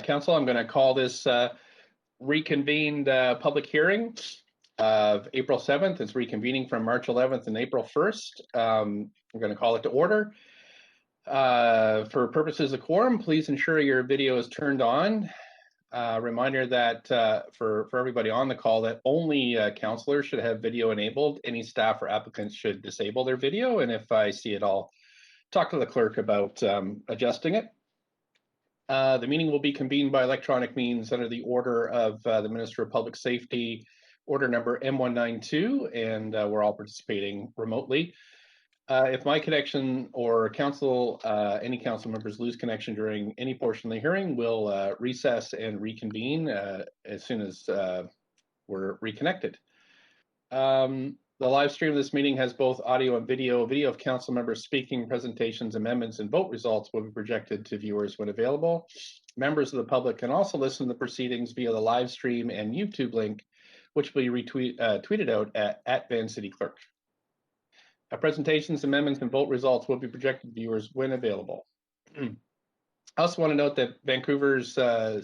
Council, I'm going to call this reconvened public hearing of April 7th. It's reconvening from March 11th and April 1st. We're going to call it to order. For purposes of quorum, please ensure your video is turned on. Reminder that for everybody on the call that only councillors should have video enabled. Any staff or applicants should disable their video, and if I see it, I'll talk to the clerk about adjusting it. The meeting will be convened by electronic means under the order of the Minister of Public Safety, order number M192, and we're all participating remotely. If my connection or any council members lose connection during any portion of the hearing, we'll recess and reconvene as soon as we're reconnected. The live stream of this meeting has both audio and video. Video of council members speaking, presentations, amendments, and vote results will be projected to viewers when available. Members of the public can also listen to the proceedings via the live stream and YouTube link, which will be tweeted out at Van City Clerk. Presentations, amendments, and vote results will be projected to viewers when available. I also want to note that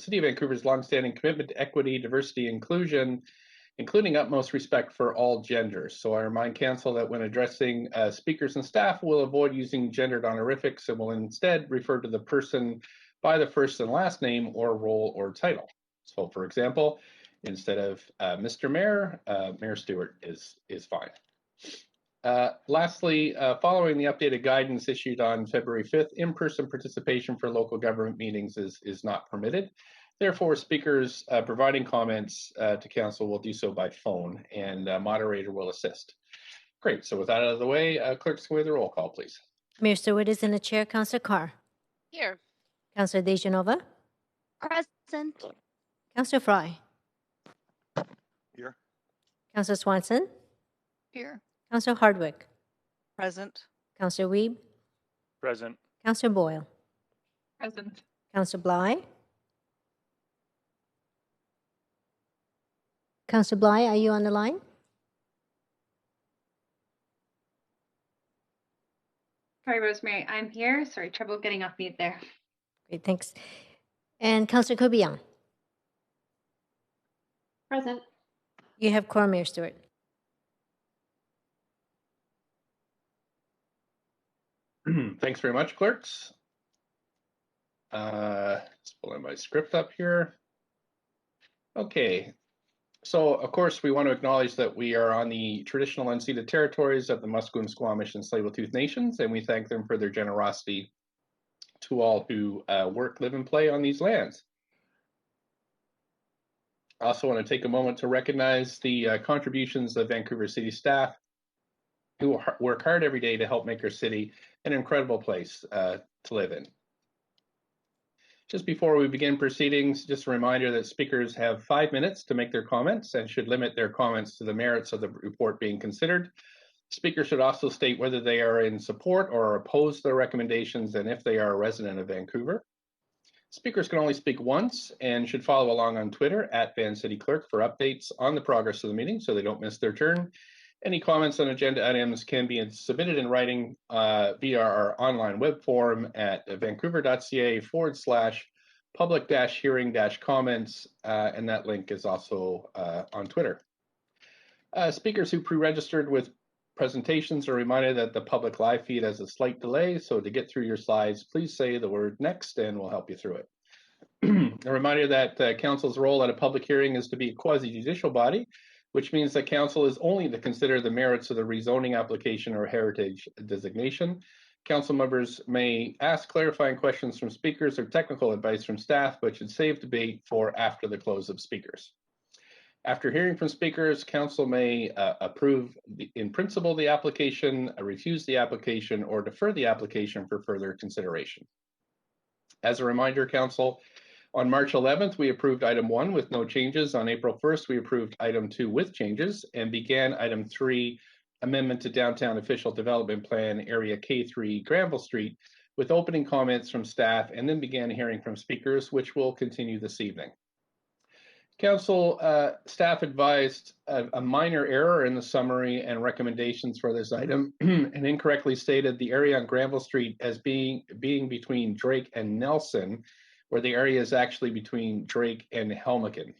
City of Vancouver's longstanding commitment to equity, diversity, and inclusion, including utmost respect for all genders. So I remind council that when addressing speakers and staff, we'll avoid using gendered honorifics and will instead refer to the person by the first and last name or role or title. So for example, instead of Mr. Mayor, Mayor Stewart is fine. Lastly, following the updated guidance issued on February 5th, in-person participation for local government meetings is not permitted. Therefore, speakers providing comments to council will do so by phone, and moderator will assist. Great. So with that out of the way, clerks, go with the roll call, please. Mayor Stewart is in the chair. Councillor Carr. Here. Councillor Dejanova. Present. Councillor Fry. Here. Councillor Swanson. Here. Councillor Hardwick. Present. Councillor Wiebe. Present. Councillor Boyle. Present. Councillor Bly. Councillor Bly, are you on the line? Sorry, Rosemary, I'm here. Sorry, trouble getting off mute there. Great, thanks. And Councillor Kubiyan. Present. You have quorum, Mayor Stewart. Thanks very much, clerks. Just pulling my script up here. Okay. So, of course, we want to acknowledge that we are on the traditional unceded territories of the Musqueam, Squamish, and Tsleil-Waututh nations, and we thank them for their generosity to all who work, live, and play on these lands. I also want to take a moment to recognize the contributions of Vancouver City staff who work hard every day to help make our city an incredible place to live in. Just before we begin proceedings, just a reminder that speakers have 5 minutes to make their comments and should limit their comments to the merits of the report being considered. Speakers should also state whether they are in support or oppose the recommendations and if they are a resident of Vancouver. Speakers can only speak once and should follow along on Twitter at Van City Clerk for updates on the progress of the meeting so they don't miss their turn. Any comments on agenda items can be submitted in writing via our online web form at vancouver.ca/public-hearing-comments, and that link is also on Twitter. Speakers who pre-registered with presentations are reminded that the public live feed has a slight delay, so to get through your slides, please say the word next and we'll help you through it. A reminder that council's role at a public hearing is to be a quasi-judicial body, which means that council is only to consider the merits of the rezoning application or heritage designation. Council members may ask clarifying questions from speakers or technical advice from staff, but should save debate for after the close of speakers. After hearing from speakers, council may approve in principle the application, refuse the application, or defer the application for further consideration. As a reminder, council, on March 11th, we approved item 1 with no changes. On April 1st, we approved item 2 with changes and began item 3, amendment to Downtown Official Development Plan, Area K3, Granville Street, with opening comments from staff, and then began hearing from speakers, which will continue this evening. Council staff advised a minor error in the summary and recommendations for this item and incorrectly stated the area on Granville Street as being between Drake and Nelson, where the area is actually between Drake and Helmicken.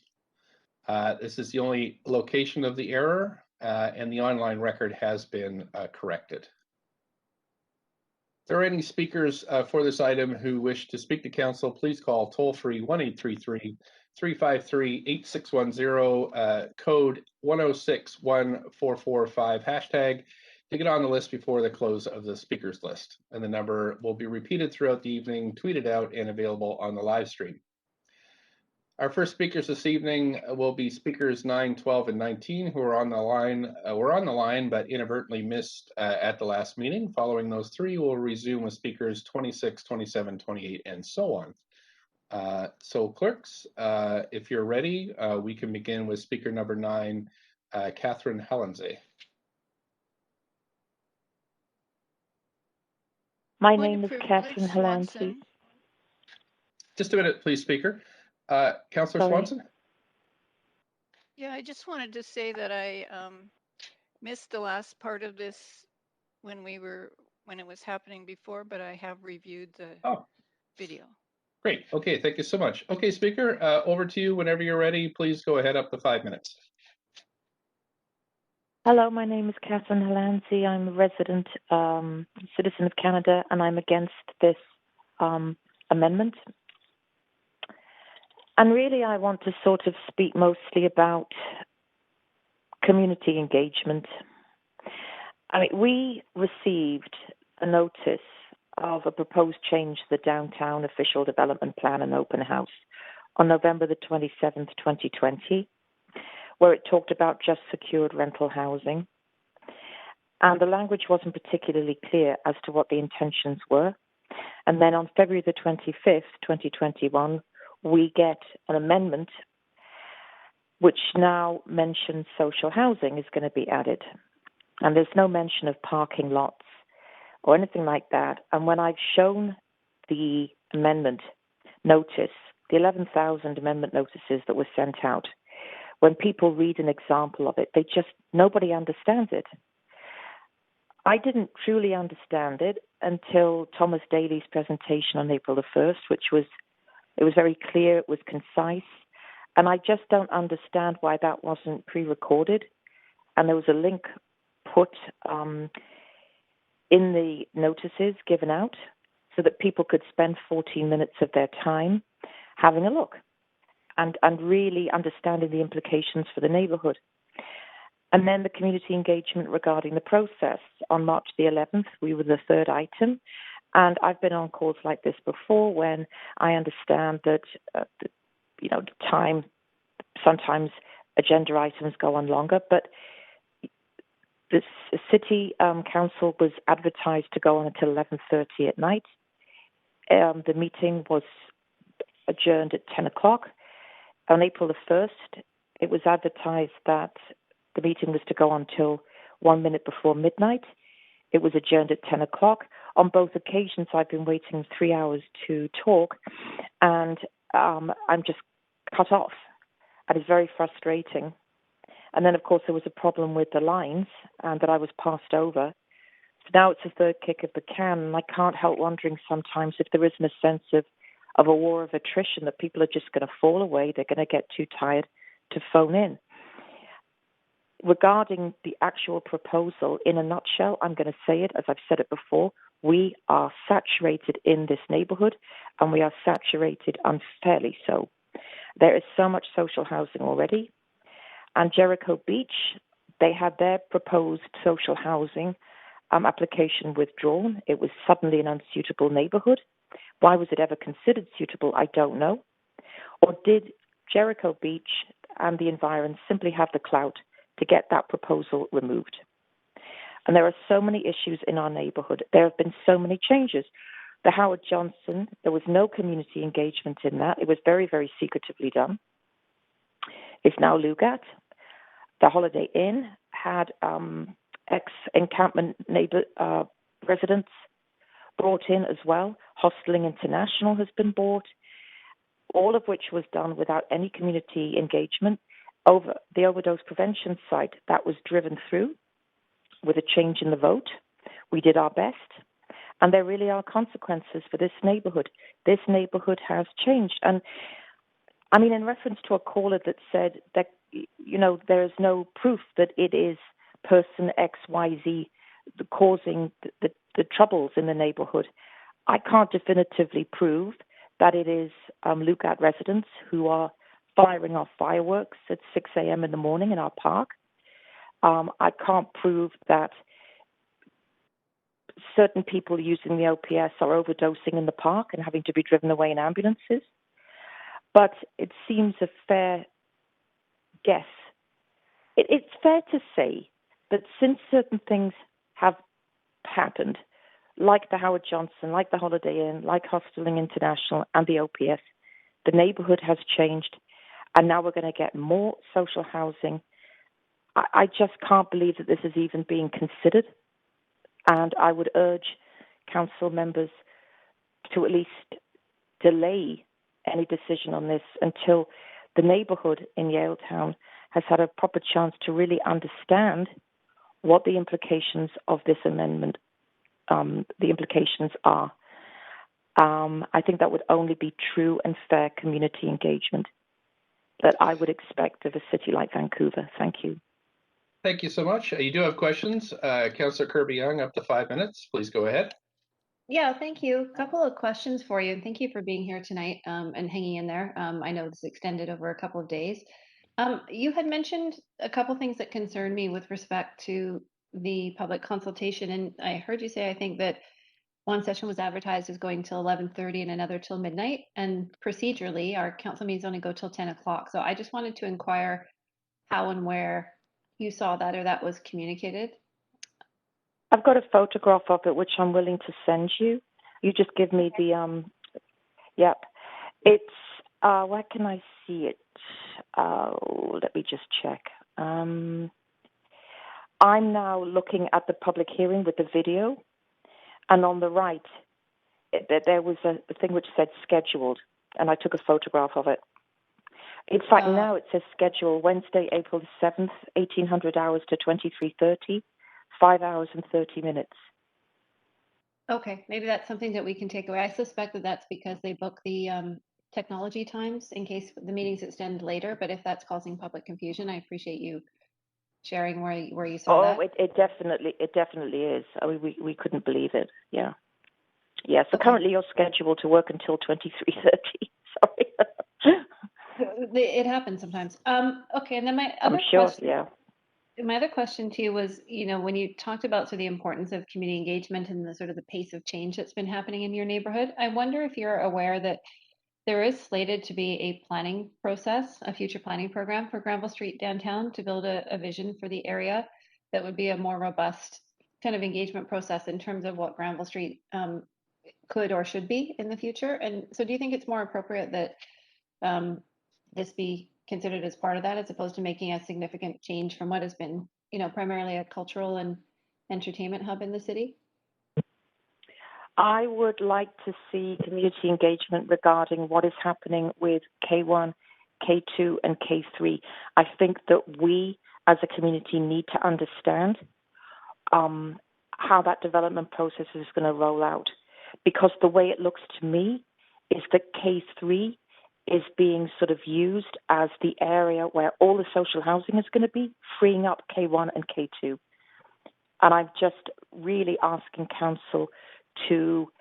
This is the only location of the error, and the online record has been corrected. If there are any speakers for this item who wish to speak to council, please call toll-free 1-833-353-8610, code 10614445 hashtag, to get on the list before the close of the speakers list. And the number will be repeated throughout the evening, tweeted out, and available on the live stream. Our first speakers this evening will be speakers 9, 12, and 19, who are on the line, but inadvertently missed at the last meeting. Following those three, we'll resume with speakers 26, 27, 28, and so on. So clerks, if you're ready, we can begin with speaker number 9, Catherine Hellenze. My name is Catherine Hellenze. Just a minute, please, speaker. Councillor Swanson? Yeah, I just wanted to say that I missed the last part of this when it was happening before, but I have reviewed the video. Great. Okay, thank you so much. Okay, speaker, over to you whenever you're ready. Please go ahead, up to 5 minutes. Hello, my name is Catherine Hellenze. I'm a resident citizen of Canada, and I'm against this amendment. And really, I want to sort of speak mostly about community engagement. I mean, we received a notice of a proposed change to the downtown official development plan and open house on November the 27th, 2020, where it talked about just secured rental housing. And the language wasn't particularly clear as to what the intentions were. And then on February the 25th, 2021, we get an amendment which now mentions social housing is going to be added. And there's no mention of parking lots or anything like that. And when I've shown the amendment notice, the 11,000 amendment notices that were sent out, when people read an example of it, nobody understands it. I didn't truly understand it until Thomas Daly's presentation on April the 1st, it was very clear, it was concise, and I just don't understand why that wasn't pre-recorded. And there was a link put in the notices given out so that people could spend 14 minutes of their time having a look and really understanding the implications for the neighbourhood. And then the community engagement regarding the process. On March the 11th, we were the third item. And I've been on calls like this before when I understand that, time, sometimes agenda items go on longer, but the city council was advertised to go on until 11:30 at night. The meeting was adjourned at 10 o'clock. On April the 1st, it was advertised that the meeting was to go on till 1 minute before midnight. It was adjourned at 10 o'clock. On both occasions, I've been waiting 3 hours to talk, and I'm just cut off. And it's very frustrating. And then, of course, there was a problem with the lines and that I was passed over. So now it's the third kick of the can, and I can't help wondering sometimes if there isn't a sense of a war of attrition, that people are just going to fall away, they're going to get too tired to phone in. Regarding the actual proposal, in a nutshell, I'm going to say it as I've said it before, we are saturated in this neighbourhood, and we are saturated unfairly so. There is so much social housing already. And Jericho Beach, they had their proposed social housing application withdrawn. It was suddenly an unsuitable neighbourhood. Why was it ever considered suitable? I don't know. Or did Jericho Beach and the environs simply have the clout to get that proposal removed? And there are so many issues in our neighbourhood. There have been so many changes. The Howard Johnson, there was no community engagement in that. It was very, very secretively done. It's now Lugat. The Holiday Inn had ex-encampment neighbour residents brought in as well. Hosteling International has been bought, all of which was done without any community engagement. Over the overdose prevention site, that was driven through with a change in the vote. We did our best. And there really are consequences for this neighborhood. This neighborhood has changed. And I mean, in reference to a caller that said that, there is no proof that it is person XYZ causing the troubles in the neighborhood, I can't definitively prove that it is Lukat residents who are firing off fireworks at 6 a.m. in the morning in our park. I can't prove that certain people using the OPS are overdosing in the park and having to be driven away in ambulances. But it seems a fair guess. It's fair to say that since certain things have happened, like the Howard Johnson, like the Holiday Inn, like Hosteling International and the OPS, the neighborhood has changed, and now we're going to get more social housing. I just can't believe that this is even being considered, and I would urge council members to at least delay any decision on this until the neighborhood in Yaletown has had a proper chance to really understand what the implications of this amendment the implications are. I think that would only be true and fair community engagement that I would expect of a city like Vancouver. Thank you. Thank you so much. You do have questions. Councillor Kirby-Young, up to 5 minutes. Please go ahead. Yeah, thank you. A couple of questions for you. Thank you for being here tonight and hanging in there. I know this extended over a couple of days. You had mentioned a couple things that concern me with respect to the public consultation, and I heard you say, I think, that one session was advertised as going till 11:30 and another till midnight, and procedurally our council meetings only go till 10 o'clock. So I just wanted to inquire how and where you saw that or that was communicated. I've got a photograph of it, which I'm willing to send you. You just give me the, yep. It's, where can I see it? Let me just check. I'm now looking at the public hearing with the video, and on the right, there was a thing which said scheduled, and I took a photograph of it. In fact, now it says schedule Wednesday, April the 7th, 1800 hours to 23:30. 5 hours and 30 minutes. Okay, maybe that's something that we can take away. I suspect that that's because they book the technology times in case the meetings extend later. But if that's causing public confusion, I appreciate you sharing where you saw that. Oh, it definitely is. I mean, we couldn't believe it. Yeah. So currently you're scheduled to work until 23:30. Sorry. It happens sometimes. Okay, and then my other question. Yeah. My other question to you was, when you talked about sort of the importance of community engagement and the sort of the pace of change that's been happening in your neighborhood, I wonder if you're aware that there is slated to be a planning process, a future planning program for Granville Street downtown to build a vision for the area that would be a more robust kind of engagement process in terms of what Granville Street could or should be in the future. And so do you think it's more appropriate that this be considered as part of that, as opposed to making a significant change from what has been, primarily a cultural and entertainment hub in the city? I would like to see community engagement regarding what is happening with K1, K2, and K3. I think that we, as a community, need to understand how that development process is going to roll out. Because the way it looks to me is that K3 is being sort of used as the area where all the social housing is going to be, freeing up K1 and K2. And I'm just really asking council to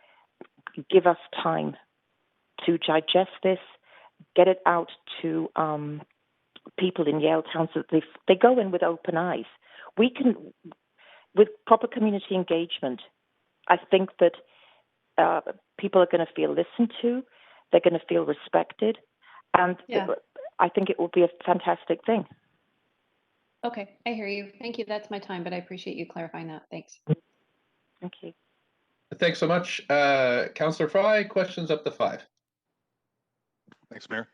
give us time to digest this, get it out to people in Yaletown so that they go in with open eyes. We can, with proper community engagement, I think that people are going to feel listened to. They're going to feel respected, and I think it will be a fantastic thing. Okay, I hear you. Thank you. That's my time, but I appreciate you clarifying that. Thanks. Thank you. Thanks so much. Councillor Fry, questions up to 5. Thanks, Mayor.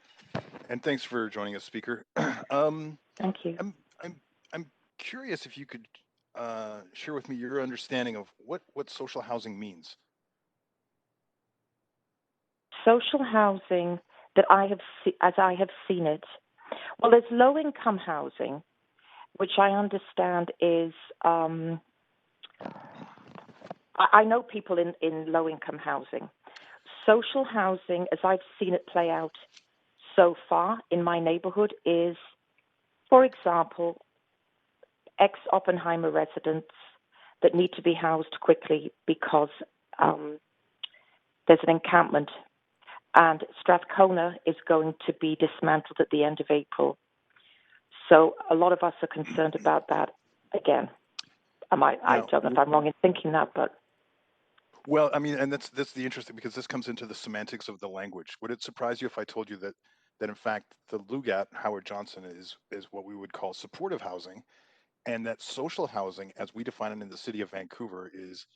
And thanks for joining us, Speaker. Thank you. I'm curious if you could share with me your understanding of what social housing means. Social housing that as I have seen it, well, there's low-income housing, which I understand is I know people in low-income housing. Social housing, as I've seen it play out so far in my neighborhood, is, for example, ex-Oppenheimer residents that need to be housed quickly because there's an encampment, and Strathcona is going to be dismantled at the end of April. So a lot of us are concerned about that again. I don't know if I'm wrong in thinking that, but. Well, I mean, and that's the interesting, because this comes into the semantics of the language. Would it surprise you if I told you that in fact the LUGAT, Howard Johnson, is what we would call supportive housing, and that social housing, as we define it in the city of Vancouver, is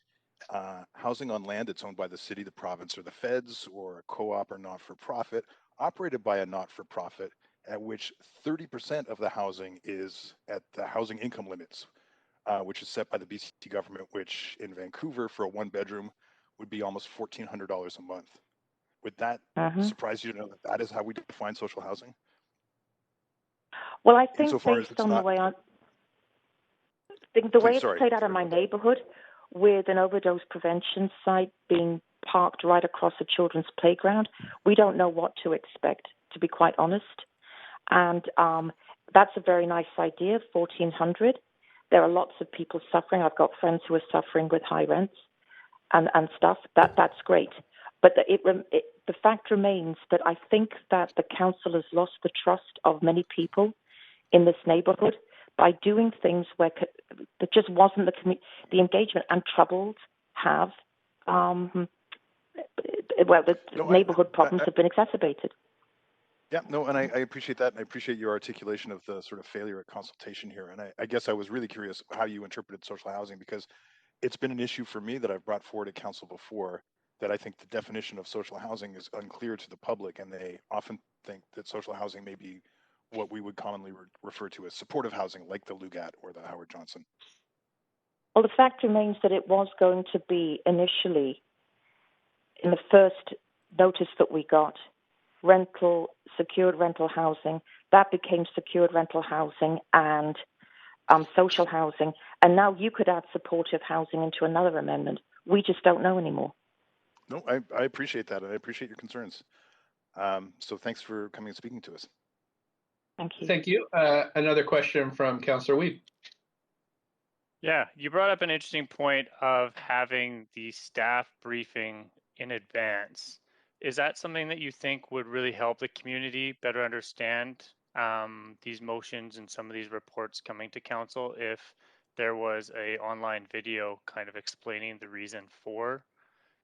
housing on land that's owned by the city, the province, or the feds, or a co-op or not-for-profit, operated by a not-for-profit, at which 30% of the housing is at the housing income limits, which is set by the BC government, which in Vancouver for a one-bedroom would be almost $1,400 a month. Would that surprise you to know that that is how we define social housing? Well, I think based on the way it's played out in my neighborhood, with an overdose prevention site being parked right across a children's playground, we don't know what to expect, to be quite honest. And that's a very nice idea, 1,400. There are lots of people suffering. I've got friends who are suffering with high rents and stuff. That's great. But the fact remains that I think that the council has lost the trust of many people in this neighborhood by doing things where there just wasn't the engagement, and troubles have, neighborhood problems have been exacerbated. Yeah, no, and I appreciate that, and I appreciate your articulation of the sort of failure at consultation here. And I guess I was really curious how you interpreted social housing, because it's been an issue for me that I've brought forward at council before, that I think the definition of social housing is unclear to the public, and they often think that social housing may be what we would commonly refer to as supportive housing, like the LUGAT or the Howard Johnson. Well, the fact remains that it was going to be initially, in the first notice that we got, secured rental housing. That became secured rental housing and social housing. And now you could add supportive housing into another amendment. We just don't know anymore. No, I appreciate that. I appreciate your concerns. So thanks for coming and speaking to us. Thank you. Thank you. Another question from Councillor Weed. Yeah, you brought up an interesting point of having the staff briefing in advance. Is that something that you think would really help the community better understand these motions and some of these reports coming to council, if there was a online video kind of explaining the reason for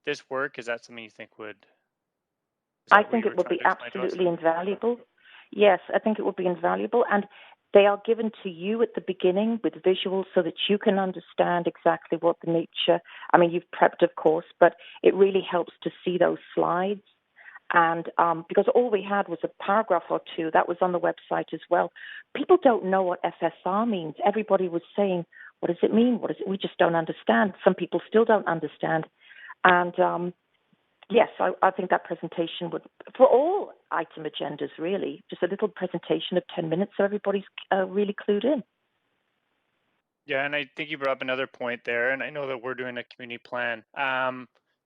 this work? Is that something you think would? I think it would be absolutely invaluable. Yes, I think it would be invaluable. And they are given to you at the beginning with visuals so that you can understand exactly what the nature. I mean, you've prepped, of course, but it really helps to see those slides. And because all we had was a paragraph or two that was on the website as well. People don't know what FSR means. Everybody was saying, what does it mean? What is it? We just don't understand. Some people still don't understand. And yes, I think that presentation would, for all item agendas really, just a little presentation of 10 minutes so everybody's really clued in. Yeah, and I think you brought up another point there, and I know that we're doing a community plan.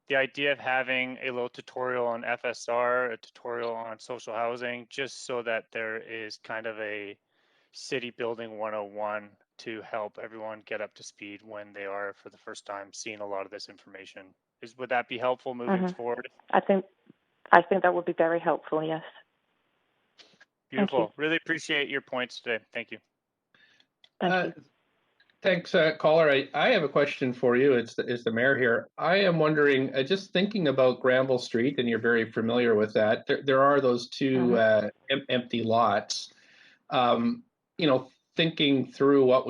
The idea of having a little tutorial on FSR, a tutorial on social housing, just so that there is kind of a city building 101 to help everyone get up to speed when they are for the first time seeing a lot of this information. Would that be helpful moving forward? I think that would be very helpful, yes. Beautiful. Really appreciate your points today. Thank you. Thank you. Thanks, caller. I have a question for you. It's the mayor here. I am wondering, just thinking about Granville Street, and you're very familiar with that. There are those two empty lots. Thinking through what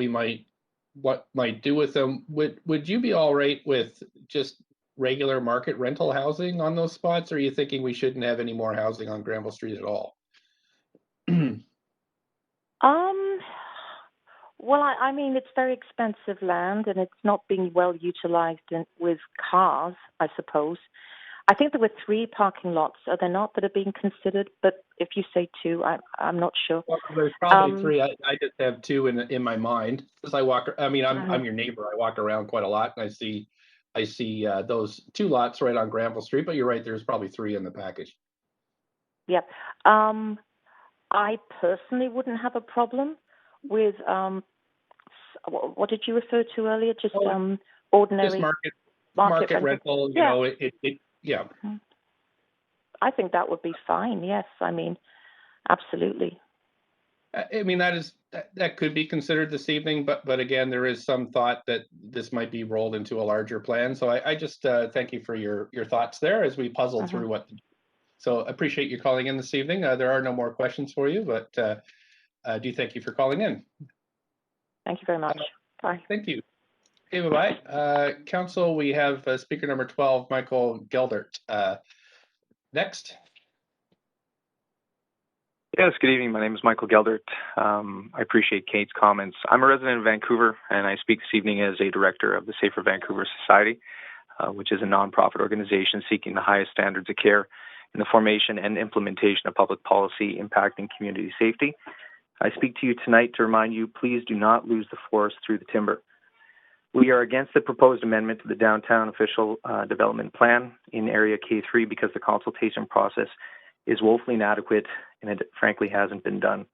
might do with them. Would you be all right with just regular market rental housing on those spots, or are you thinking we shouldn't have any more housing on Granville Street at all? Well, I mean, it's very expensive land, and it's not being well utilized with cars, I suppose. I think there were 3 parking lots, are there not, that are being considered? But if you say 2, I'm not sure. Well, there's probably 3. I just have 2 in my mind, because I'm your neighbor. I walk around quite a lot, and I see I see those 2 lots right on Granville Street, but you're right, there's probably 3 in the package. Yep. I personally wouldn't have a problem with what did you refer to earlier? Just ordinary just market rental. You know, yeah. I think that would be fine. Yes, I mean, absolutely. I mean, that could be considered this evening, but again, there is some thought that this might be rolled into a larger plan. So I just thank you for your thoughts there as we puzzle through what to do. So appreciate you calling in this evening. There are no more questions for you, but do thank you for calling in. Thank you very much. Bye. Thank you. Okay, bye-bye. Council, we have speaker number 12, Michael Geldert. Next. Yes, good evening. My name is Michael Geldert. I appreciate Kate's comments. I'm a resident of Vancouver, and I speak this evening as a director of the Safer Vancouver Society, which is a nonprofit organization seeking the highest standards of care in the formation and implementation of public policy impacting community safety. I speak to you tonight to remind you, please do not lose the forest through the timber. We are against the proposed amendment to the Downtown Official Development Plan in Area K3 because the consultation process is woefully inadequate and it frankly hasn't been done.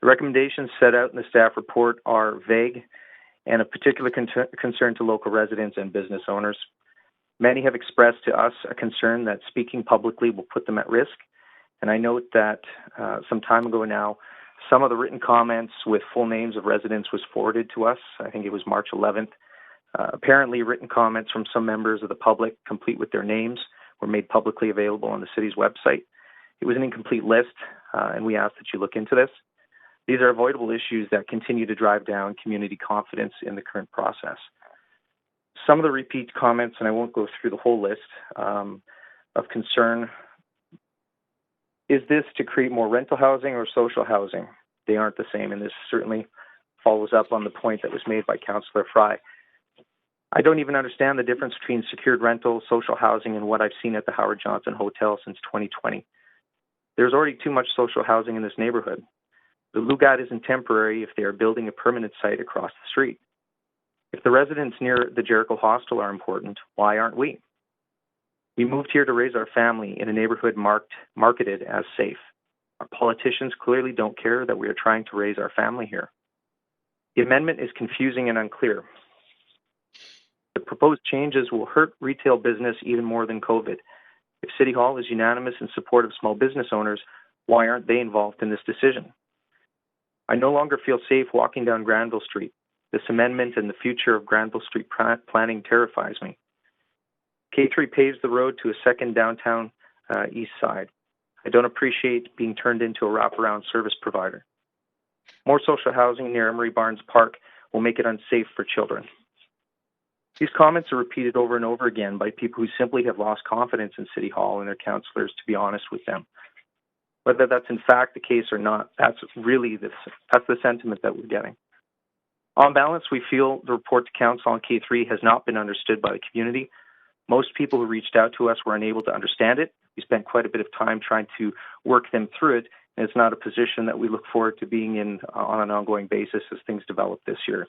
The recommendations set out in the staff report are vague and of particular concern to local residents and business owners. Many have expressed to us a concern that speaking publicly will put them at risk. And I note that some time ago now, some of the written comments with full names of residents was forwarded to us. I think it was March 11th. Apparently, written comments from some members of the public, complete with their names, were made publicly available on the city's website. It was an incomplete list, and we ask that you look into this. These are avoidable issues that continue to drive down community confidence in the current process. Some of the repeat comments, and I won't go through the whole list, of concern. Is this to create more rental housing or social housing? They aren't the same, and this certainly follows up on the point that was made by Councillor Fry. I don't even understand the difference between secured rental, social housing, and what I've seen at the Howard Johnson Hotel since 2020. There's already too much social housing in this neighborhood. The Lugat isn't temporary if they are building a permanent site across the street. If the residents near the Jericho Hostel are important, why aren't we? We moved here to raise our family in a neighborhood marketed as safe. Our politicians clearly don't care that we are trying to raise our family here. The amendment is confusing and unclear. The proposed changes will hurt retail business even more than COVID. If City Hall is unanimous in support of small business owners, why aren't they involved in this decision? I no longer feel safe walking down Granville Street. This amendment and the future of Granville Street planning terrifies me. K3 paves the road to a second downtown east side. I don't appreciate being turned into a wraparound service provider. More social housing near Emery Barnes Park will make it unsafe for children. These comments are repeated over and over again by people who simply have lost confidence in City Hall and their councillors, to be honest with them. Whether that's in fact the case or not, that's the sentiment that we're getting. On balance, we feel the report to Council on K3 has not been understood by the community. Most people who reached out to us were unable to understand it. We spent quite a bit of time trying to work them through it, and it's not a position that we look forward to being in on an ongoing basis as things develop this year.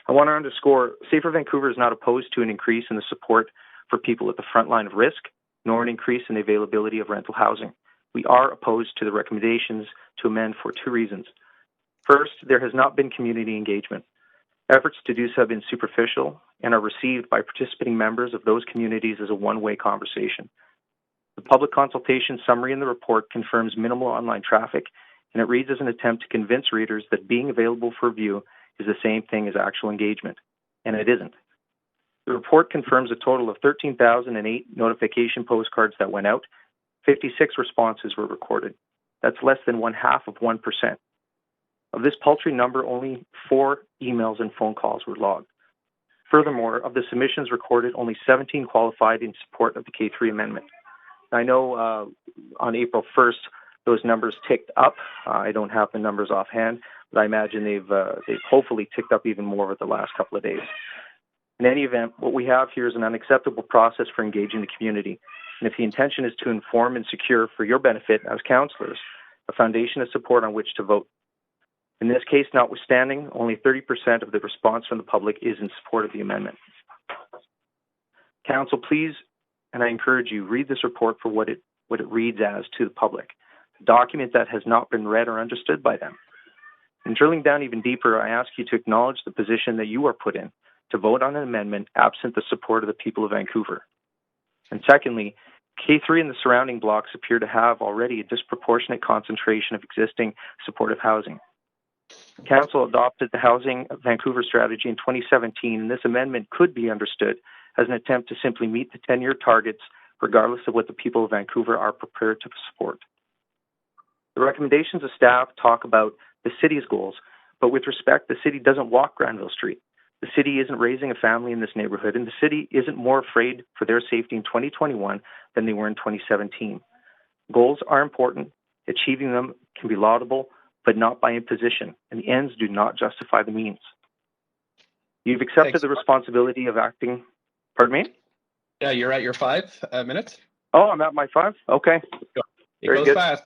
I want to underscore, Safer Vancouver is not opposed to an increase in the support for people at the front line of risk, nor an increase in the availability of rental housing. We are opposed to the recommendations to amend for two reasons. First, there has not been community engagement. Efforts to do so have been superficial and are received by participating members of those communities as a one-way conversation. The public consultation summary in the report confirms minimal online traffic, and it reads as an attempt to convince readers that being available for view is the same thing as actual engagement, and it isn't. The report confirms a total of 13,008 notification postcards that went out. 56 responses were recorded. That's less than 0.5%. Of this paltry number, only 4 emails and phone calls were logged. Furthermore, of the submissions recorded, only 17 qualified in support of the K3 amendment. I know on April 1st, those numbers ticked up. I don't have the numbers offhand, but I imagine they've hopefully ticked up even more over the last couple of days. In any event, what we have here is an unacceptable process for engaging the community. And if the intention is to inform and secure for your benefit as councillors, a foundation of support on which to vote. In this case, notwithstanding, only 30% of the response from the public is in support of the amendment. Council, please, and I encourage you, read this report for what it reads as to the public, a document that has not been read or understood by them. And drilling down even deeper, I ask you to acknowledge the position that you are put in to vote on an amendment absent the support of the people of Vancouver. And secondly, K3 and the surrounding blocks appear to have already a disproportionate concentration of existing supportive housing. Council adopted the Housing Vancouver strategy in 2017, and this amendment could be understood as an attempt to simply meet the 10-year targets, regardless of what the people of Vancouver are prepared to support. The recommendations of staff talk about the city's goals, but with respect, the city doesn't walk Granville Street. The city isn't raising a family in this neighborhood, and the city isn't more afraid for their safety in 2021 than they were in 2017. Goals are important. Achieving them can be laudable, but not by imposition, and the ends do not justify the means. You've accepted the responsibility of acting. Pardon me? Yeah, you're at your 5 minutes. Oh, I'm at my 5? Okay. It goes fast.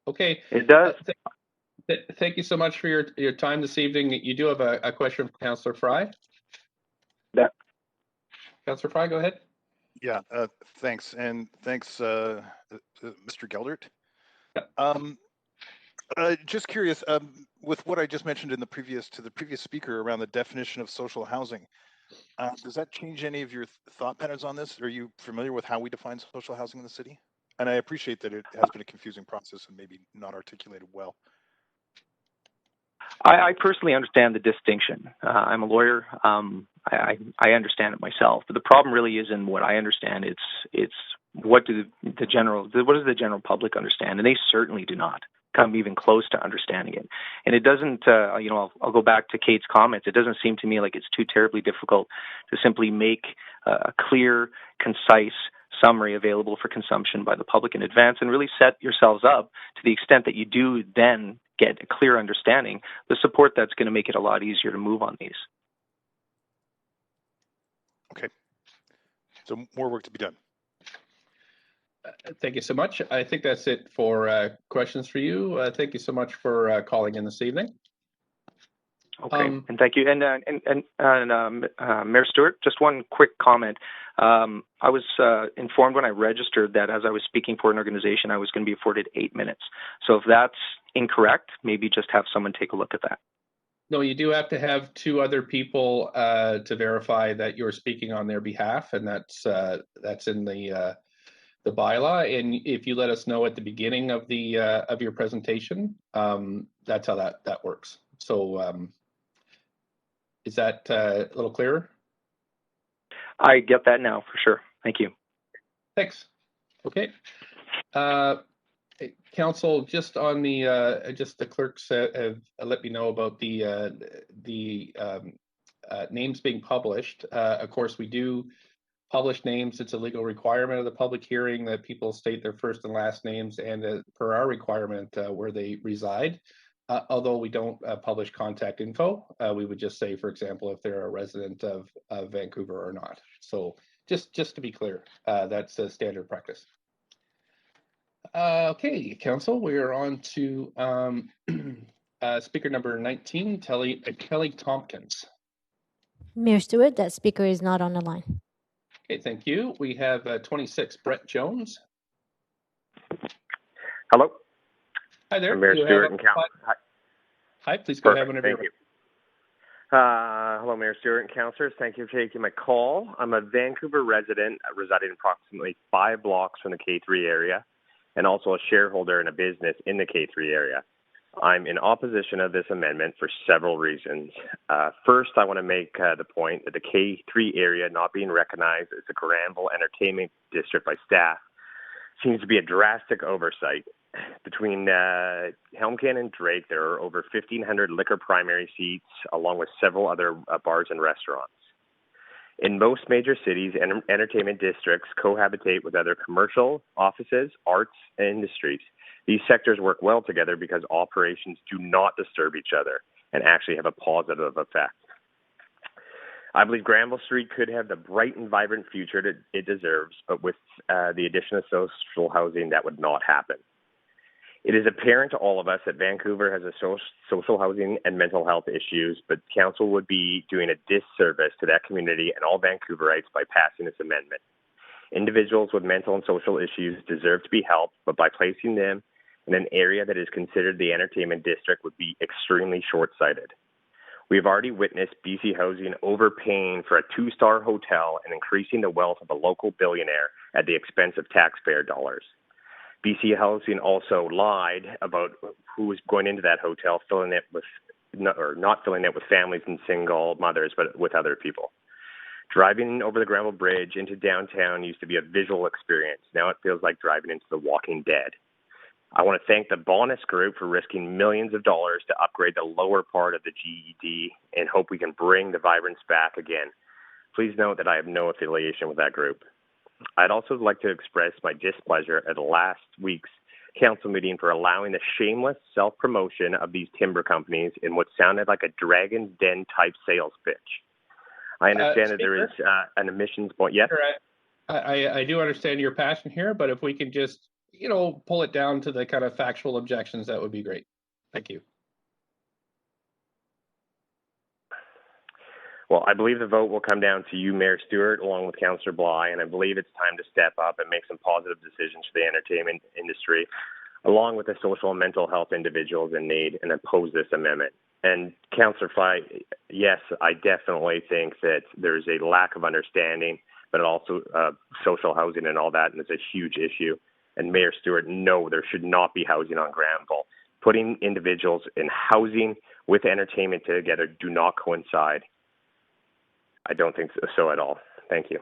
Okay. It does. Thank you so much for your time this evening. You do have a question from Councillor Fry? Yeah. Councillor Fry, go ahead. Yeah, thanks. And thanks, Mr. Geldert. Yeah. Just curious, with what I just mentioned to the previous speaker around the definition of social housing, does that change any of your thought patterns on this? Are you familiar with how we define social housing in the city? And I appreciate that it has been a confusing process and maybe not articulated well. I personally understand the distinction. I'm a lawyer. I understand it myself, but the problem really isn't what I understand. It's what does the general public understand, and they certainly do not come even close to understanding it. And it doesn't. I'll go back to Kate's comments. It doesn't seem to me like it's too terribly difficult to simply make a clear, concise summary available for consumption by the public in advance, and really set yourselves up to the extent that you do then get a clear understanding, the support that's going to make it a lot easier to move on these. Okay. So more work to be done. Thank you so much. I think that's it for questions for you. Thank you so much for calling in this evening. Okay, and thank you. And Mayor Stewart, just one quick comment. I was informed when I registered that as I was speaking for an organization, I was going to be afforded 8 minutes. So if that's incorrect, maybe just have someone take a look at that. No, you do have to have 2 other people to verify that you're speaking on their behalf, and that's in the bylaw. And if you let us know at the beginning of the of your presentation, that's how that works. So is that a little clearer? I get that now for sure. Thank you. Thanks. Okay. Council, just on the just the clerks have let me know about the names being published. Of course, we do publish names. It's a legal requirement of the public hearing that people state their first and last names, and per our requirement where they reside. Although we don't publish contact info, we would just say, for example, if they're a resident of Vancouver or not. So just to be clear, that's a standard practice. Okay, Council, we are on to speaker number 19, Kelly Tompkins. Mayor Stewart, that speaker is not on the line. Okay, thank you. We have 26, Brett Jones. Hello. Hi there. I'm Mayor Stewart and Council. Hi, please go ahead whenever you're ready. Hello, Mayor Stewart and councillors. Thank you for taking my call. I'm a Vancouver resident residing approximately 5 blocks from the K3 area and also a shareholder in a business in the K3 area. I'm in opposition of this amendment for several reasons. First, I want to make the point that the K3 area not being recognized as a Granville entertainment district by staff seems to be a drastic oversight. Between Helmkin and Drake, there are over 1,500 liquor primary seats, along with several other bars and restaurants. In most major cities, entertainment districts cohabitate with other commercial, offices, arts, and industries. These sectors work well together because operations do not disturb each other and actually have a positive effect. I believe Granville Street could have the bright and vibrant future that it deserves, but with the addition of social housing, that would not happen. It is apparent to all of us that Vancouver has a social housing and mental health issues, but Council would be doing a disservice to that community and all Vancouverites by passing this amendment. Individuals with mental and social issues deserve to be helped, but by placing them in an area that is considered the entertainment district would be extremely short-sighted. We have already witnessed BC Housing overpaying for a 2-star hotel and increasing the wealth of a local billionaire at the expense of taxpayer dollars. BC Housing also lied about who was going into that hotel, filling it with, not filling it with families and single mothers, but with other people. Driving over the Granville Bridge into downtown used to be a visual experience. Now it feels like driving into The Walking Dead. I want to thank the Bonus Group for risking millions of dollars to upgrade the lower part of the GED and hope we can bring the vibrance back again. Please note that I have no affiliation with that group. I'd also like to express my displeasure at last week's council meeting for allowing the shameless self-promotion of these timber companies in what sounded like a Dragon's Den type sales pitch. I understand that there is an emissions point. Yes? I do understand your passion here, but if we could just, pull it down to the kind of factual objections, that would be great. Thank you. Well, I believe the vote will come down to you, Mayor Stewart, along with Councillor Bly, and I believe it's time to step up and make some positive decisions for the entertainment industry, along with the social and mental health individuals in need, and oppose this amendment. And Councillor Fly, yes, I definitely think that there's a lack of understanding, but also social housing and all that, and it's a huge issue. And Mayor Stewart, no, there should not be housing on Granville. Putting individuals in housing with entertainment together do not coincide. I don't think so at all. Thank you.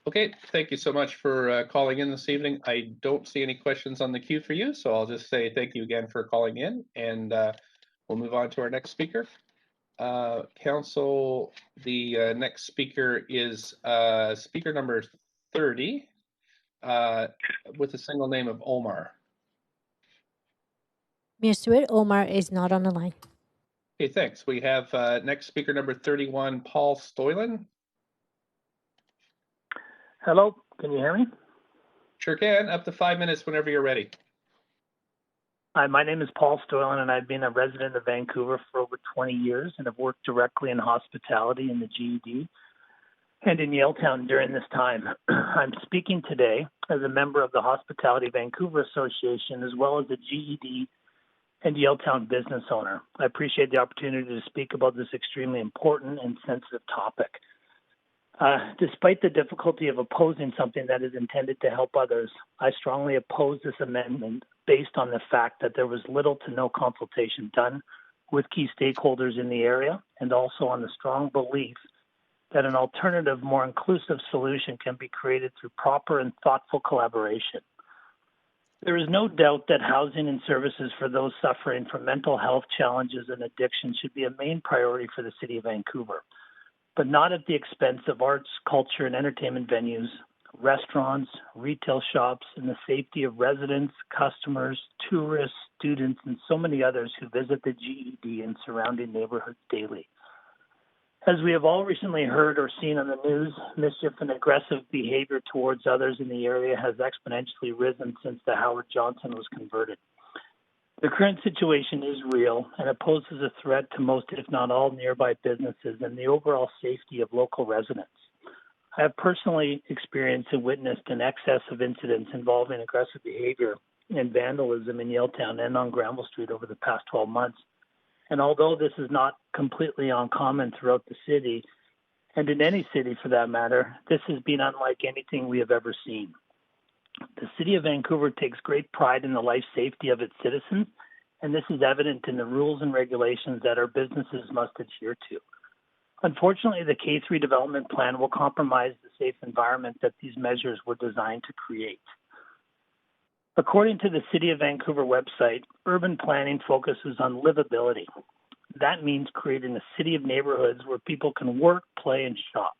Okay, thank you so much for calling in this evening. I don't see any questions on the queue for you, so I'll just say thank you again for calling in, and we'll move on to our next speaker. Council, the next speaker is speaker number 30 with a single name of Omar. Mayor Stewart, Omar is not on the line. Okay, thanks. We have next speaker number 31, Paul Stoylan. Hello, can you hear me? Sure can. Up to 5 minutes whenever you're ready. Hi, my name is Paul Stoylan, and I've been a resident of Vancouver for over 20 years and have worked directly in hospitality in the GED and in Yaletown during this time. I'm speaking today as a member of the Hospitality Vancouver Association, as well as a GED and Yaletown business owner. I appreciate the opportunity to speak about this extremely important and sensitive topic. Despite the difficulty of opposing something that is intended to help others, I strongly oppose this amendment based on the fact that there was little to no consultation done with key stakeholders in the area, and also on the strong belief that an alternative, more inclusive solution can be created through proper and thoughtful collaboration. There is no doubt that housing and services for those suffering from mental health challenges and addiction should be a main priority for the City of Vancouver, but not at the expense of arts, culture, and entertainment venues, restaurants, retail shops, and the safety of residents, customers, tourists, students, and so many others who visit the GED and surrounding neighborhoods daily. As we have all recently heard or seen on the news, mischief and aggressive behavior towards others in the area has exponentially risen since the Howard Johnson was converted. The current situation is real, and it poses a threat to most, if not all, nearby businesses and the overall safety of local residents. I have personally experienced and witnessed an excess of incidents involving aggressive behavior and vandalism in Yaletown and on Granville Street over the past 12 months. And although this is not completely uncommon throughout the city, and in any city for that matter, this has been unlike anything we have ever seen. The City of Vancouver takes great pride in the life safety of its citizens, and this is evident in the rules and regulations that our businesses must adhere to. Unfortunately, the K3 development plan will compromise the safe environment that these measures were designed to create. According to the City of Vancouver website, urban planning focuses on livability. That means creating a city of neighborhoods where people can work, play, and shop.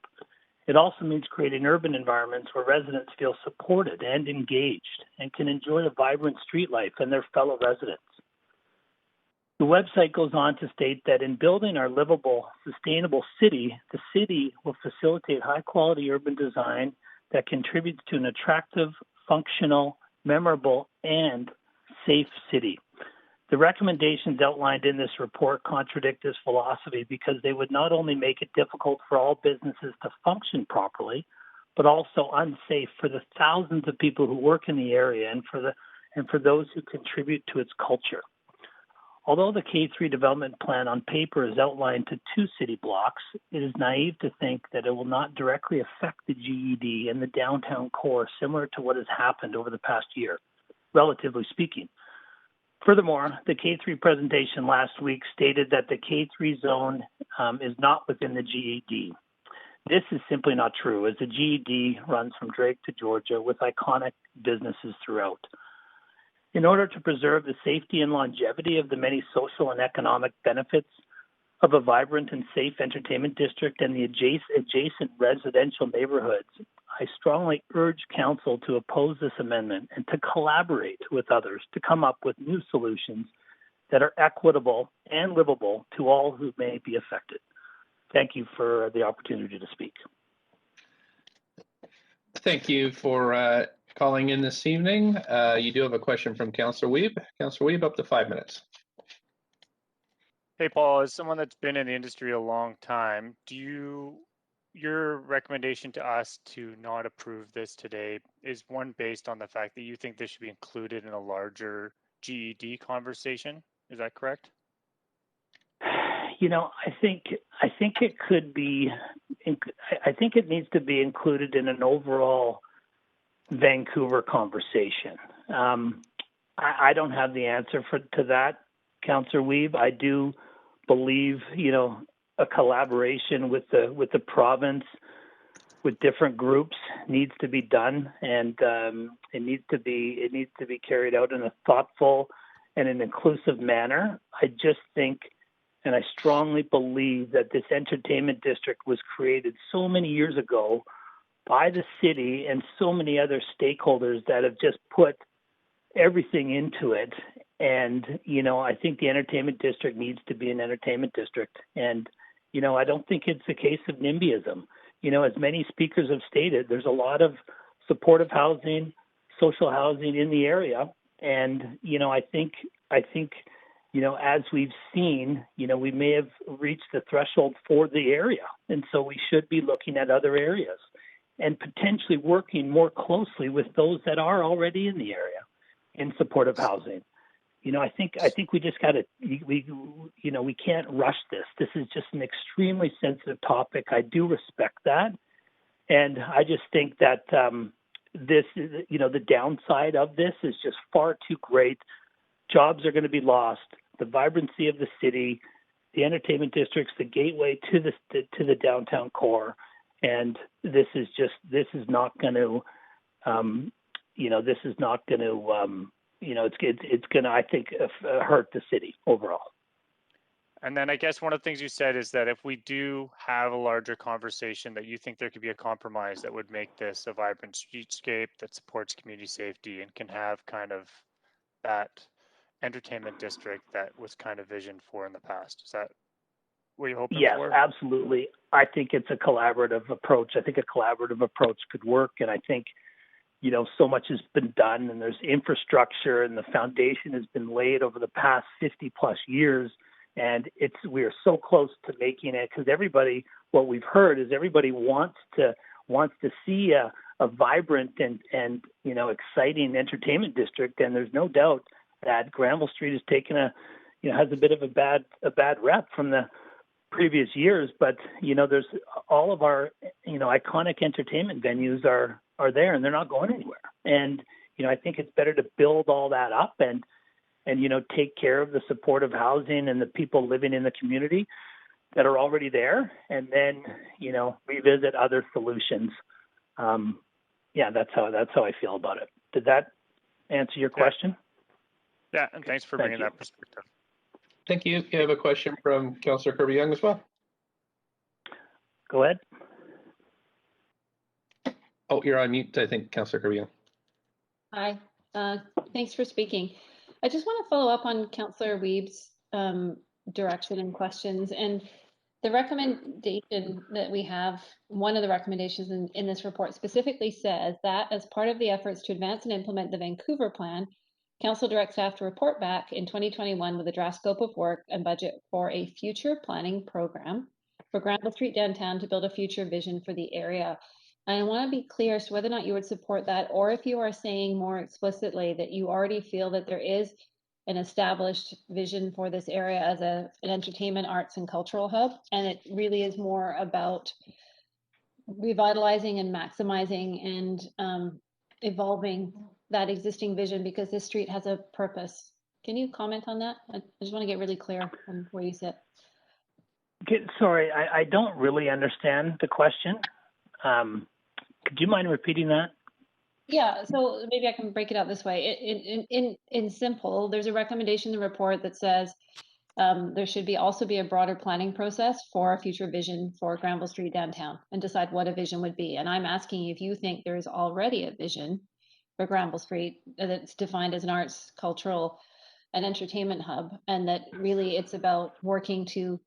It also means creating urban environments where residents feel supported and engaged and can enjoy a vibrant street life and their fellow residents. The website goes on to state that in building our livable, sustainable city, the city will facilitate high-quality urban design that contributes to an attractive, functional, memorable, and safe city. The recommendations outlined in this report contradict this philosophy because they would not only make it difficult for all businesses to function properly, but also unsafe for the thousands of people who work in the area and for those who contribute to its culture. Although the K3 development plan on paper is outlined to 2 city blocks, it is naive to think that it will not directly affect the GED and the downtown core, similar to what has happened over the past year, relatively speaking. Furthermore, the K3 presentation last week stated that the K3 zone is not within the GED. This is simply not true, as the GED runs from Drake to Georgia with iconic businesses throughout. In order to preserve the safety and longevity of the many social and economic benefits of a vibrant and safe entertainment district and the adjacent residential neighborhoods, I strongly urge Council to oppose this amendment and to collaborate with others to come up with new solutions that are equitable and livable to all who may be affected. Thank you for the opportunity to speak. Thank you for calling in this evening. You do have a question from Councillor Wiebe. Councillor Wiebe, up to 5 minutes. Hey, Paul, as someone that's been in the industry a long time, your recommendation to us to not approve this today is one based on the fact that you think this should be included in a larger GED conversation? Is that correct? You know, I think it could be. I think it needs to be included in an overall Vancouver conversation. I don't have the answer to that, Councillor Wiebe. I do believe, you know, a collaboration with the province, with different groups, needs to be done, and it needs to be carried out in a thoughtful and an inclusive manner. I just think, and I strongly believe, that this entertainment district was created so many years ago by the city and so many other stakeholders that have just put everything into it. And, you know, I think the entertainment district needs to be an entertainment district. And, you know, I don't think it's a case of NIMBYism. You know, as many speakers have stated, there's a lot of supportive housing, social housing in the area. And, you know, I think, you know, as we've seen, you know, we may have reached the threshold for the area. And so we should be looking at other areas and potentially working more closely with those that are already in the area in supportive housing. You know, I think we just got to, we can't rush this. This is just an extremely sensitive topic. I do respect that. And I just think that this is, you know, the downside of this is just far too great. Jobs are going to be lost. The vibrancy of the city, the entertainment district's the gateway to the downtown core. And this is not going to, it's going to, I think, hurt the city overall. And then I guess one of the things you said is that if we do have a larger conversation, that you think there could be a compromise that would make this a vibrant streetscape that supports community safety and can have kind of that entertainment district that was kind of visioned for in the past. Is that what you're hoping for? Yes, absolutely. I think it's a collaborative approach. I think a collaborative approach could work. And I think, you know, so much has been done and there's infrastructure and the foundation has been laid over the past 50 plus years. And we are so close to making it, because everybody, what we've heard is everybody wants to see a vibrant and you know, exciting entertainment district. And there's no doubt that Granville Street has taken has a bit of a bad rep from the previous years. But, you know, there's all of our, you know, iconic entertainment venues are there and they're not going anywhere. And, you know, I think it's better to build all that up and, you know, take care of the supportive housing and the people living in the community that are already there, and then, you know, revisit other solutions. That's how I feel about it. Did that answer your question? Yeah, and thanks for bringing that perspective. Thank you. You have a question from Councillor Kirby-Young as well. Go ahead. Oh, you're on mute, I think, Councillor Kirby-Young. Hi. Thanks for speaking. I just want to follow up on Councillor Wiebe's direction and questions. And the recommendation that we have, one of the recommendations in this report specifically says that as part of the efforts to advance and implement the Vancouver plan, Council directs staff to report back in 2021 with a draft scope of work and budget for a future planning program for Granville Street downtown to build a future vision for the area. I want to be clear as to whether or not you would support that, or if you are saying more explicitly that you already feel that there is an established vision for this area as an entertainment, arts, and cultural hub, and it really is more about revitalizing and maximizing and evolving that existing vision because this street has a purpose. Can you comment on that? I just want to get really clear on where you sit. Sorry, I don't really understand the question. Could you mind repeating that? Yeah, so maybe I can break it out this way. In simple, there's a recommendation in the report that says there should also be a broader planning process for a future vision for Granville Street downtown and decide what a vision would be. And I'm asking if you think there is already a vision for Granville Street that's defined as an arts, cultural, and entertainment hub, and that really it's about working to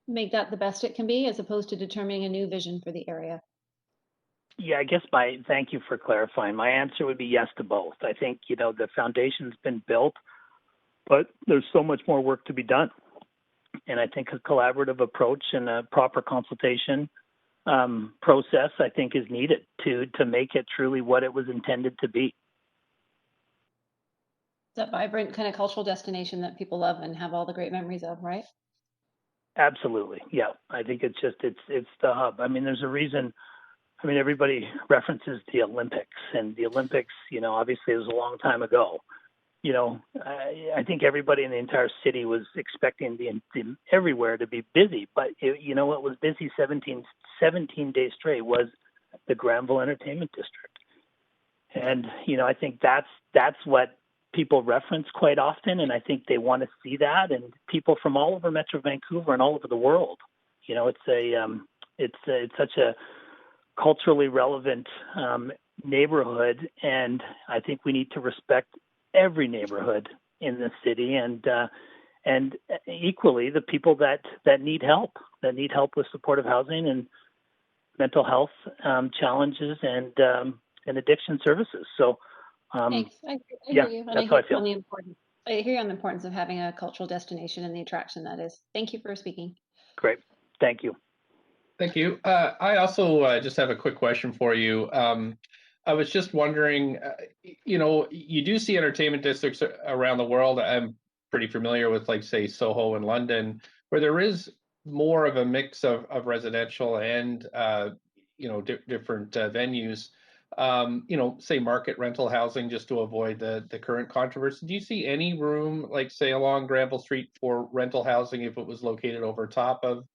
make that the best it can be as opposed to determining a new vision for the area. Yeah, I guess thank you for clarifying. My answer would be yes to both. I think, the foundation's been built, but there's so much more work to be done. And I think a collaborative approach and a proper consultation process, I think, is needed to make it truly what it was intended to be. That vibrant kind of cultural destination that people love and have all the great memories of, right? Absolutely. Yeah. I think it's the hub. I mean, there's a reason. I mean, everybody references the Olympics, and the Olympics, obviously it was a long time ago. I think everybody in the entire city was expecting the everywhere to be busy, but what was busy 17 days straight was the Granville Entertainment District. And, I think that's what people reference quite often, and I think they want to see that, and people from all over Metro Vancouver and all over the world. It's such a culturally relevant neighborhood, and I think we need to respect every neighborhood in the city, and equally the people that need help with supportive housing and mental health challenges and addiction services. So thanks. I hear you. And that's how I feel. I hear you on the importance of having a cultural destination and the attraction that is. Thank you for speaking. Great. Thank you. Thank you. I also just have a quick question for you. I was just wondering, you do see entertainment districts around the world. I'm pretty familiar with, like, say, Soho in London, where there is more of a mix of residential and, different venues, say market rental housing, just to avoid the current controversy. Do you see any room, like, say, along Granville Street for rental housing if it was located over top of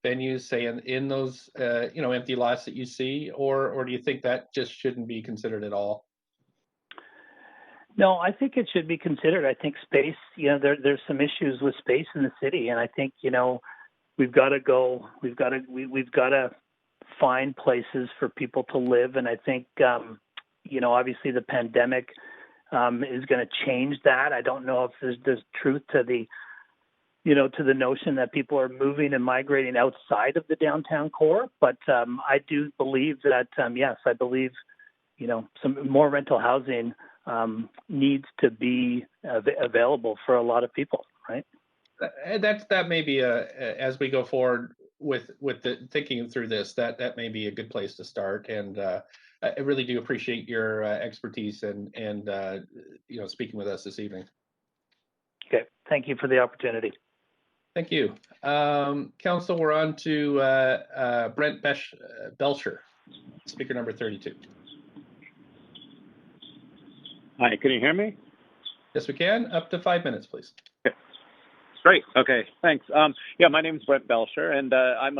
venues, say in those empty lots that you see, or do you think that just shouldn't be considered at all? No, I think it should be considered. I think space, there's some issues with space in the city, and I think we've got to find places for people to live, and I think obviously the pandemic is going to change that. I don't know if there's truth to the notion that people are moving and migrating outside of the downtown core. But I do believe that, yes, I believe, some more rental housing needs to be available for a lot of people, right? That may be as we go forward with the thinking through this, that may be a good place to start. And I really do appreciate your expertise and speaking with us this evening. Okay, thank you for the opportunity. Thank you. Council, we're on to Brent Belcher, speaker number 32. Hi, can you hear me? Yes, we can. Up to 5 minutes, please. Okay. Great. Okay, thanks. My name is Brent Belcher, and I'm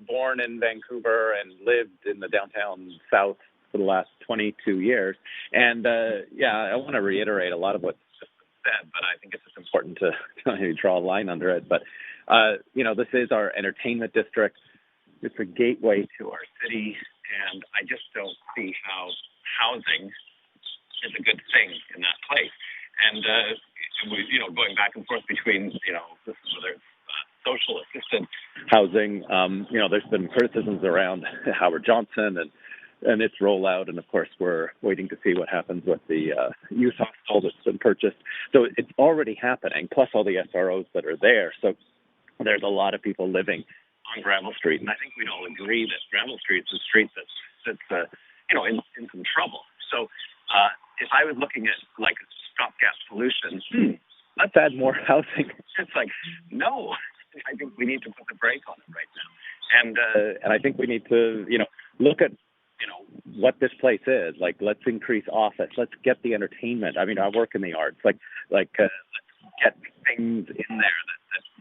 born in Vancouver and lived in the downtown south for the last 22 years. And I want to reiterate a lot of what's said, but I think it's just important to maybe draw a line under it. But, this is our entertainment district. It's a gateway to our city, and I just don't see how housing is a good thing in that place. And, going back and forth between, whether it's social assisted housing, there's been criticisms around Howard Johnson and its rollout. And of course, we're waiting to see what happens with the youth hostel that's been purchased. So it's already happening, plus all the SROs that are there. So there's a lot of people living on Granville Street. And I think we'd all agree that Granville Street is a street that's in some trouble. So if I was looking at like a stopgap solution, let's add more housing. It's like, no, I think we need to put the brake on it right now. And I think we need to, look at, what this place is. Like, let's increase office. Let's get the entertainment. I mean, I work in the arts. Let's get things in there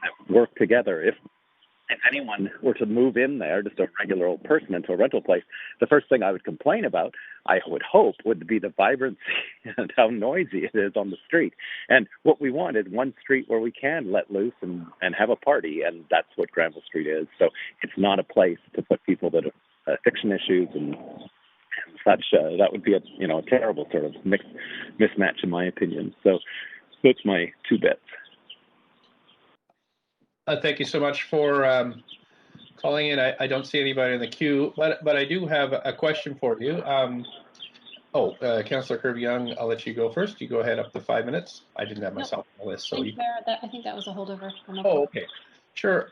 that work together. If anyone were to move in there, just a regular old person into a rental place, the first thing I would complain about, I would hope, would be the vibrancy and how noisy it is on the street. And what we want is one street where we can let loose and have a party, and that's what Granville Street is. So it's not a place to put people that have addiction issues and such. That would be a terrible sort of mismatch in my opinion. So that's my 2 bits. Thank you so much for calling in. I don't see anybody in the queue, but I do have a question for you. Councillor Kirby-Yung, I'll let you go first. You go ahead up to 5 minutes. I didn't have myself on the list. So I think that was a holdover. Okay. Sure.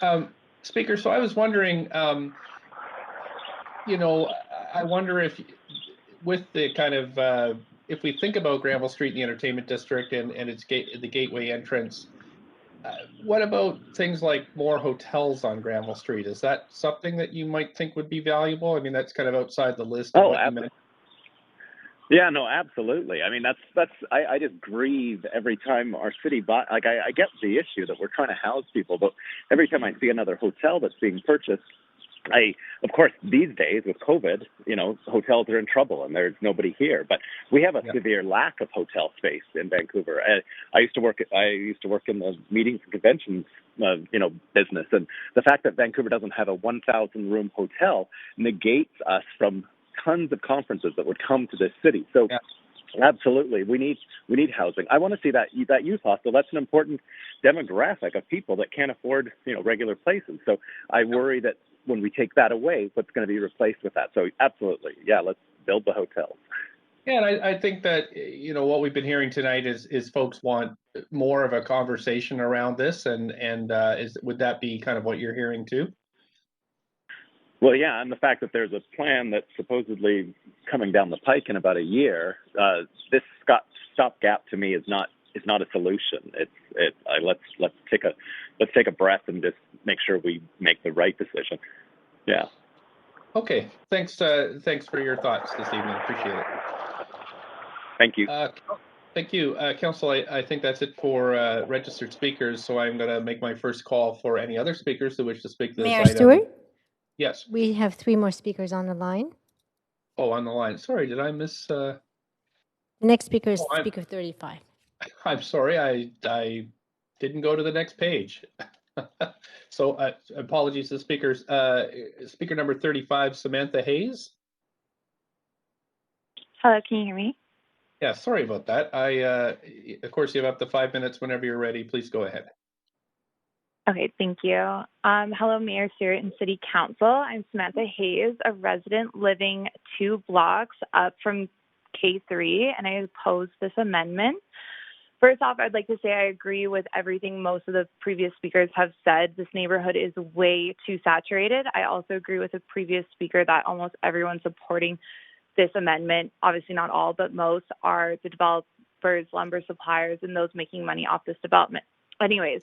Speaker, so I was wondering, I wonder if with the kind of, if we think about Granville Street and the entertainment district and its the gateway entrance, what about things like more hotels on Granville Street? Is that something that you might think would be valuable? I mean, that's kind of outside the list of what you meant. Yeah, no, absolutely. I mean, I just grieve every time our city I get the issue that we're trying to house people, but every time I see another hotel that's being purchased, of course, these days with COVID, hotels are in trouble and there's nobody here. But we have a severe lack of hotel space in Vancouver. I used to work in the meetings and conventions, business, and the fact that Vancouver doesn't have a 1,000 room hotel negates us from tons of conferences that would come to this city. So. Yeah. Absolutely, we need housing. I want to see that youth hostel. That's an important demographic of people that can't afford regular places. So I worry that when we take that away, what's going to be replaced with that? So absolutely, yeah, let's build the hotels. Yeah, and I think that what we've been hearing tonight is folks want more of a conversation around this, and would that be kind of what you're hearing too? Well, yeah, and the fact that there's a plan that's supposedly coming down the pike in about a year, this stopgap to me is not a solution. Let's take a breath and just make sure we make the right decision. Yeah. Okay. Thanks for your thoughts this evening. Appreciate it. Thank you. Thank you, Council. I think that's it for registered speakers. So I'm going to make my first call for any other speakers who wish to speak to this Mayor item. Stewart? Yes. We have 3 more speakers on the line. Oh, on the line. Sorry, did I miss? The next speaker is speaker 35. I'm sorry, I didn't go to the next page. So apologies to speakers. Speaker number 35, Samantha Hayes. Hello, can you hear me? Yeah, sorry about that. Of course, you have up to 5 minutes whenever you're ready. Please go ahead. Okay, thank you. Hello, Mayor Stewart and City Council. I'm Samantha Hayes, a resident living 2 blocks up from K3, and I oppose this amendment. First off, I'd like to say I agree with everything most of the previous speakers have said. This neighborhood is way too saturated. I also agree with the previous speaker that almost everyone supporting this amendment, obviously not all, but most, are the developers, lumber suppliers, and those making money off this development. Anyways,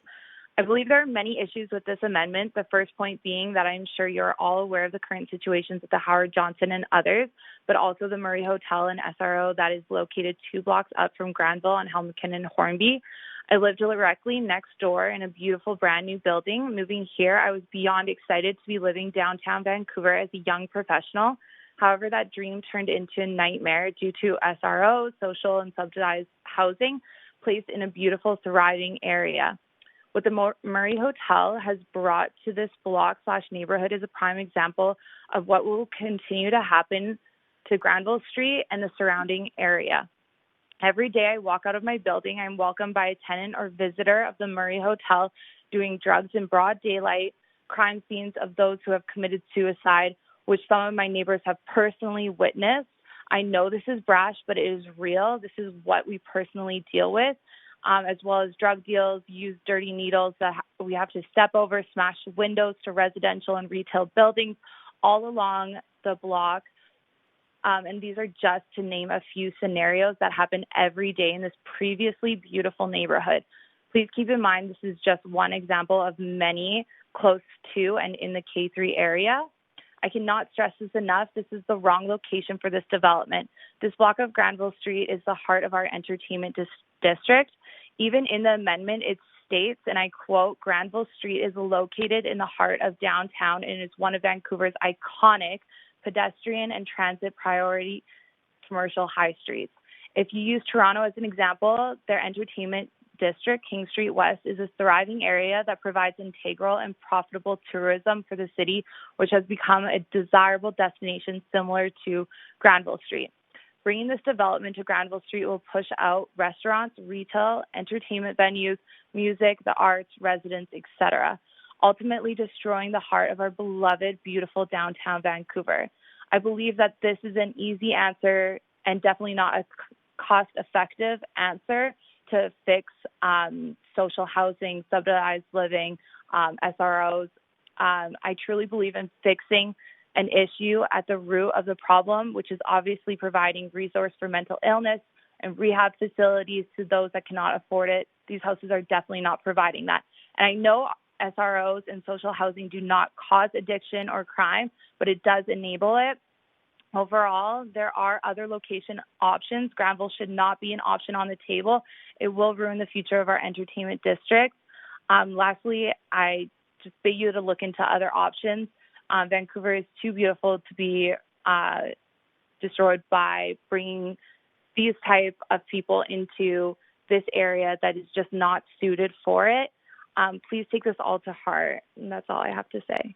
I believe there are many issues with this amendment. The first point being that I'm sure you're all aware of the current situations at the Howard Johnson and others, but also the Murray Hotel and SRO that is located 2 blocks up from Granville on Helmkin and Hornby. I live directly next door in a beautiful brand new building. Moving here, I was beyond excited to be living downtown Vancouver as a young professional. However, that dream turned into a nightmare due to SRO, social and subsidized housing, placed in a beautiful, thriving area. What the Murray Hotel has brought to this block/neighborhood is a prime example of what will continue to happen to Granville Street and the surrounding area. Every day I walk out of my building, I'm welcomed by a tenant or visitor of the Murray Hotel doing drugs in broad daylight, crime scenes of those who have committed suicide, which some of my neighbors have personally witnessed. I know this is brash, but it is real. This is what we personally deal with, as well as drug deals, use dirty needles that we have to step over, smash windows to residential and retail buildings all along the block. And these are just to name a few scenarios that happen every day in this previously beautiful neighborhood. Please keep in mind this is just one example of many close to and in the K3 area. I cannot stress this enough. This is the wrong location for this development. This block of Granville Street is the heart of our entertainment district. Even in the amendment, it states, and I quote, Granville Street is located in the heart of downtown and is one of Vancouver's iconic pedestrian and transit priority commercial high streets. If you use Toronto as an example, their entertainment district, King Street West, is a thriving area that provides integral and profitable tourism for the city, which has become a desirable destination similar to Granville Street. Bringing this development to Granville Street will push out restaurants, retail, entertainment venues, music, the arts, residents, etc., ultimately destroying the heart of our beloved, beautiful downtown Vancouver. I believe that this is an easy answer and definitely not a cost-effective answer to fix social housing, subsidized living, SROs. I truly believe in fixing an issue at the root of the problem, which is obviously providing resource for mental illness and rehab facilities to those that cannot afford it. These houses are definitely not providing that. And I know SROs and social housing do not cause addiction or crime, but it does enable it. Overall, there are other location options. Granville should not be an option on the table. It will ruin the future of our entertainment district. Lastly, I just beg you to look into other options. Vancouver is too beautiful to be destroyed by bringing these type of people into this area that is just not suited for it. Please take this all to heart, and that's all I have to say.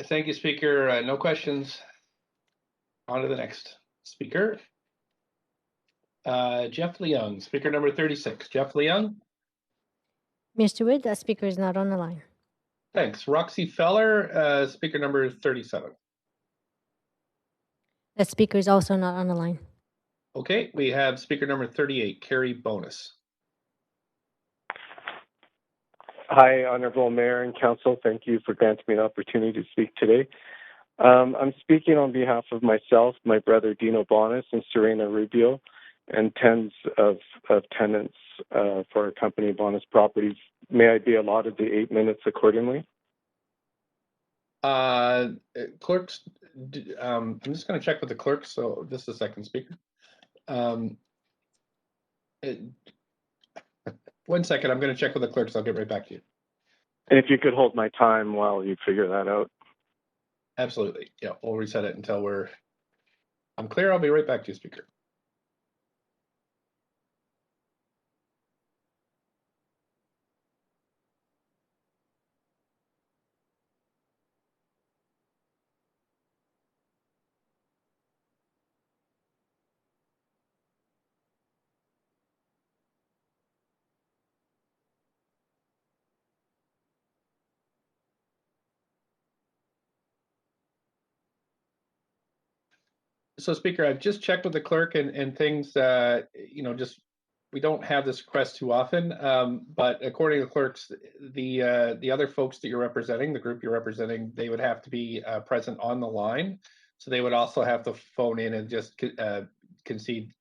Thank you, Speaker. No questions. On to the next speaker. Jeff Leung, speaker number 36. Jeff Leung. Mr. Wood, that speaker is not on the line. Thanks. Roxy Feller, speaker number 37. That speaker is also not on the line. Okay, we have speaker number 38, Carrie Bonus. Hi, Honorable Mayor and Council. Thank you for granting me an opportunity to speak today. I'm speaking on behalf of myself, my brother Dino Bonus, and Serena Rubio, and tens of tenants for our company, Bonus Properties. May I be allotted the 8 minutes accordingly? Clerks, I'm just going to check with the clerks. So just a second, Speaker. 1 second, I'm going to check with the clerks. I'll get right back to you. And if you could hold my time while you figure that out. Absolutely. Yeah, we'll reset it until I'm clear. I'll be right back to you, Speaker. So, Speaker, I've just checked with the clerk and things, just we don't have this request too often, but according to the clerks, the other folks that you're representing, the group you're representing, they would have to be present on the line. So they would also have to phone in and just concede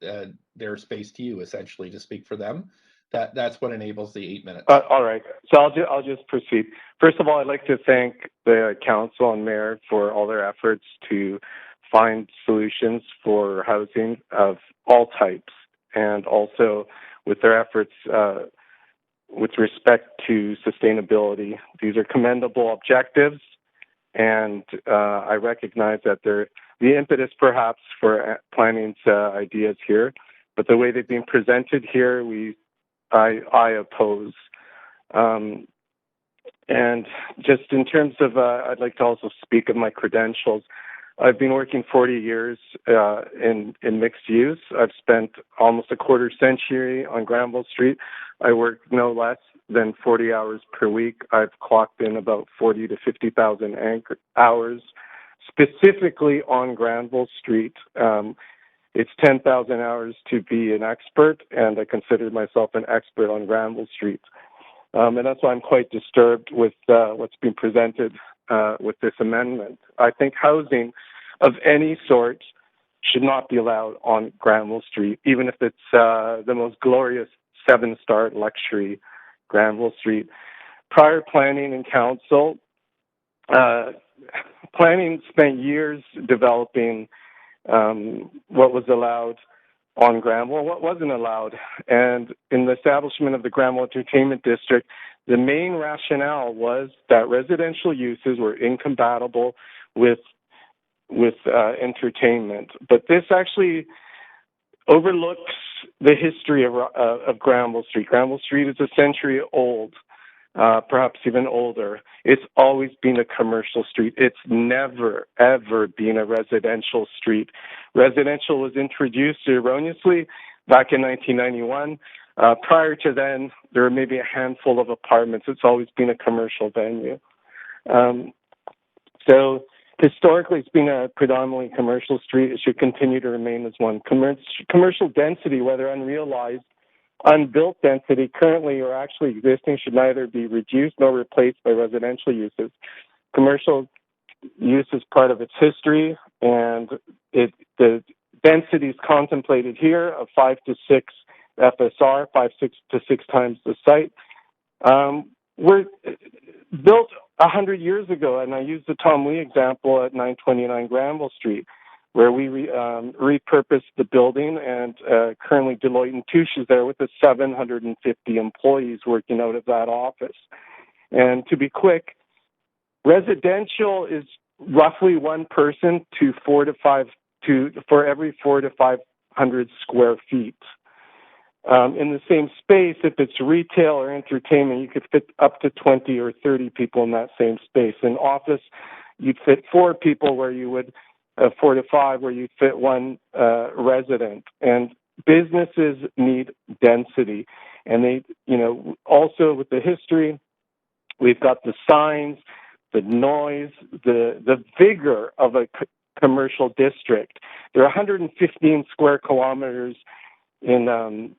their space to you, essentially, to speak for them. That's what enables the 8 minutes. All right. So I'll just proceed. First of all, I'd like to thank the council and mayor for all their efforts to find solutions for housing of all types, and also with their efforts with respect to sustainability. These are commendable objectives, and I recognize that they're the impetus perhaps for planning's ideas here, but the way they've been presented here, I oppose. And just in terms of, I'd like to also speak of my credentials. I've been working 40 years in mixed use. I've spent almost a quarter century on Granville Street. I work no less than 40 hours per week. I've clocked in about 40 to 50,000 hours specifically on Granville Street. It's 10,000 hours to be an expert, and I consider myself an expert on Granville Street. And that's why I'm quite disturbed with what's been presented with this amendment. I think housing of any sort should not be allowed on Granville Street, even if it's the most glorious 7-star luxury Granville Street. Prior planning and council, planning spent years developing what was allowed on Granville and what wasn't allowed. And in the establishment of the Granville Entertainment District, the main rationale was that residential uses were incompatible with entertainment. But this actually overlooks the history of Granville Street. Granville Street is a century old, perhaps even older. It's always been a commercial street. It's never, ever been a residential street. Residential was introduced erroneously back in 1991. Prior to then, there were maybe a handful of apartments. It's always been a commercial venue. So historically, it's been a predominantly commercial street. It should continue to remain as one. Commercial density, whether unrealized, unbuilt density currently or actually existing, should neither be reduced nor replaced by residential uses. Commercial use is part of its history, and the densities contemplated here of 5 to 6 FSR, 5 to 6 times the site, were built 100 years ago. And I used the Tom Lee example at 929 Granville Street, where we repurposed the building, and currently Deloitte & Touche is there with the 750 employees working out of that office. And to be quick, residential is roughly one person for every 400 to 500 square feet. In the same space, if it's retail or entertainment, you could fit up to 20 or 30 people in that same space. In office, you'd fit 4 people where you would 4 to 5 where you'd fit one resident. And businesses need density. And they, also with the history, we've got the signs, the noise, the vigor of a commercial district. There are 115 square kilometers in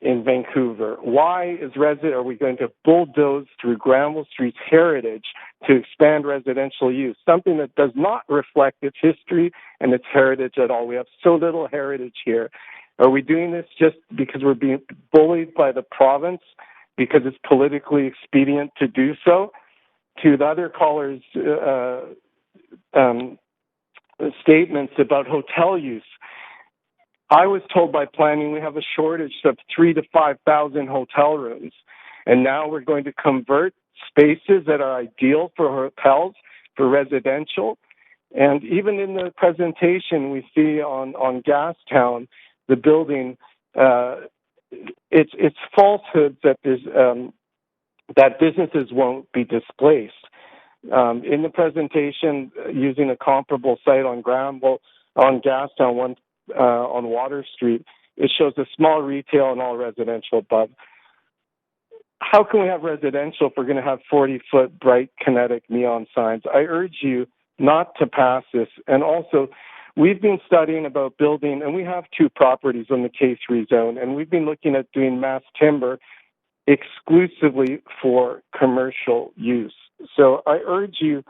Vancouver. Why are we going to bulldoze through Granville Street's heritage to expand residential use? Something that does not reflect its history and its heritage at all. We have so little heritage here. Are we doing this just because we're being bullied by the province because it's politically expedient to do so? To the other callers' statements about hotel use, I was told by planning we have a shortage of 3,000 to 5,000 hotel rooms, and now we're going to convert spaces that are ideal for hotels for residential. And even in the presentation we see on Gastown, the building, it's falsehoods that there's that businesses won't be displaced. In the presentation, using a comparable site on Granville, on Gastown, on Water Street, it shows a small retail and all residential above. How can we have residential if we're going to have 40-foot bright kinetic neon signs? I urge you not to pass this. And also, we've been studying about building, and we have 2 properties on the K3 zone, and we've been looking at doing mass timber exclusively for commercial use. So I urge you,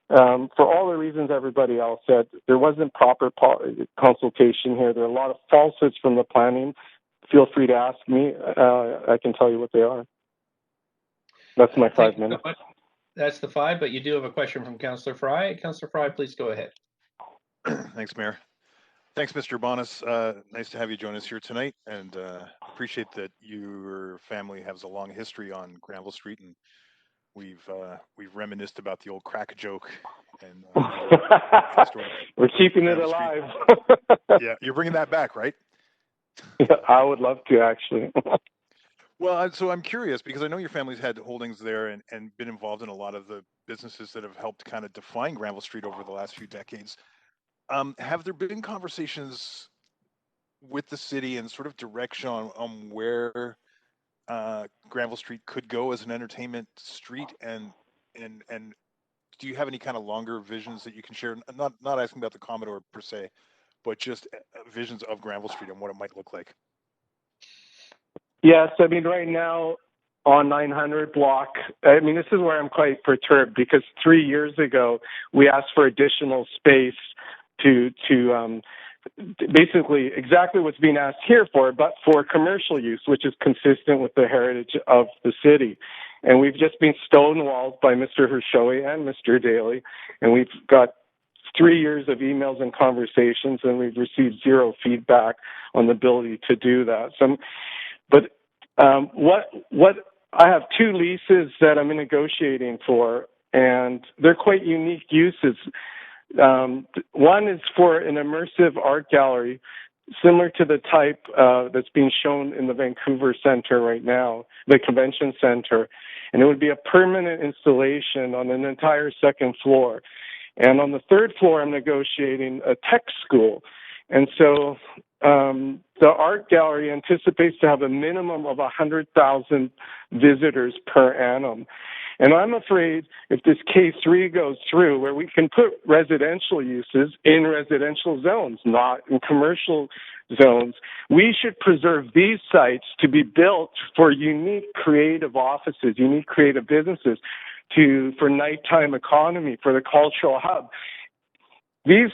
for all the reasons everybody else said, there wasn't proper consultation here. There are a lot of falsehoods from the planning. Feel free to ask me. I can tell you what they are. That's my 5 minutes. That's the 5, but you do have a question from Councillor Fry. Councillor Fry, please go ahead. Thanks, Mayor. Thanks, Mr. Bonas. Nice to have you join us here tonight, and appreciate that your family has a long history on Granville Street, and we've reminisced about the old crack joke. And we're keeping it alive. Yeah, you're bringing that back, right? Yeah, I would love to, actually. Well, so I'm curious because I know your family's had holdings there and been involved in a lot of the businesses that have helped kind of define Granville Street over the last few decades. Have there been conversations with the city and sort of direction on where Granville Street could go as an entertainment street, and do you have any kind of longer visions that you can share? Not asking about the Commodore per se, but just visions of Granville Street and what it might look like. Yes, I mean, right now on 900 block, I mean, this is where I'm quite perturbed because 3 years ago, we asked for additional space to basically exactly what's being asked here for, but for commercial use, which is consistent with the heritage of the city. And we've just been stonewalled by Mr. Hershoey and Mr. Daly, and we've got 3 years of emails and conversations, and we've received zero feedback on the ability to do that. What I have 2 leases that I'm negotiating for, and they're quite unique uses. One is for an immersive art gallery, similar to the type that's being shown in the Vancouver Centre right now, the Convention Centre, and it would be a permanent installation on an entire second floor. And on the 3rd floor, I'm negotiating a tech school. And so the art gallery anticipates to have a minimum of 100,000 visitors per annum. And I'm afraid if this K3 goes through, where we can put residential uses in residential zones, not in commercial zones, we should preserve these sites to be built for unique creative offices, unique creative businesses, for nighttime economy, for the cultural hub. These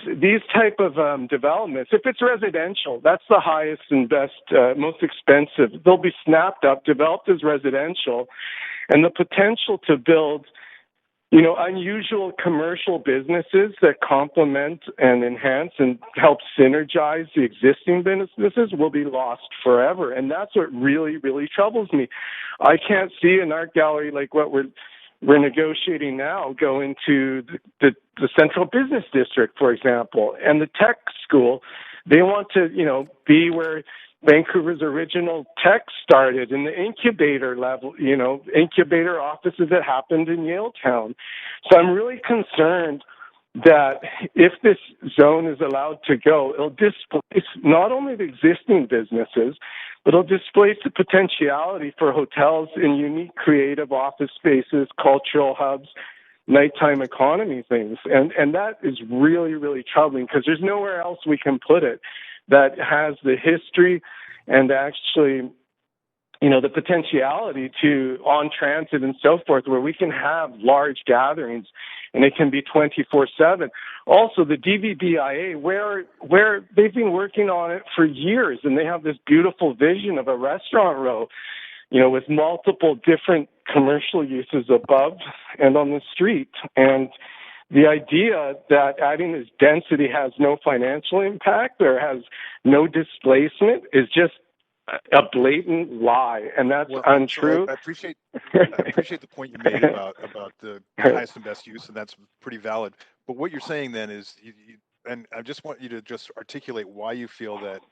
type of developments, if it's residential, that's the highest and best, most expensive. They'll be snapped up, developed as residential, and the potential to build, unusual commercial businesses that complement and enhance and help synergize the existing businesses will be lost forever. And that's what really, really troubles me. I can't see an art gallery like what we're negotiating now go into the central business district, for example, and the tech school. They want to, be where Vancouver's original tech started in the incubator level, incubator offices that happened in Yaletown. So I'm really concerned that if this zone is allowed to go, it'll displace not only the existing businesses, but it'll displace the potentiality for hotels in unique creative office spaces, cultural hubs, nighttime economy things. And that is really, really troubling because there's nowhere else we can put it that has the history and actually, the potentiality to on transit and so forth, where we can have large gatherings and it can be 24/7. Also, the DVBIA, where they've been working on it for years, and they have this beautiful vision of a restaurant row, with multiple different commercial uses above and on the street. And the idea that adding this density has no financial impact or has no displacement is just a blatant lie, and that's untrue. So I appreciate the point you made about the highest and best use, and that's pretty valid. But what you're saying then is, and I just want you to just articulate why you feel that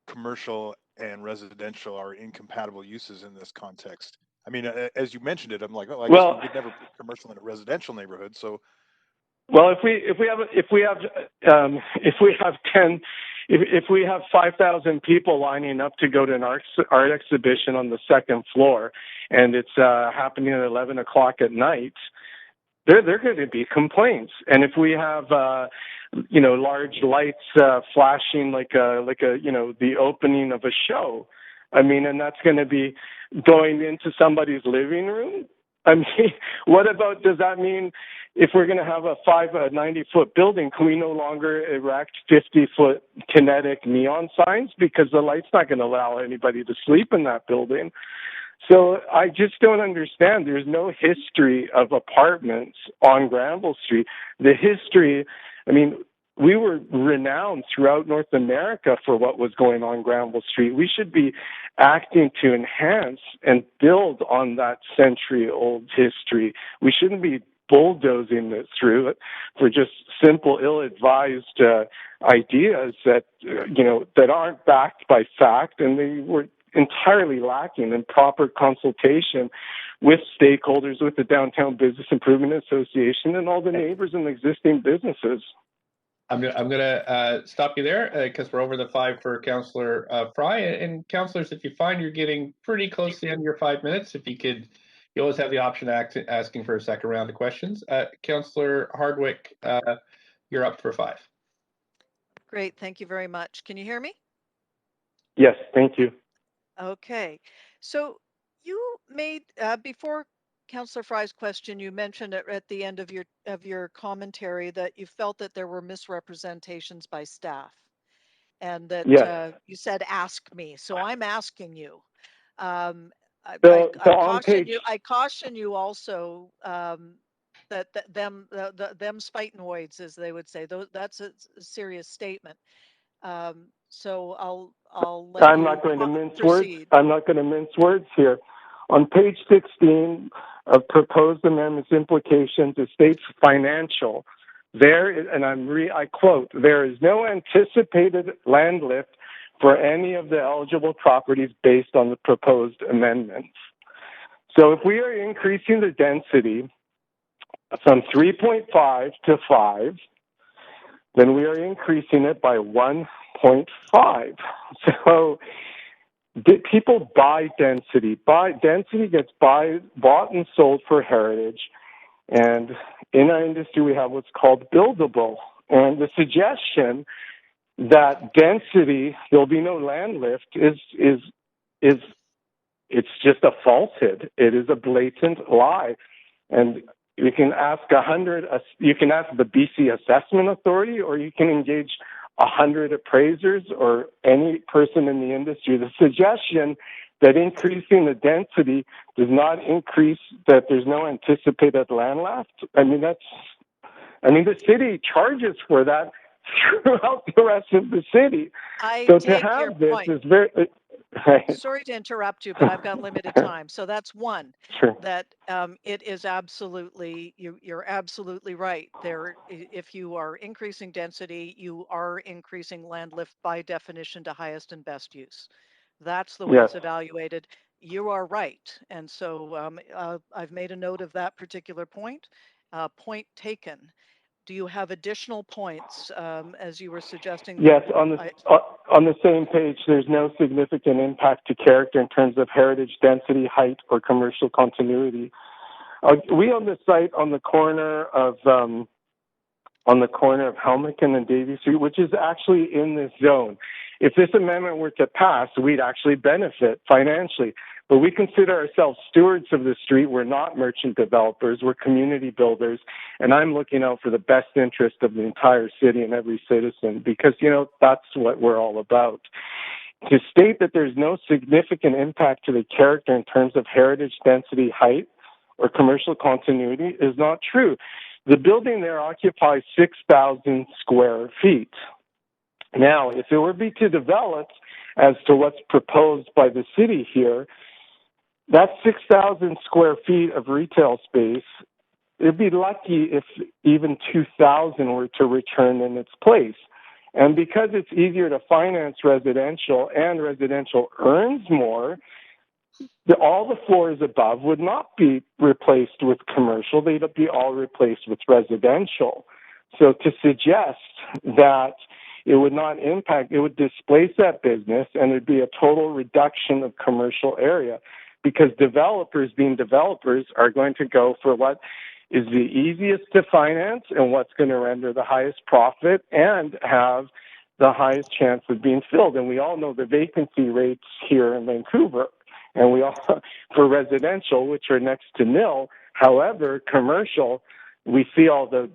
commercial and residential are incompatible uses in this context. I mean, as you mentioned it, I'm like, I guess we would never put commercial in a residential neighborhood. So, well, if we have 5,000 people lining up to go to an art exhibition on the second floor, and it's happening at 11 o'clock at night, there going to be complaints. And if we have large lights flashing like the opening of a show, and that's going to be going into somebody's living room. I mean, what about, does that mean if we're going to have a 90-foot building, can we no longer erect 50-foot kinetic neon signs? Because the light's not going to allow anybody to sleep in that building. So I just don't understand. There's no history of apartments on Granville Street. The history, we were renowned throughout North America for what was going on Granville Street. We should be acting to enhance and build on that century-old history. We shouldn't be bulldozing it through for just simple, ill-advised ideas that that aren't backed by fact, and they were entirely lacking in proper consultation with stakeholders, with the Downtown Business Improvement Association, and all the neighbors and existing businesses. I'm going to stop you there because we're over the 5 for Councillor Fry. And councillors, if you find you're getting pretty close to the end of your 5 minutes, if you could You always have the option of asking for a second round of questions. Councillor Hardwick, you're up for 5. Great, thank you very much. Can you hear me? Yes, thank you. Okay, so you made before Councillor Fry's question, you mentioned at the end of your commentary that you felt that there were misrepresentations by staff, and that Yes. you said ask me. So I'm asking you. I caution you also that them spitenoids, as they would say, that's a serious statement. So I'll let I'm you not going to mince proceed. words. I'm not going to mince words here. On page 16 of proposed amendments implications, it states financial. And I quote, there is no anticipated land lift for any of the eligible properties based on the proposed amendments. So if we are increasing the density from 3.5 to 5, then we are increasing it by 1.5. So people buy density. Density gets bought and sold for heritage. And in our industry, we have what's called buildable. And the suggestion that density, there'll be no land lift, is it's just a falsehood. It is a blatant lie. And you can ask you can ask the BC Assessment Authority, or you can engage 100 appraisers or any person in the industry. The suggestion that increasing the density does not increase, that there's no anticipated land left. The city charges for that throughout the rest of the city. So to have this is very. Sorry to interrupt you, but I've got limited time. So that's one. Sure. That it is absolutely, you're absolutely right. If you are increasing density, you are increasing land lift by definition to highest and best use. That's the way it's evaluated. You are right. And so I've made a note of that particular point. Point taken. Do you have additional points, as you were suggesting? Yes, on the same page, there's no significant impact to character in terms of heritage, density, height, or commercial continuity. We own the site on the corner of Helmicken and Davie Street, which is actually in this zone. If this amendment were to pass, we'd actually benefit financially. But we consider ourselves stewards of the street. We're not merchant developers. We're community builders. And I'm looking out for the best interest of the entire city and every citizen because, that's what we're all about. To state that there's no significant impact to the character in terms of heritage, density, height, or commercial continuity is not true. The building there occupies 6,000 square feet. Now, if it were to develop as to what's proposed by the city here, that's 6,000 square feet of retail space. It'd be lucky if even 2,000 were to return in its place. And because it's easier to finance residential and residential earns more, all the floors above would not be replaced with commercial. They'd be all replaced with residential. So to suggest that it would not impact, it would displace that business and there'd be a total reduction of commercial area because developers, being developers, are going to go for what is the easiest to finance and what's going to render the highest profit and have the highest chance of being filled. And we all know the vacancy rates here in Vancouver. And we all, for residential, which are next to nil. However, commercial, we see all the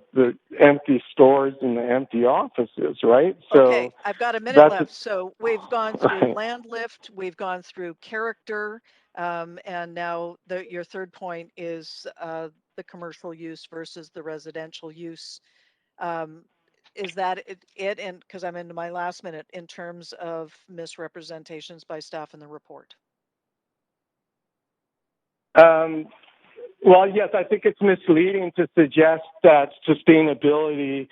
empty stores and the empty offices, right? Okay, I've got a minute left. So we've gone through land lift, we've gone through character, and now your third point is the commercial use versus the residential use. Is that it? And because I'm into my last minute in terms of misrepresentations by staff in the report. Well, yes, I think it's misleading to suggest that sustainability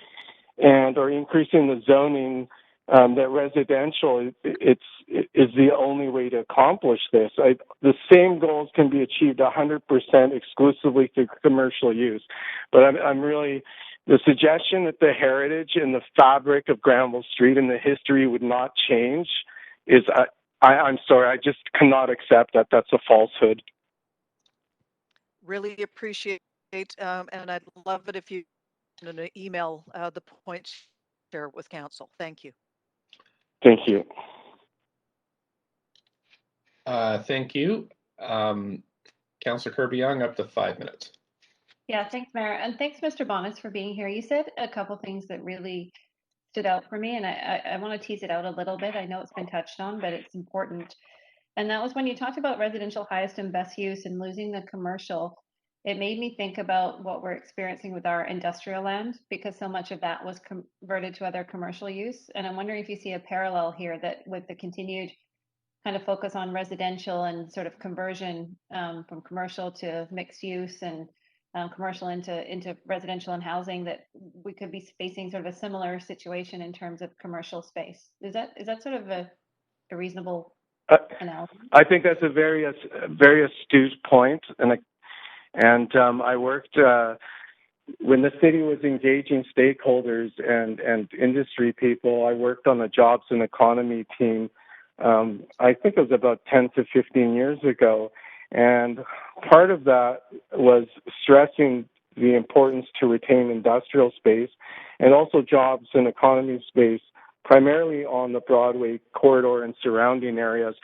or increasing the zoning, that residential is the only way to accomplish this. The same goals can be achieved 100% exclusively through commercial use. But I'm really, the suggestion that the heritage and the fabric of Granville Street and the history would not change is, I'm sorry, I just cannot accept that. That's a falsehood. really appreciate, and I'd love it if you in an email the points share with council. Thank you. Thank you. Thank you. Councillor Kirby-Young, up to 5 minutes. Yeah, thanks, Mayor. And thanks, Mr. Bonus, for being here. You said a couple things that really stood out for me, and I want to tease it out a little bit. I know it's been touched on, but it's important. And that was when you talked about residential highest and best use and losing the commercial. It made me think about what we're experiencing with our industrial land, because so much of that was converted to other commercial use. And I'm wondering if you see a parallel here, that with the continued kind of focus on residential and sort of conversion from commercial to mixed use and commercial into residential and housing, that we could be facing sort of a similar situation in terms of commercial space. Is that sort of a reasonable analogy? I think that's a very astute point, and I worked when the city was engaging stakeholders and industry people. I worked on the jobs and economy team. I think it was about 10 to 15 years ago. And part of that was stressing the importance to retain industrial space and also jobs and economy space, primarily on the Broadway corridor and surrounding areas,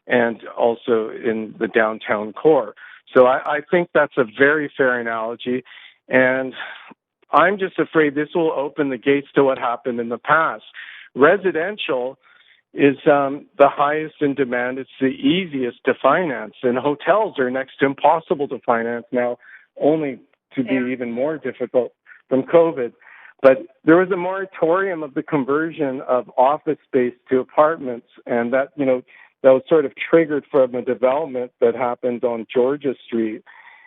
and also in the downtown core. So I think that's a very fair analogy. And I'm just afraid this will open the gates to what happened in the past. Residential is the highest in demand. It's the easiest to finance, and hotels are next to impossible to finance now, only to be even more difficult from COVID. But there was a moratorium of the conversion of office space to apartments, and that was sort of triggered from a development that happened on Georgia Street.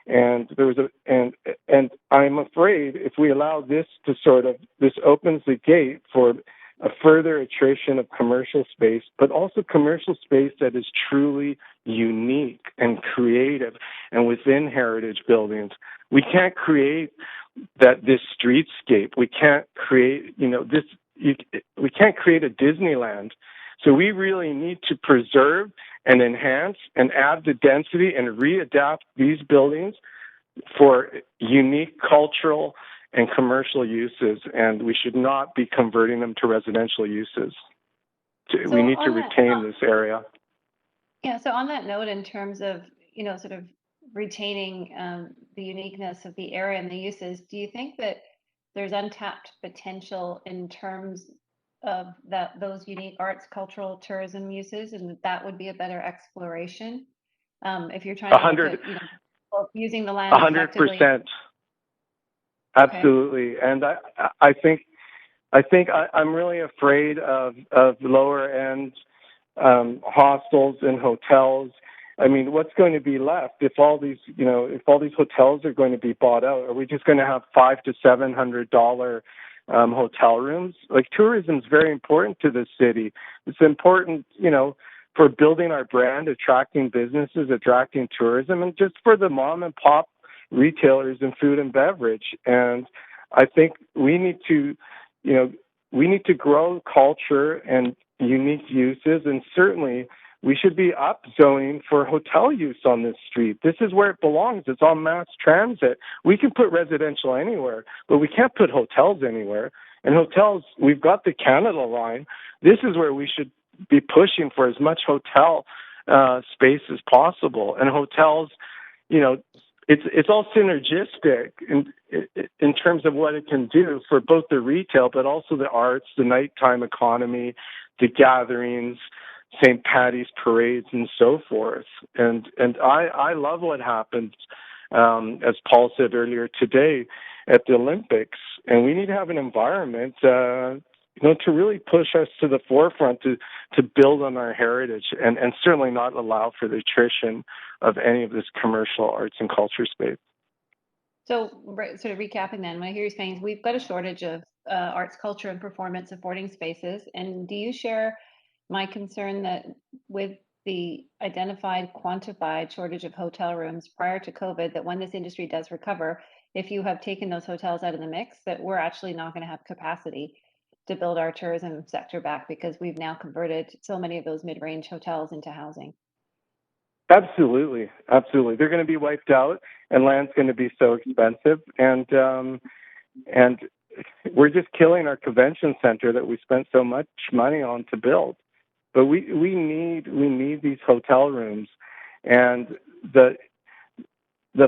And there was and I'm afraid if we allow this this opens the gate for a further attrition of commercial space, but also commercial space that is truly unique and creative and within heritage buildings. We can't create this streetscape. We can't create, we can't create a Disneyland. So we really need to preserve and enhance and add the density and readapt these buildings for unique cultural and commercial uses, and we should not be converting them to residential uses. We need to retain this area. Yeah, so on that note, in terms of, sort of retaining the uniqueness of the area and the uses, do you think that there's untapped potential in terms of those unique arts, cultural, tourism uses, and that would be a better exploration if you're trying to look at, using the land 100%. Absolutely. Okay. And I think I'm really afraid of lower end hostels and hotels. I mean, what's going to be left if all these hotels are going to be bought out? Are we just going to have $500 to $700 hotel rooms? Like, tourism is very important to the city. It's important, for building our brand, attracting businesses, attracting tourism, and just for the mom and pop retailers in food and beverage. And I think we need to grow culture and unique uses, and certainly we should be upzoning for hotel use on this street. This is where it belongs. It's on mass transit. We can put residential anywhere, but we can't put hotels anywhere. And hotels, we've got the Canada line. This is where we should be pushing for as much hotel space as possible. And hotels, it's all synergistic in terms of what it can do for both the retail, but also the arts, the nighttime economy, the gatherings, St. Patty's parades, and so forth. And I love what happened, as Paul said earlier today, at the Olympics. And we need to have an environment, to really push us to the forefront to build on our heritage and certainly not allow for the attrition of any of this commercial arts and culture space. So, sort of recapping then, what I hear you saying is we've got a shortage of arts, culture, and performance supporting spaces. And do you share my concern that with the identified, quantified shortage of hotel rooms prior to COVID, that when this industry does recover, if you have taken those hotels out of the mix, that we're actually not going to have capacity to build our tourism sector back, because we've now converted so many of those mid-range hotels into housing? Absolutely. They're going to be wiped out, and land's going to be so expensive, and we're just killing our convention center that we spent so much money on to build. But we need these hotel rooms, and the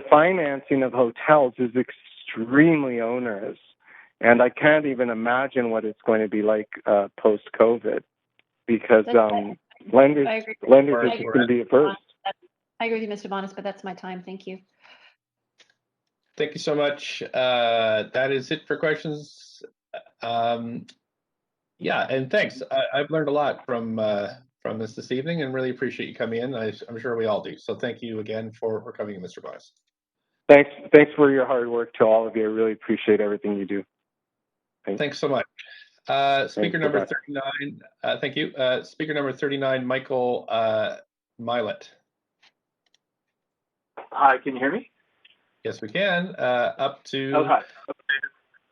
financing of hotels is extremely onerous, and I can't even imagine what it's going to be like post-COVID, because lenders are just going to be averse. I agree with you, Mr. Bonas, but that's my time. Thank you. Thank you so much. That is it for questions. Yeah, and thanks. I've learned a lot from this evening, and really appreciate you coming in. I'm sure we all do. So thank you again for coming in, Mr. Bonas. Thanks for your hard work to all of you. I really appreciate everything you do. Thanks so much. Speaker number 39. Thank you. Speaker number 39, Michael Milet. Hi, can you hear me? Yes, we can. Up to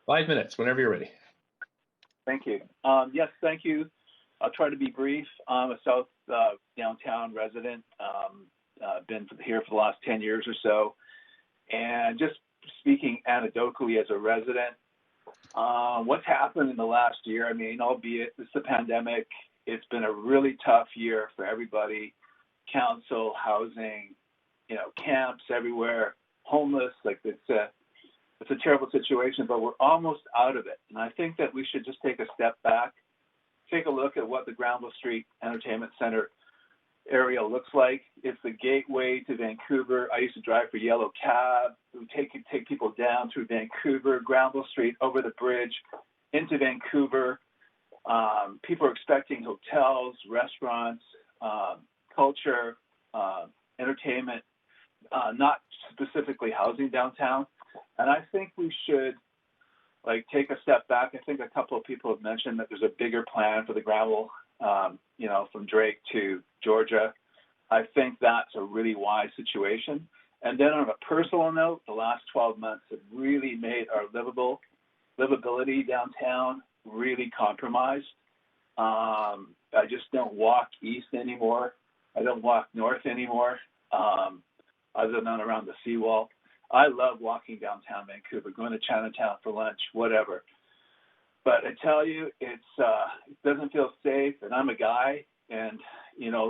5 minutes, whenever you're ready. Thank you. Yes, thank you. I'll try to be brief. I'm a South downtown resident. Been here for the last 10 years or so. And just speaking anecdotally as a resident, what's happened in the last year, I mean, albeit it's the pandemic, it's been a really tough year for everybody. Council, housing, camps everywhere, homeless, like it's a terrible situation, but we're almost out of it. And I think that we should just take a step back, take a look at what the Granville Street Entertainment Center area looks like. It's the gateway to Vancouver. I used to drive for Yellow Cab. We take people down through Vancouver, Granville Street, over the bridge, into Vancouver. People are expecting hotels, restaurants, culture, entertainment, not specifically housing downtown. And I think we should take a step back. I think a couple of people have mentioned that there's a bigger plan for the Granville, from Drake to Georgia. I think that's a really wise situation. And then on a personal note, the last 12 months have really made our livability downtown really compromised. I just don't walk east anymore. I don't walk north anymore, other than around the seawall. I love walking downtown Vancouver, going to Chinatown for lunch, whatever. But I tell you, it doesn't feel safe. And I'm a guy, and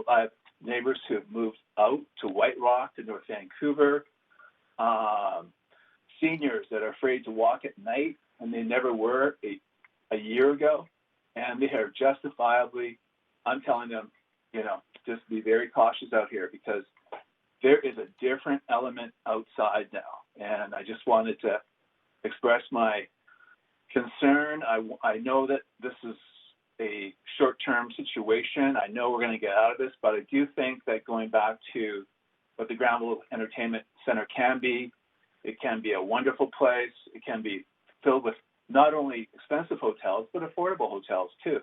I have neighbors who have moved out to White Rock, to North Vancouver. Seniors that are afraid to walk at night, and they never were a year ago. And they are justifiably, I'm telling them, just be very cautious out here, because there is a different element outside now. And I just wanted to express my concern. I know that this is a short-term situation. I know we're going to get out of this, but I do think that going back to what the Granville Entertainment Center can be, it can be a wonderful place. It can be filled with not only expensive hotels, but affordable hotels too,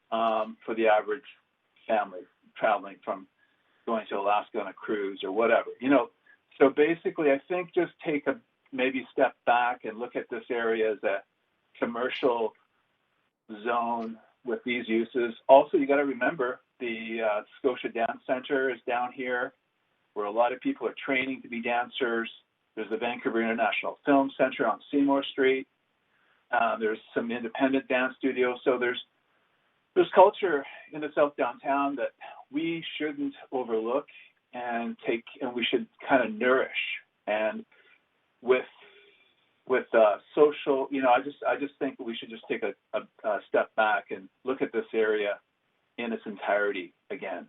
for the average family traveling from going to Alaska on a cruise or whatever. So basically, I think just take a maybe step back and look at this area as a commercial zone with these uses. Also, you got to remember the Scotia Dance Center is down here, where a lot of people are training to be dancers. There's the Vancouver International Film Center on Seymour Street. There's some independent dance studios. So there's culture in the South Downtown that we shouldn't overlook and we should kind of nourish. And with social, I just think that we should just take a step back and look at this area in its entirety again.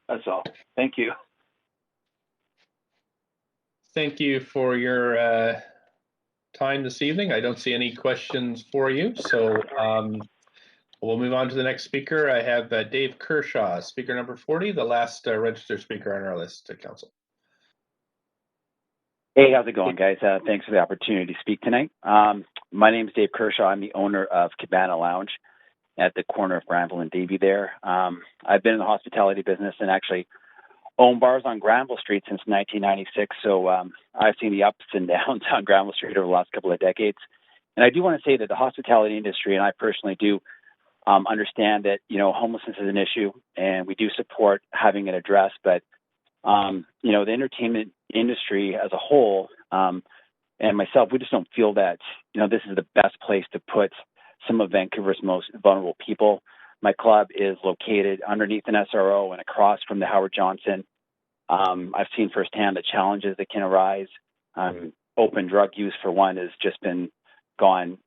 That's all. Thank you. Thank you for your time this evening. I don't see any questions for you, so we'll move on to the next speaker. I have Dave Kershaw, speaker number 40, the last registered speaker on our list to council. Hey, how's it going, guys? Thanks for the opportunity to speak tonight. My name is Dave Kershaw. I'm the owner of Cabana Lounge at the corner of Granville and Davie there. I've been in the hospitality business and actually own bars on Granville Street since 1996. So I've seen the ups and downs on Granville Street over the last couple of decades. And I do want to say that the hospitality industry, and I personally do understand that, homelessness is an issue, and we do support having it addressed. But The entertainment industry as a whole, and myself, we just don't feel that, this is the best place to put some of Vancouver's most vulnerable people. My club is located underneath an SRO and across from the Howard Johnson. I've seen firsthand the challenges that can arise. Open drug use, for one, has just been gone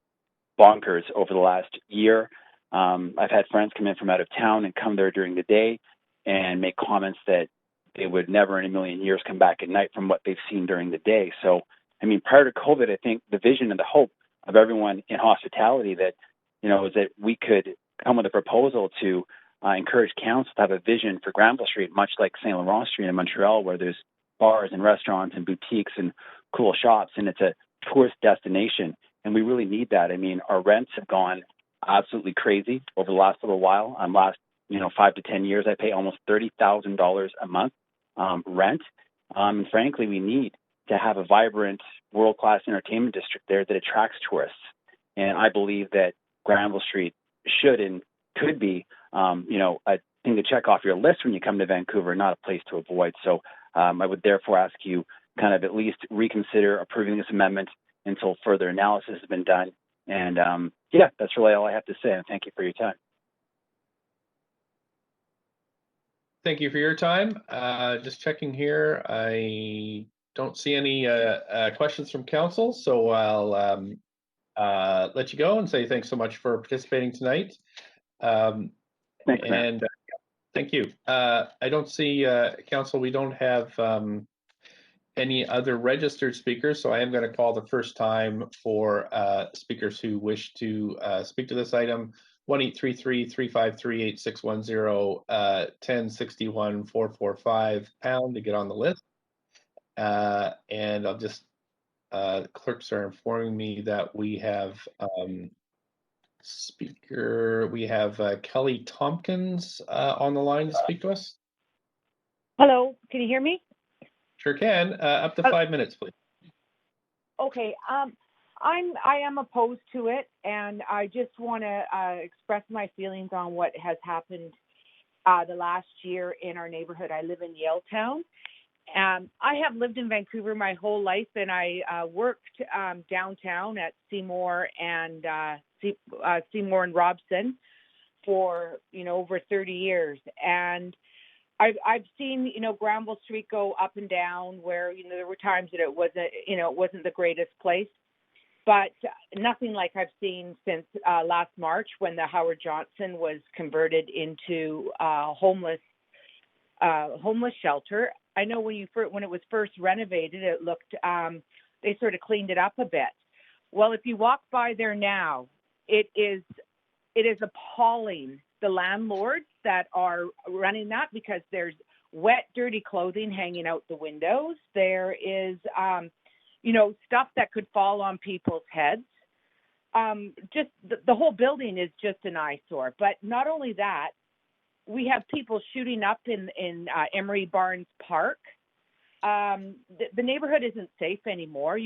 bonkers over the last year. I've had friends come in from out of town and come there during the day and make comments that they would never in a million years come back at night from what they've seen during the day. So, prior to COVID, I think the vision and the hope of everyone in hospitality that, is that we could come with a proposal to encourage council to have a vision for Granville Street, much like St. Laurent Street in Montreal, where there's bars and restaurants and boutiques and cool shops, and it's a tourist destination. And we really need that. Our rents have gone absolutely crazy over the last little while. Last 5 to 10 years, I pay almost $30,000 a month rent. And frankly, we need to have a vibrant, world-class entertainment district there that attracts tourists. And I believe that Granville Street should and could be, a thing to check off your list when you come to Vancouver, not a place to avoid. So I would therefore ask you kind of at least reconsider approving this amendment until further analysis has been done. And that's really all I have to say. And thank you for your time. Thank you for your time. Just checking here. I don't see any questions from council, so I'll let you go and say thanks so much for participating tonight. Thanks, and thank you. I don't see council. We don't have any other registered speakers, so I am going to call the first time for speakers who wish to speak to this item. 1-833-353-8610 1061-445 to get on the list. And I'll just clerks are informing me that we have we have Kelly Tompkins on the line to speak to us. Hello, can you hear me? Sure can. Up to 5 minutes, please. Okay. I am opposed to it, and I just want to express my feelings on what has happened the last year in our neighborhood. I live in Yaletown. I have lived in Vancouver my whole life, and I worked downtown at Seymour and Robson for over 30 years, and I've seen Granville Street go up and down where there were times that it wasn't the greatest place. But nothing like I've seen since last March when the Howard Johnson was converted into a homeless shelter. I know when it was first renovated, it looked they sort of cleaned it up a bit. Well, if you walk by there now, it is appalling. The landlords that are running that, because there's wet, dirty clothing hanging out the windows. There is stuff that could fall on people's heads. Just the whole building is just an eyesore. But not only that, we have people shooting up in Emery Barnes Park. The neighborhood isn't safe anymore.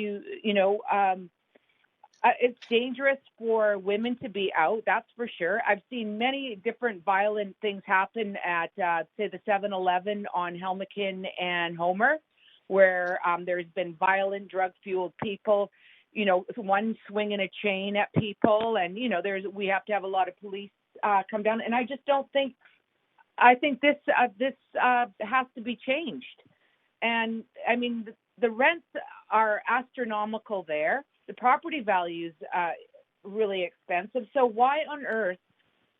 It's dangerous for women to be out, that's for sure. I've seen many different violent things happen at, say, the 7-Eleven on Helmickin and Homer, where there's been violent drug-fueled people, one swinging a chain at people, and we have to have a lot of police come down. And I just don't think. I think this has to be changed. And the rents are astronomical there. The property value's really expensive. So why on earth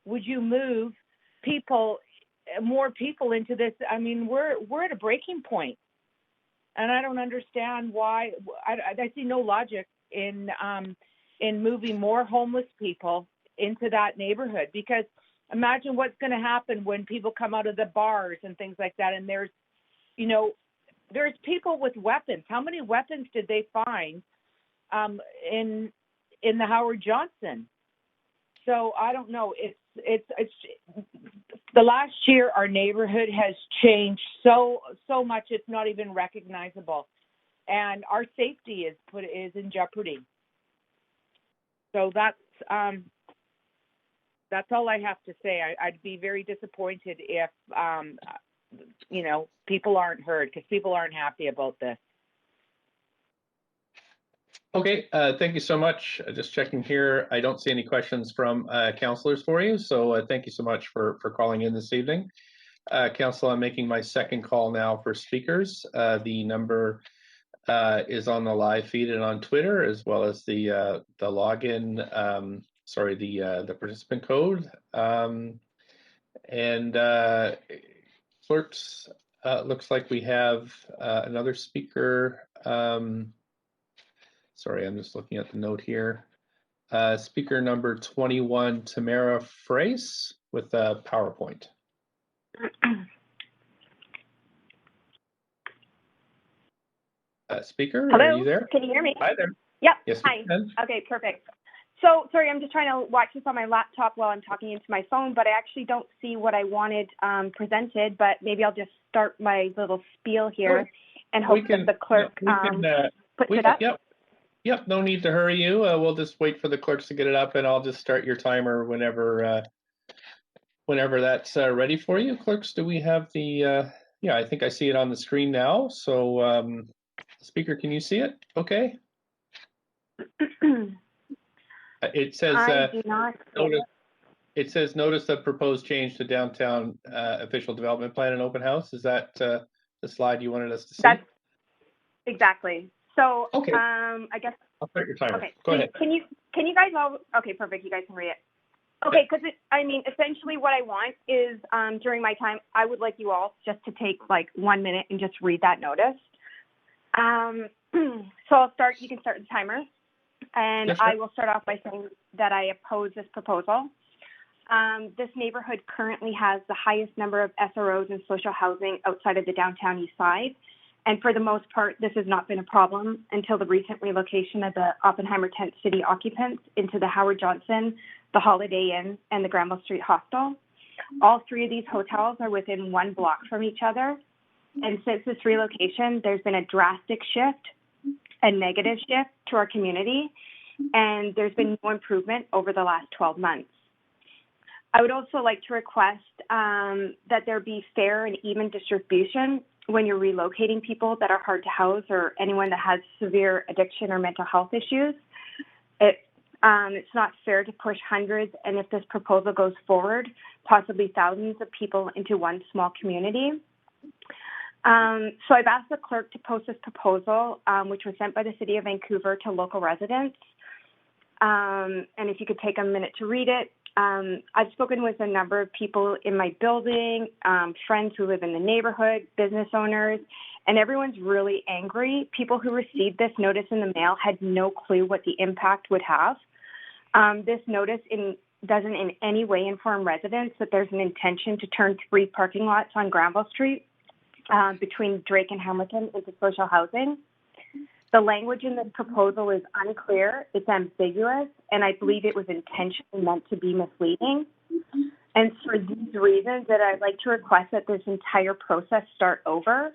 would you move more people into this? We're at a breaking point. And I don't understand why. I see no logic in moving more homeless people into that neighborhood, because imagine what's going to happen when people come out of the bars and things like that. And there's people with weapons. How many weapons did they find in the Howard Johnson? So I don't know. It's the last year our neighborhood has changed so much it's not even recognizable, and our safety is in jeopardy. So that's all I have to say. I'd be very disappointed if people aren't heard because people aren't happy about this. Okay, thank you so much. Just checking here. I don't see any questions from councillors for you, so thank you so much for calling in this evening. Council, I'm making my second call now for speakers. The number is on the live feed and on Twitter, as well as the login. The participant code. Clerks, looks like we have another speaker. Sorry, I'm just looking at the note here. Speaker number 21, Tamara Frace with a PowerPoint. Speaker, hello, are you there? Can you hear me? Hi there. Yep. Yes, hi. Okay, perfect. So sorry, I'm just trying to watch this on my laptop while I'm talking into my phone, but I actually don't see what I wanted presented, but maybe I'll just start my little spiel here and hope that the clerk puts it up. Yep, no need to hurry you. We'll just wait for the clerks to get it up, and I'll just start your timer whenever that's ready for you. Clerks, do we have the, I think I see it on the screen now. So speaker, can you see it? Okay. It says, it says notice of proposed change to downtown official development plan and open house. Is that the slide you wanted us to see? That's exactly. So okay. I guess I'll start your timer. Okay. Go ahead. Can you guys all? Okay, perfect. You guys can read it. Okay, because essentially what I want is during my time, I would like you all just to take like 1 minute and just read that notice. So I'll start. You can start the timer, and I will start off by saying that I oppose this proposal. This neighborhood currently has the highest number of SROs and social housing outside of the downtown east side. And for the most part, this has not been a problem until the recent relocation of the Oppenheimer Tent City occupants into the Howard Johnson, the Holiday Inn, and the Granville Street Hostel. All three of these hotels are within 1 block from each other. And since this relocation, there's been a drastic shift, a negative shift to our community, and there's been no improvement over the last 12 months. I would also like to request that there be fair and even distribution when you're relocating people that are hard to house or anyone that has severe addiction or mental health issues. It's not fair to push hundreds, and if this proposal goes forward, possibly thousands of people into one small community. So I've asked the clerk to post this proposal, which was sent by the City of Vancouver to local residents. And if you could take a minute to read it. I've spoken with a number of people in my building, friends who live in the neighborhood, business owners, and everyone's really angry. People who received this notice in the mail had no clue what the impact would have. This notice doesn't in any way inform residents that there's an intention to turn 3 parking lots on Granville Street between Drake and Hamilton into social housing. The language in this proposal is unclear, it's ambiguous, and I believe it was intentionally meant to be misleading. And for these reasons that I'd like to request that this entire process start over.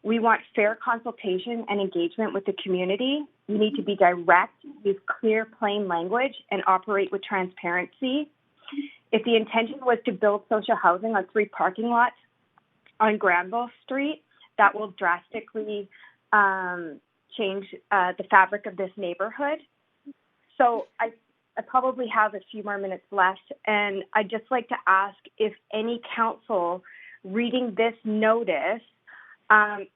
We want fair consultation and engagement with the community. We need to be direct, use clear, plain language, and operate with transparency. If the intention was to build social housing on 3 parking lots on Granville Street, that will drastically change the fabric of this neighborhood. So I probably have a few more minutes left, and I'd just like to ask if any council reading this notice,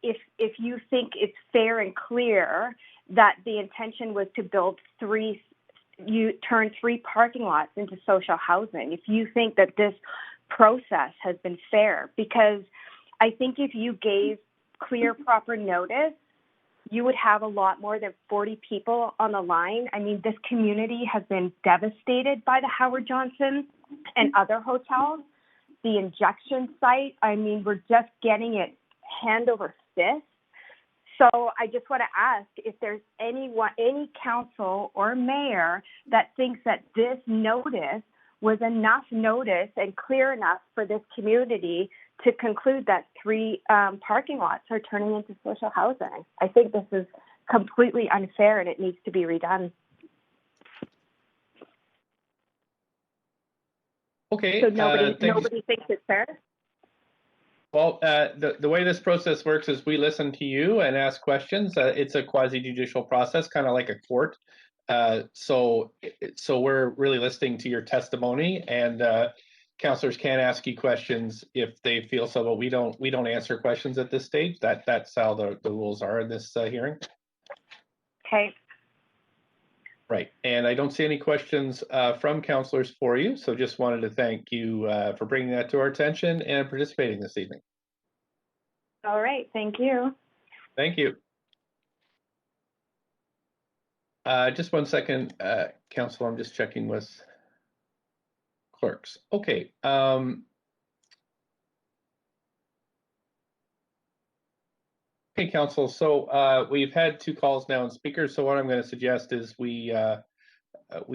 if you think it's fair and clear that the intention was to build turn 3 parking lots into social housing, if you think that this process has been fair, because I think if you gave clear, proper notice, you would have a lot more than 40 people on the line. I mean, this community has been devastated by the Howard Johnson and other hotels. The injection site, I mean, we're just getting it hand over fist. So I just want to ask if there's any council or mayor that thinks that this notice was enough notice and clear enough for this community to conclude that 3 parking lots are turning into social housing. I think this is completely unfair and it needs to be redone. Okay. So nobody thinks it's fair? Well, the way this process works is we listen to you and ask questions. It's a quasi-judicial process, kind of like a court. So we're really listening to your testimony, and councillors can ask you questions if they feel so, but we don't answer questions at this stage. That's how the rules are in this hearing. Okay. Right, and I don't see any questions from councillors for you, so just wanted to thank you for bringing that to our attention and participating this evening. All right, thank you. Thank you. Just 1 second, council, I'm just checking with clerks. Okay. Okay, council, so we've had 2 calls now and speakers, so what I'm going to suggest is we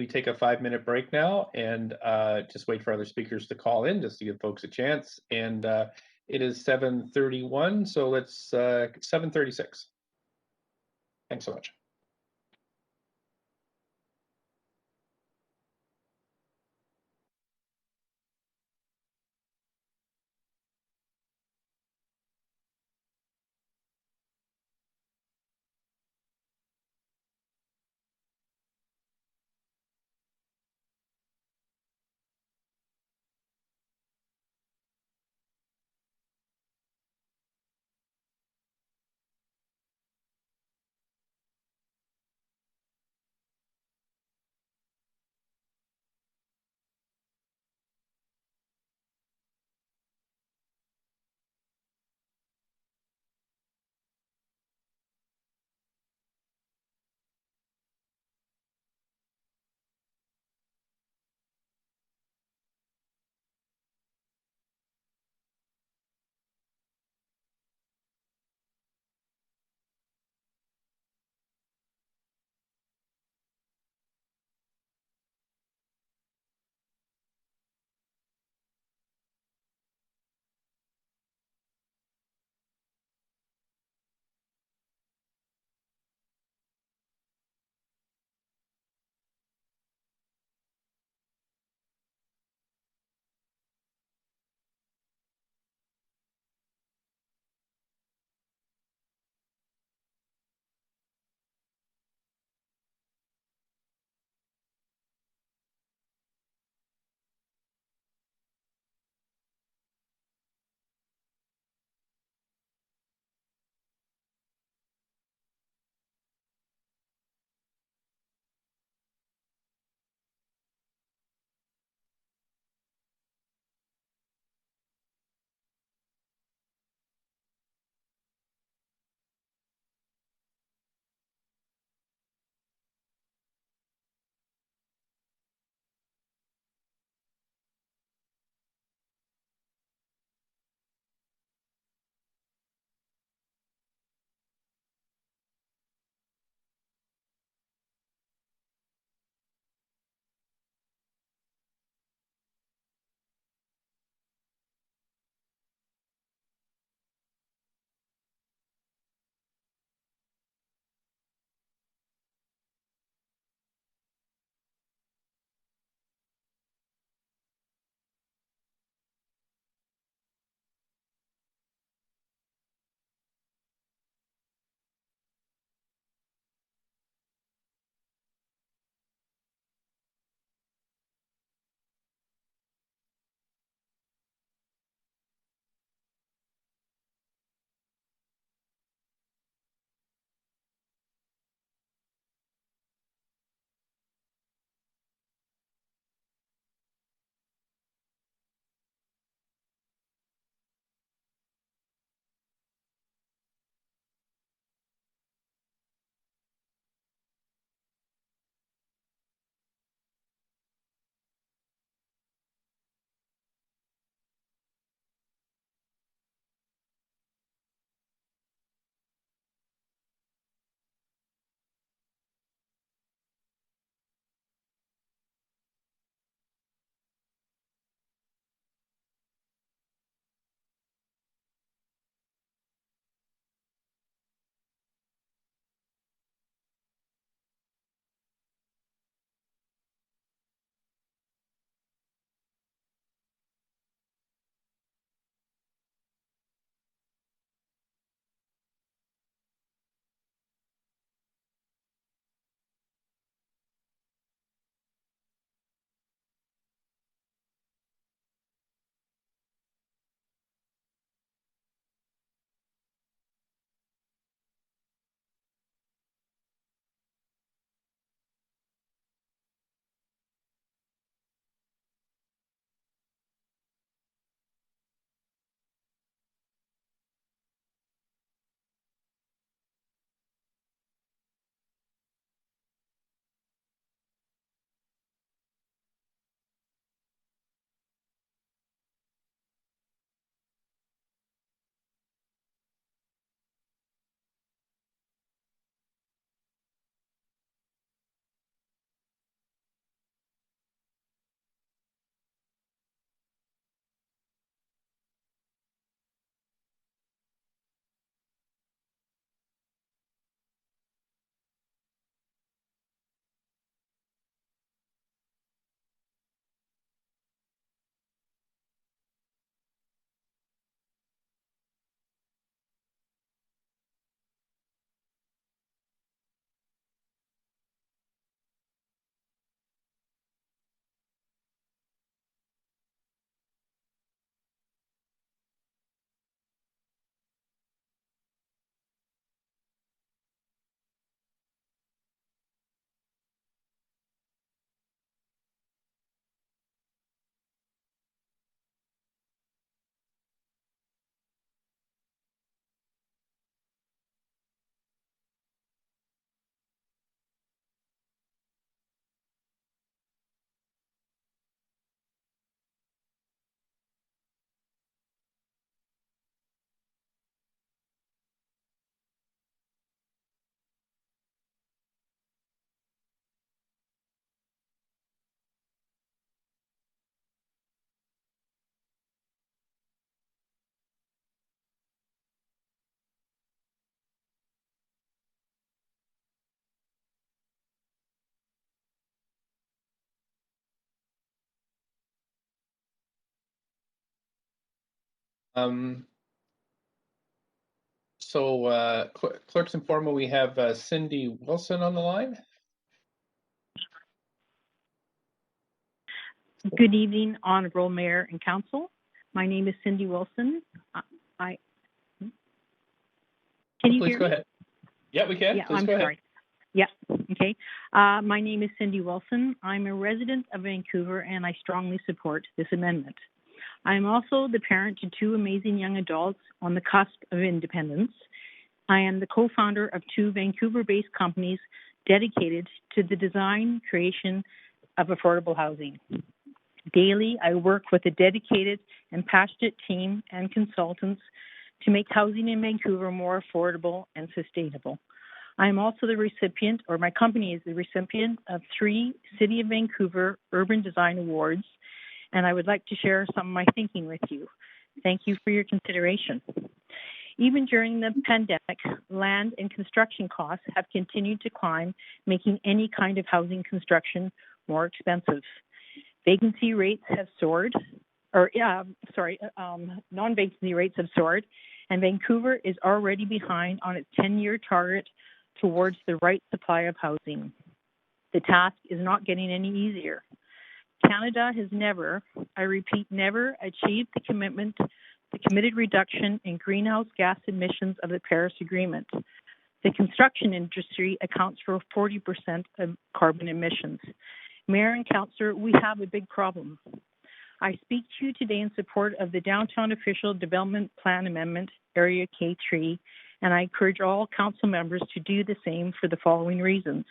take a 5-minute break now and just wait for other speakers to call in just to give folks a chance. And it is 7:31, so let's 7:36. Thanks so much. So clerks inform me we have Cindy Wilson on the line. Good evening, Honorable Mayor and Council. My name is Cindy Wilson. Can you Please hear go me? ahead. Yeah, we can. Yeah, Please I'm go ahead. sorry. Yeah, okay. My name is Cindy Wilson. I'm a resident of Vancouver, and I strongly support this amendment. I'm also the parent to two amazing young adults on the cusp of independence. I am the co-founder of two Vancouver-based companies dedicated to the design, creation of affordable housing. Daily, I work with a dedicated and passionate team and consultants to make housing in Vancouver more affordable and sustainable. I am also the recipient, or my company is the recipient, of 3 City of Vancouver Urban Design Awards, and I would like to share some of my thinking with you. Thank you for your consideration. Even during the pandemic, land and construction costs have continued to climb, making any kind of housing construction more expensive. Vacancy rates have soared, non-vacancy rates have soared, and Vancouver is already behind on its 10-year target towards the right supply of housing. The task is not getting any easier. Canada has never, I repeat, never achieved the committed reduction in greenhouse gas emissions of the Paris Agreement. The construction industry accounts for 40% of carbon emissions. Mayor and Councillor, we have a big problem. I speak to you today in support of the Downtown Official Development Plan Amendment, Area K3, and I encourage all Council members to do the same for the following reasons.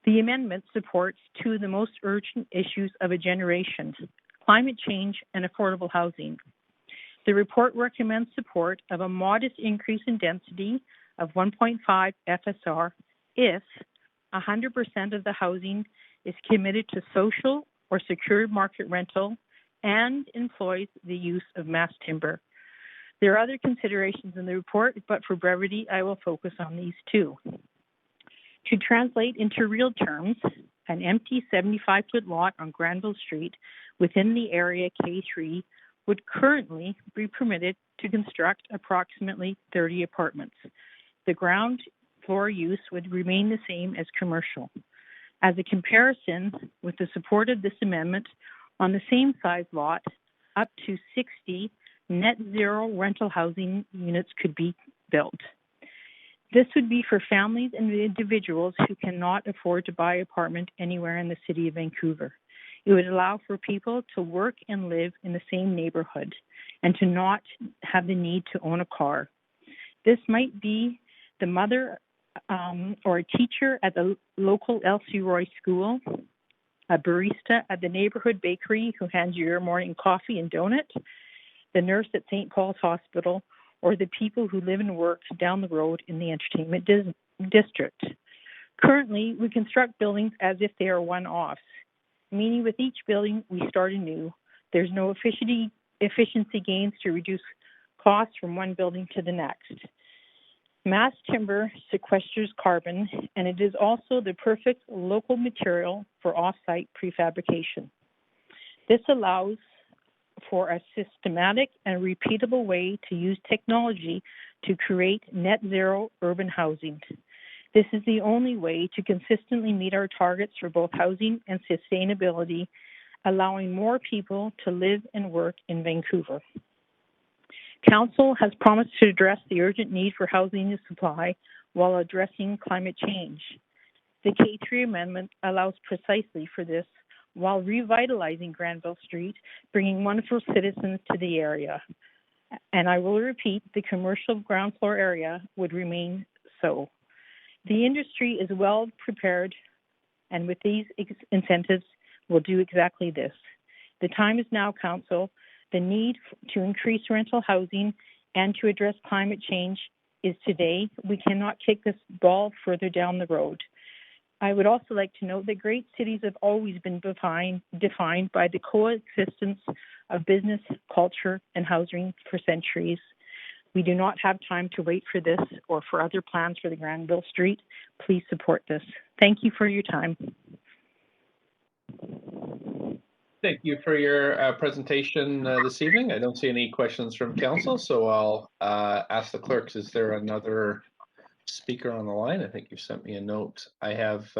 The amendment supports two of the most urgent issues of a generation, climate change and affordable housing. The report recommends support of a modest increase in density of 1.5 FSR if 100% of the housing is committed to social or secured market rental and employs the use of mass timber. There are other considerations in the report, but for brevity, I will focus on these two. To translate into real terms, an empty 75-foot lot on Granville Street within the area K3 would currently be permitted to construct approximately 30 apartments. The ground floor use would remain the same as commercial. As a comparison, with the support of this amendment, on the same size lot, up to 60 net zero rental housing units could be built. This would be for families and individuals who cannot afford to buy an apartment anywhere in the city of Vancouver. It would allow for people to work and live in the same neighborhood and to not have the need to own a car. This might be the mother or a teacher at the local Elsie Roy school, a barista at the neighborhood bakery who hands you your morning coffee and donut, the nurse at St. Paul's Hospital, or the people who live and work down the road in the entertainment district. Currently, we construct buildings as if they are one-offs, meaning with each building we start anew. There's no efficiency gains to reduce costs from one building to the next. Mass timber sequesters carbon, and it is also the perfect local material for off-site prefabrication. This allows for a systematic and repeatable way to use technology to create net zero urban housing. This is the only way to consistently meet our targets for both housing and sustainability, allowing more people to live and work in Vancouver. Council has promised to address the urgent need for housing supply while addressing climate change. The K3 amendment allows precisely for this while revitalizing Granville Street, bringing wonderful citizens to the area. And I will repeat, the commercial ground floor area would remain so. The industry is well prepared, and with these incentives, will do exactly this. The time is now, Council. The need to increase rental housing and to address climate change is today. We cannot kick this ball further down the road. I would also like to note that great cities have always been defined by the coexistence of business, culture, and housing for centuries. We do not have time to wait for this or for other plans for the Granville Street. Please support this. Thank you for your time. Thank you for your presentation this evening. I don't see any questions from council, so I'll ask the clerks, is there another speaker on the line? I think you sent me a note. I have,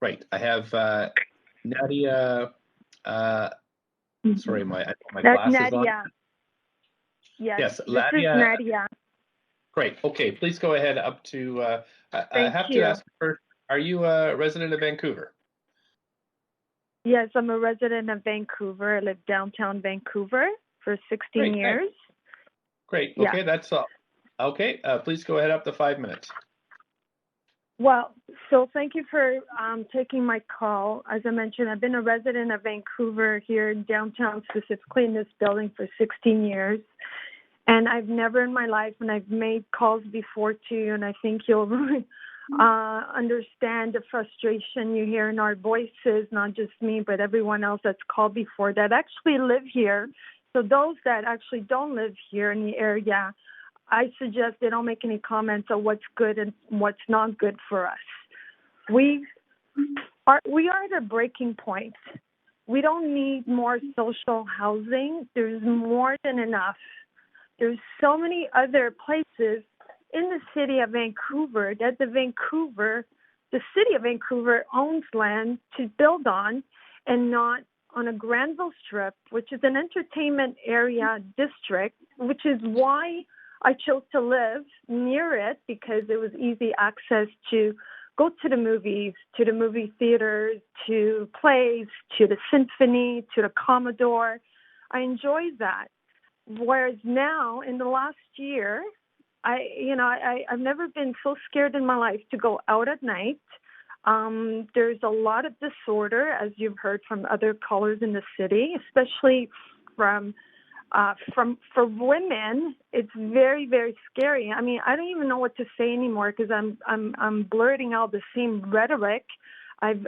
right, I have Nadia, sorry, my glasses Nadia. on. Yes, this Nadia. is Nadia. Great, okay, please go ahead up to, I have you. to ask first, are you a resident of Vancouver? Yes, I'm a resident of Vancouver. I live downtown Vancouver for 16 years. Thanks. Great. Yeah. Okay, that's all. Okay, please go ahead up to 5 minutes. Well, so thank you for taking my call. As I mentioned, I've been a resident of Vancouver here in downtown, specifically in this building for 16 years. And I've never in my life, and I've made calls before to you, and I think you'll understand the frustration you hear in our voices, not just me, but everyone else that's called before that actually live here. So those that actually don't live here in the area, I suggest they don't make any comments on what's good and what's not good for us. We are at a breaking point. We don't need more social housing. There's more than enough. There's so many other places in the city of Vancouver that the city of Vancouver owns land to build on, and not on a Granville Strip, which is an entertainment area district, which is why I chose to live near it, because it was easy access to go to the movies, to the movie theaters, to plays, to the symphony, to the Commodore. I enjoyed that. Whereas now, in the last year, I've never been so scared in my life to go out at night. There's a lot of disorder, as you've heard from other callers in the city, especially for women. It's very, very scary. I mean, I don't even know what to say anymore, because I'm blurting out the same rhetoric. I've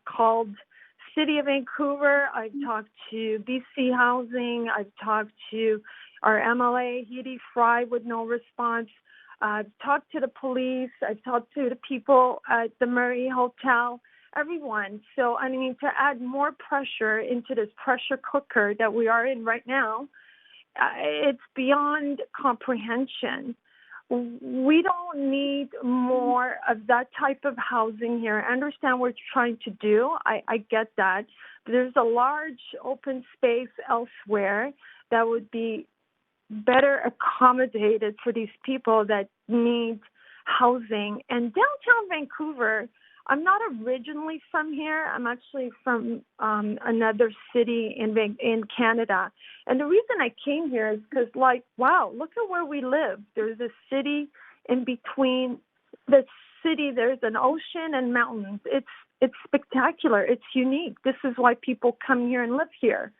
called City of Vancouver. I've talked to BC Housing. I've talked to our MLA, Heidi Fry, with no response. I've talked to the police. I've talked to the people at the Murray Hotel, everyone. So, I mean, to add more pressure into this pressure cooker that we are in right now, it's beyond comprehension. We don't need more of that type of housing here. I understand what you're trying to do. I get that. But there's a large open space elsewhere that would be better accommodated for these people that need housing. And downtown Vancouver, I'm not originally from here. I'm actually from another city in Canada. And the reason I came here is because, wow, look at where we live. There's a city in between the city. There's an ocean and mountains. It's spectacular. It's unique. This is why people come here and live here.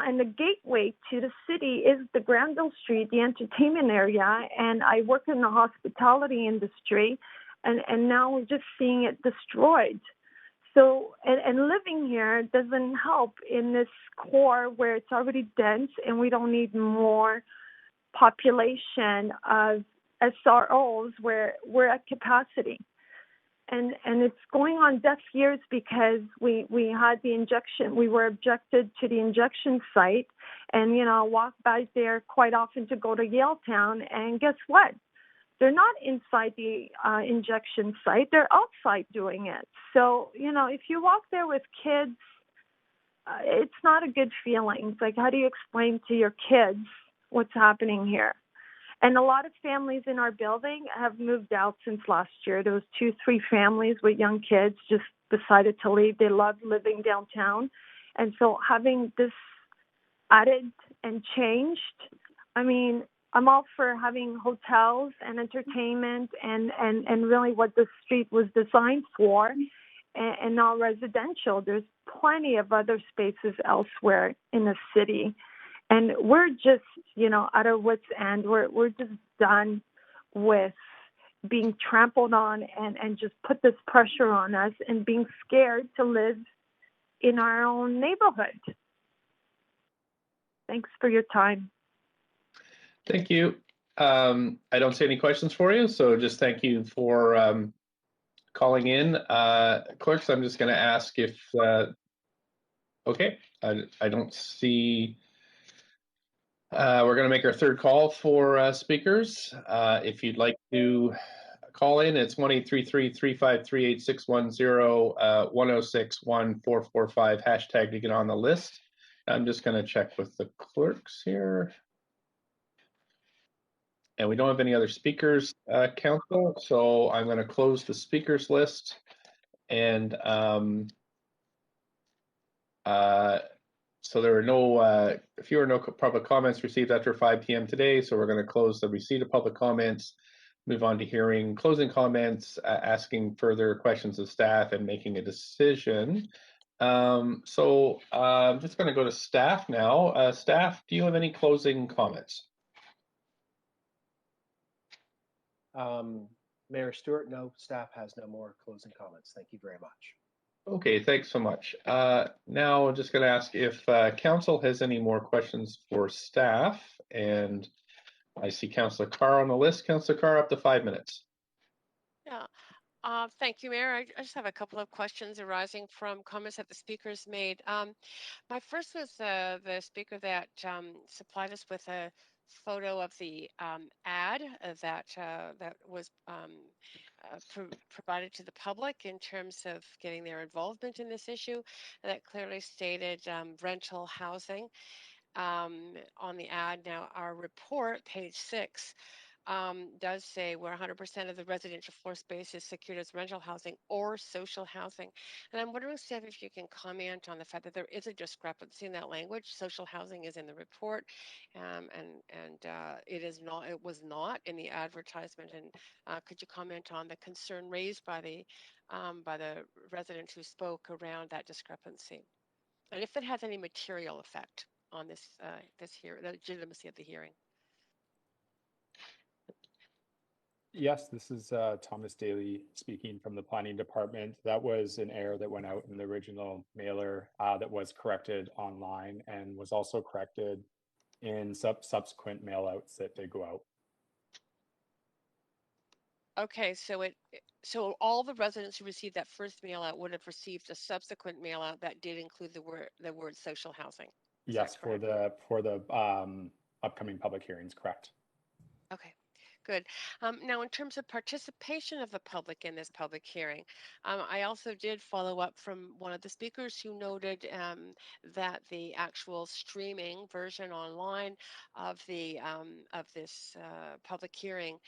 And the gateway to the city is the Granville Street, the entertainment area, and I work in the hospitality industry, and now we're just seeing it destroyed. So, and living here doesn't help in this core where it's already dense, and we don't need more population of SROs where we're at capacity. And it's going on deaf ears because we had the injection. We were objected to the injection site, and I walk by there quite often to go to Yaletown, and guess what? They're not inside the injection site. They're outside doing it. So if you walk there with kids, it's not a good feeling. It's like, how do you explain to your kids what's happening here? And a lot of families in our building have moved out since last year. There was 2-3 families with young kids just decided to leave. They love living downtown. And so having this added and changed, I mean, I'm all for having hotels and entertainment and really what the street was designed for, and not residential. There's plenty of other spaces elsewhere in the city. And we're just, at our wits' end. We're just done with being trampled on and just put this pressure on us and being scared to live in our own neighborhood. Thanks for your time. Thank you. I don't see any questions for you, so just thank you for calling in. Clerks, I'm just going to ask if, okay, I don't see. We're going to make our third call for speakers. If you'd like to call in, it's 1-833-353-8610, 1061-445, hashtag to get on the list. I'm just going to check with the clerks here. And we don't have any other speakers, Council, so I'm going to close the speakers list. And so there are no, fewer no public comments received after 5 p.m. today. So we're going to close the receipt of public comments, move on to hearing closing comments, asking further questions of staff, and making a decision. So I'm just going to go to staff now. Staff, do you have any closing comments? Mayor Stewart, no, staff has no more closing comments. Thank you very much. Okay, thanks so much. Now I'm just going to ask if council has any more questions for staff. And I see Councillor Carr on the list. Councillor Carr, up to 5 minutes. Yeah. Thank you, Mayor. I just have a couple of questions arising from comments that the speakers made. My first was the speaker that supplied us with a photo of the ad that was provided to the public in terms of getting their involvement in this issue. That clearly stated rental housing on the ad. Now, our report, page 6, does say where 100% of the residential floor space is secured as rental housing or social housing. And I'm wondering, Steph, if you can comment on the fact that there is a discrepancy in that language. Social housing is in the report, and it was not in the advertisement. And could you comment on the concern raised by the resident who spoke around that discrepancy, and if it has any material effect on the legitimacy of the hearing? Yes, this is Thomas Daly speaking from the planning department. That was an error that went out in the original mailer that was corrected online and was also corrected in subsequent mail outs that did go out. Okay, so all the residents who received that first mail out would have received a subsequent mail out that did include the word social housing. Yes, for the upcoming public hearings, correct. Okay. Good. Now, in terms of participation of the public in this public hearing, I also did follow up from one of the speakers who noted that the actual streaming version online of this public hearing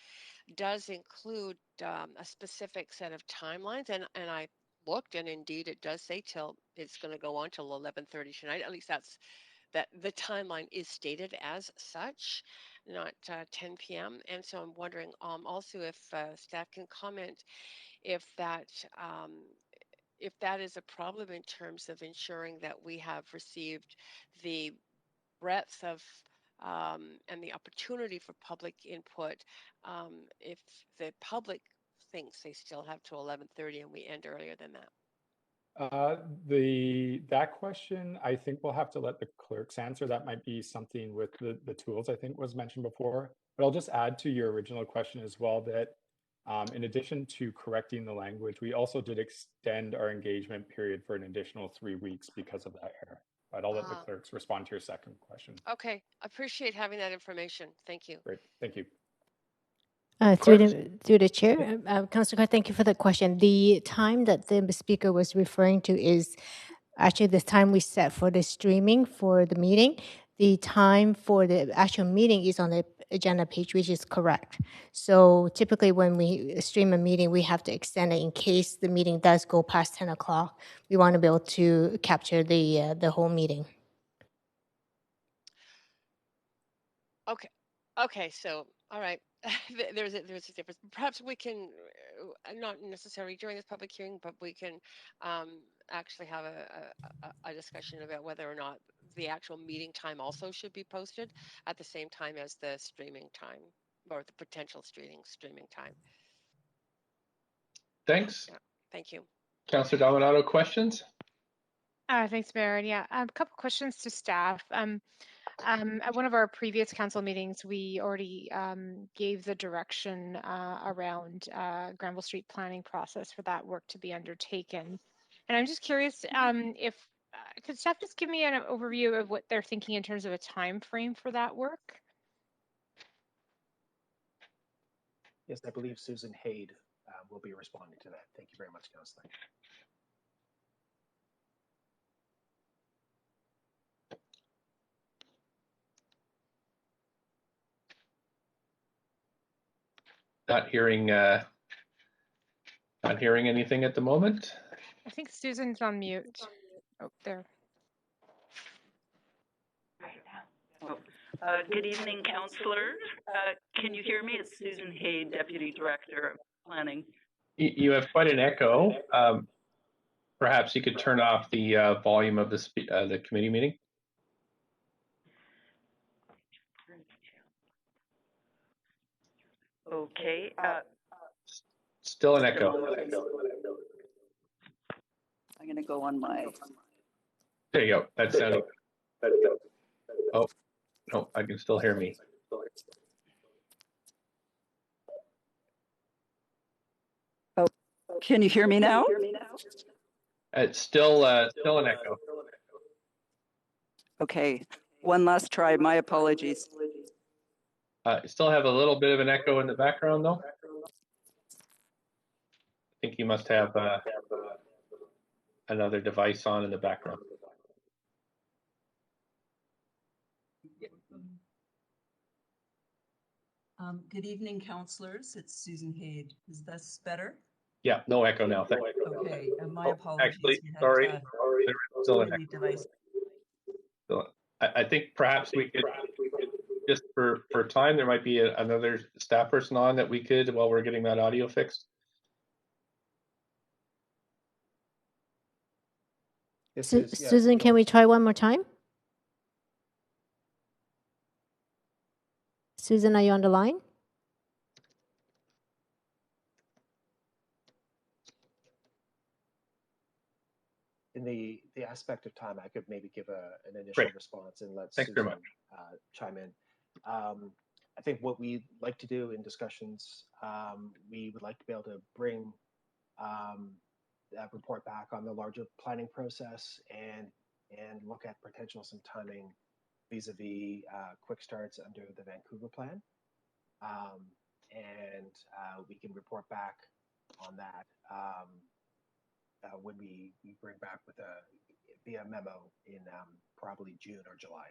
does include a specific set of timelines, and I looked, and indeed it does say till it's going to go on till 11:30 tonight. At least that the timeline is stated as such, not 10 p.m. And so I'm wondering also if staff can comment if that is a problem in terms of ensuring that we have received the breadth of and the opportunity for public input, if the public thinks they still have to 11:30 and we end earlier than that. That question, I think we'll have to let the clerks answer. That might be something with the tools I think was mentioned before. But I'll just add to your original question as well that in addition to correcting the language, we also did extend our engagement period for an additional 3 weeks because of that error. But I'll let the clerks respond to your second question. Okay, appreciate having that information. Thank you. Great, thank you. Through the chair, Councillor Carr, thank you for the question. The time that the speaker was referring to is actually the time we set for the streaming for the meeting. The time for the actual meeting is on the agenda page, which is correct. So typically when we stream a meeting, we have to extend it in case the meeting does go past 10 o'clock. We want to be able to capture the whole meeting. Okay, so all right. There's a difference. Perhaps we can, not necessarily during this public hearing, but we can actually have a discussion about whether or not the actual meeting time also should be posted at the same time as the streaming time, or the potential streaming time. Thanks. Yeah, thank you. Councillor Dominato, questions? Thanks, Mayor. Yeah, a couple questions to staff. At one of our previous council meetings, we already gave the direction around Granville Street planning process for that work to be undertaken. And I'm just curious if could staff just give me an overview of what they're thinking in terms of a time frame for that work? Yes, I believe Susan Haid will be responding to that. Thank you very much, Councillor. Not hearing anything at the moment. I think Susan's on mute. Oh, there. Good evening, councillors. Can you hear me? It's Susan Haid, Deputy Director of Planning. You have quite an echo. Perhaps you could turn off the volume of the committee meeting. Okay. Still an echo. I'm going to go on my. There you go. That sounded. Oh, no, I can still hear me. Oh, can you hear me now? It's still an echo. Okay. One last try. My apologies. Still have a little bit of an echo in the background, though. I think you must have another device on in the background. Good evening, councillors. It's Susan Haid. Is this better? Yeah, no echo now. Thank you. Okay, my apologies. Actually, We had, sorry. There's still an many echo. devices. So I think perhaps we could, just for time, there might be another staff person on that we could, while we're getting that audio fixed. Susan, can we try one more time? Susan, are you on the line? In the aspect of time, I could maybe give an initial response and let Thanks Susan very much. chime in. I think what we like to do in discussions, we would like to be able to bring that report back on the larger planning process and look at potential some timing vis-a-vis quick starts under the Vancouver plan. And we can report back on that when we bring back with via memo in probably June or July.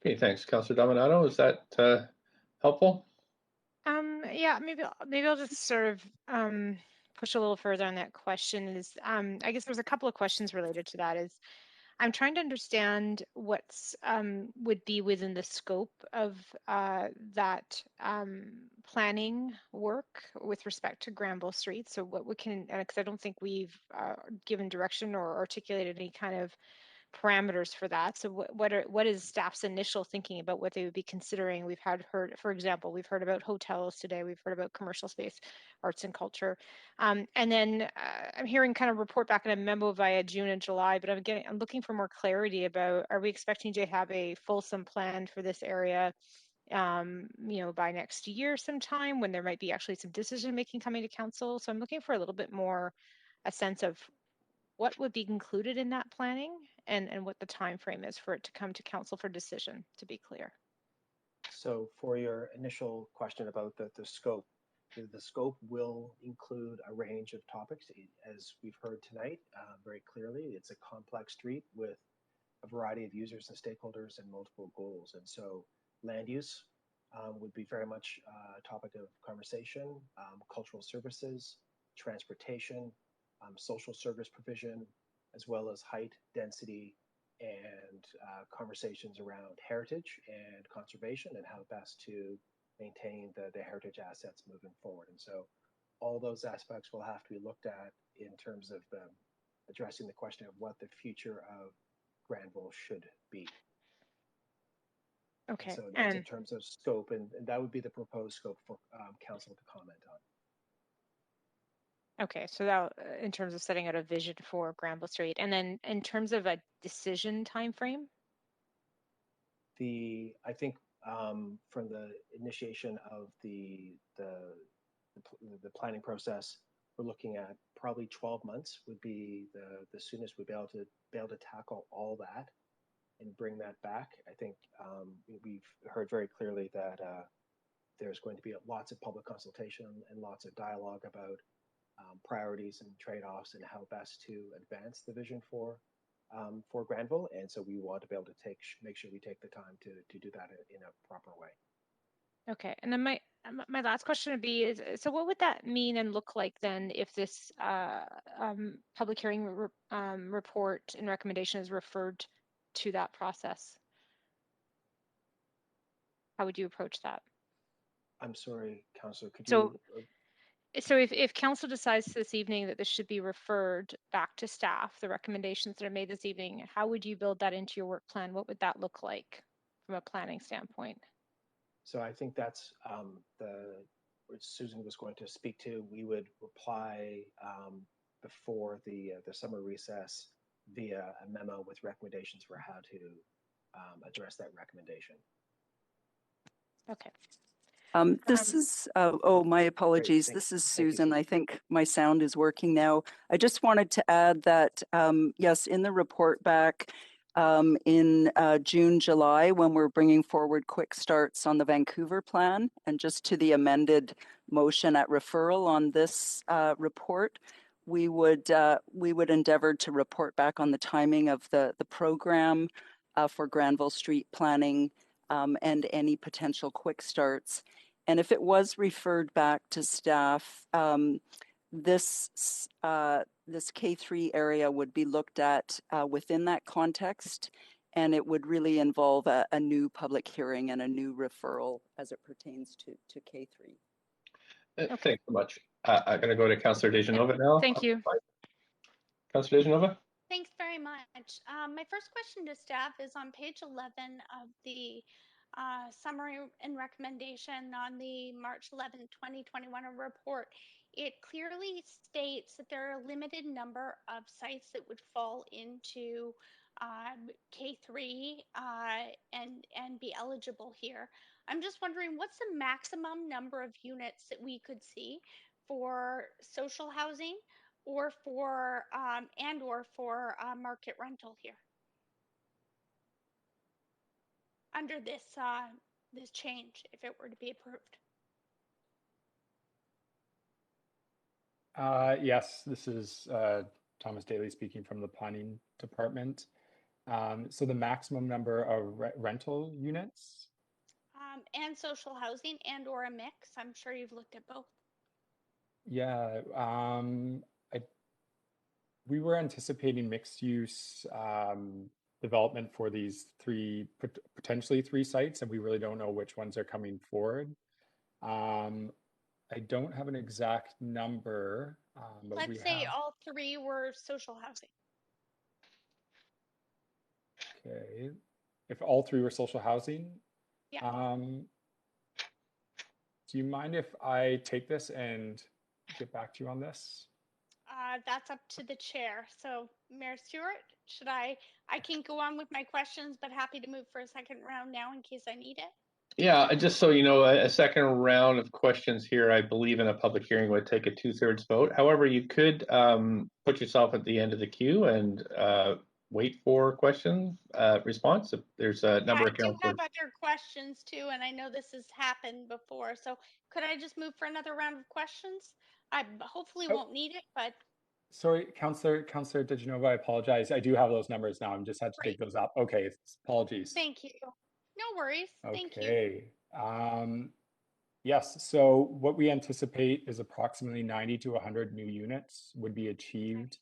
Okay, thanks, Councillor Dominato. Is that helpful? Yeah, maybe I'll just sort of push a little further on that question. Is I guess there's a couple of questions related to that. Is I'm trying to understand what's would be within the scope of that planning work with respect to Granville Street. So what we can, because I don't think we've given direction or articulated any kind of parameters for that. So what is staff's initial thinking about what they would be considering? We've heard, for example, we've heard about hotels today. We've heard about commercial space, arts and culture, and then I'm hearing kind of report back in a memo via June and July. But I'm looking for more clarity about: are we expecting to have a fulsome plan for this area? By next year sometime, when there might be actually some decision making coming to council. So I'm looking for a little bit more a sense of what would be included in that planning and what the time frame is for it to come to council for decision, to be clear. So for your initial question about the scope, the scope will include a range of topics. As we've heard tonight, very clearly, it's a complex street with a variety of users and stakeholders and multiple goals. And so land use would be very much a topic of conversation, cultural services, transportation, social service provision, as well as height, density, and conversations around heritage and conservation and how best to maintain the heritage assets moving forward. And so all those aspects will have to be looked at in terms of addressing the question of what the future of Granville should be. Okay. And so that's in terms of scope, and that would be the proposed scope for council to comment on. Okay, so that in terms of setting out a vision for Granville Street, and then in terms of a decision time frame. I think from the initiation of the planning process, we're looking at probably 12 months would be the soonest we'd be able to tackle all that and bring that back. I think we've heard very clearly that there's going to be lots of public consultation and lots of dialogue about priorities and trade-offs and how best to advance the vision for Granville. And so we want to be able to make sure we take the time to do that in a proper way. Okay, and then my last question would be is, so what would that mean and look like then if this public hearing report and recommendation is referred to that process? How would you approach that? I'm sorry, Councillor, could So, you? So if council decides this evening that this should be referred back to staff, the recommendations that are made this evening, how would you build that into your work plan? What would that look like from a planning standpoint? So I think that's what Susan was going to speak to. We would reply before the summer recess via a memo with recommendations for how to address that recommendation. Okay. This is, my apologies. This is Susan. I think my sound is working now. I just wanted to add that, yes, in the report back in June, July, when we're bringing forward quick starts on the Vancouver plan and just to the amended motion at referral on this report, we would endeavor to report back on the timing of the program for Granville Street planning and any potential quick starts. And if it was referred back to staff, this K3 area would be looked at within that context, and it would really involve a new public hearing and a new referral as it pertains to K3. Okay. Thanks so much. I'm going to go to Councillor Dejanova now. Thank you. Councillor Dejanova. Thanks very much. My first question to staff is on page 11 of the summary and recommendation on the March 11, 2021 report. It clearly states that there are a limited number of sites that would fall into K3 and be eligible here. I'm just wondering, what's the maximum number of units that we could see for social housing or for market rental here under this this change, if it were to be approved? Yes, this is Thomas Daly speaking from the planning department. So the maximum number of rental units? And social housing and or a mix. I'm sure you've looked at both. Yeah, we were anticipating mixed use development for these potentially three sites, and we really don't know which ones are coming forward. I don't have an exact number, but let's say all three were social housing. Okay, if all three were social housing, yeah. Do you mind if I take this and get back to you on this? That's up to the chair. So Mayor Stewart, should I can go on with my questions, but happy to move for a second round now in case I need it. Yeah, just so you know, a second round of questions here, I believe in a public hearing would take a 2/3 vote. However, you could put yourself at the end of the queue and wait for question response. If there's a number of councillors. I do have other questions too, and I know this has happened before. So could I just move for another round of questions? I hopefully won't need it, but. Sorry, Councillor Dejanova, I apologize. I do have those numbers now. I just had to dig those up. Okay, apologies. Thank you. No worries. Thank you. Okay. Yes, so what we anticipate is approximately 90 to 100 new units would be achieved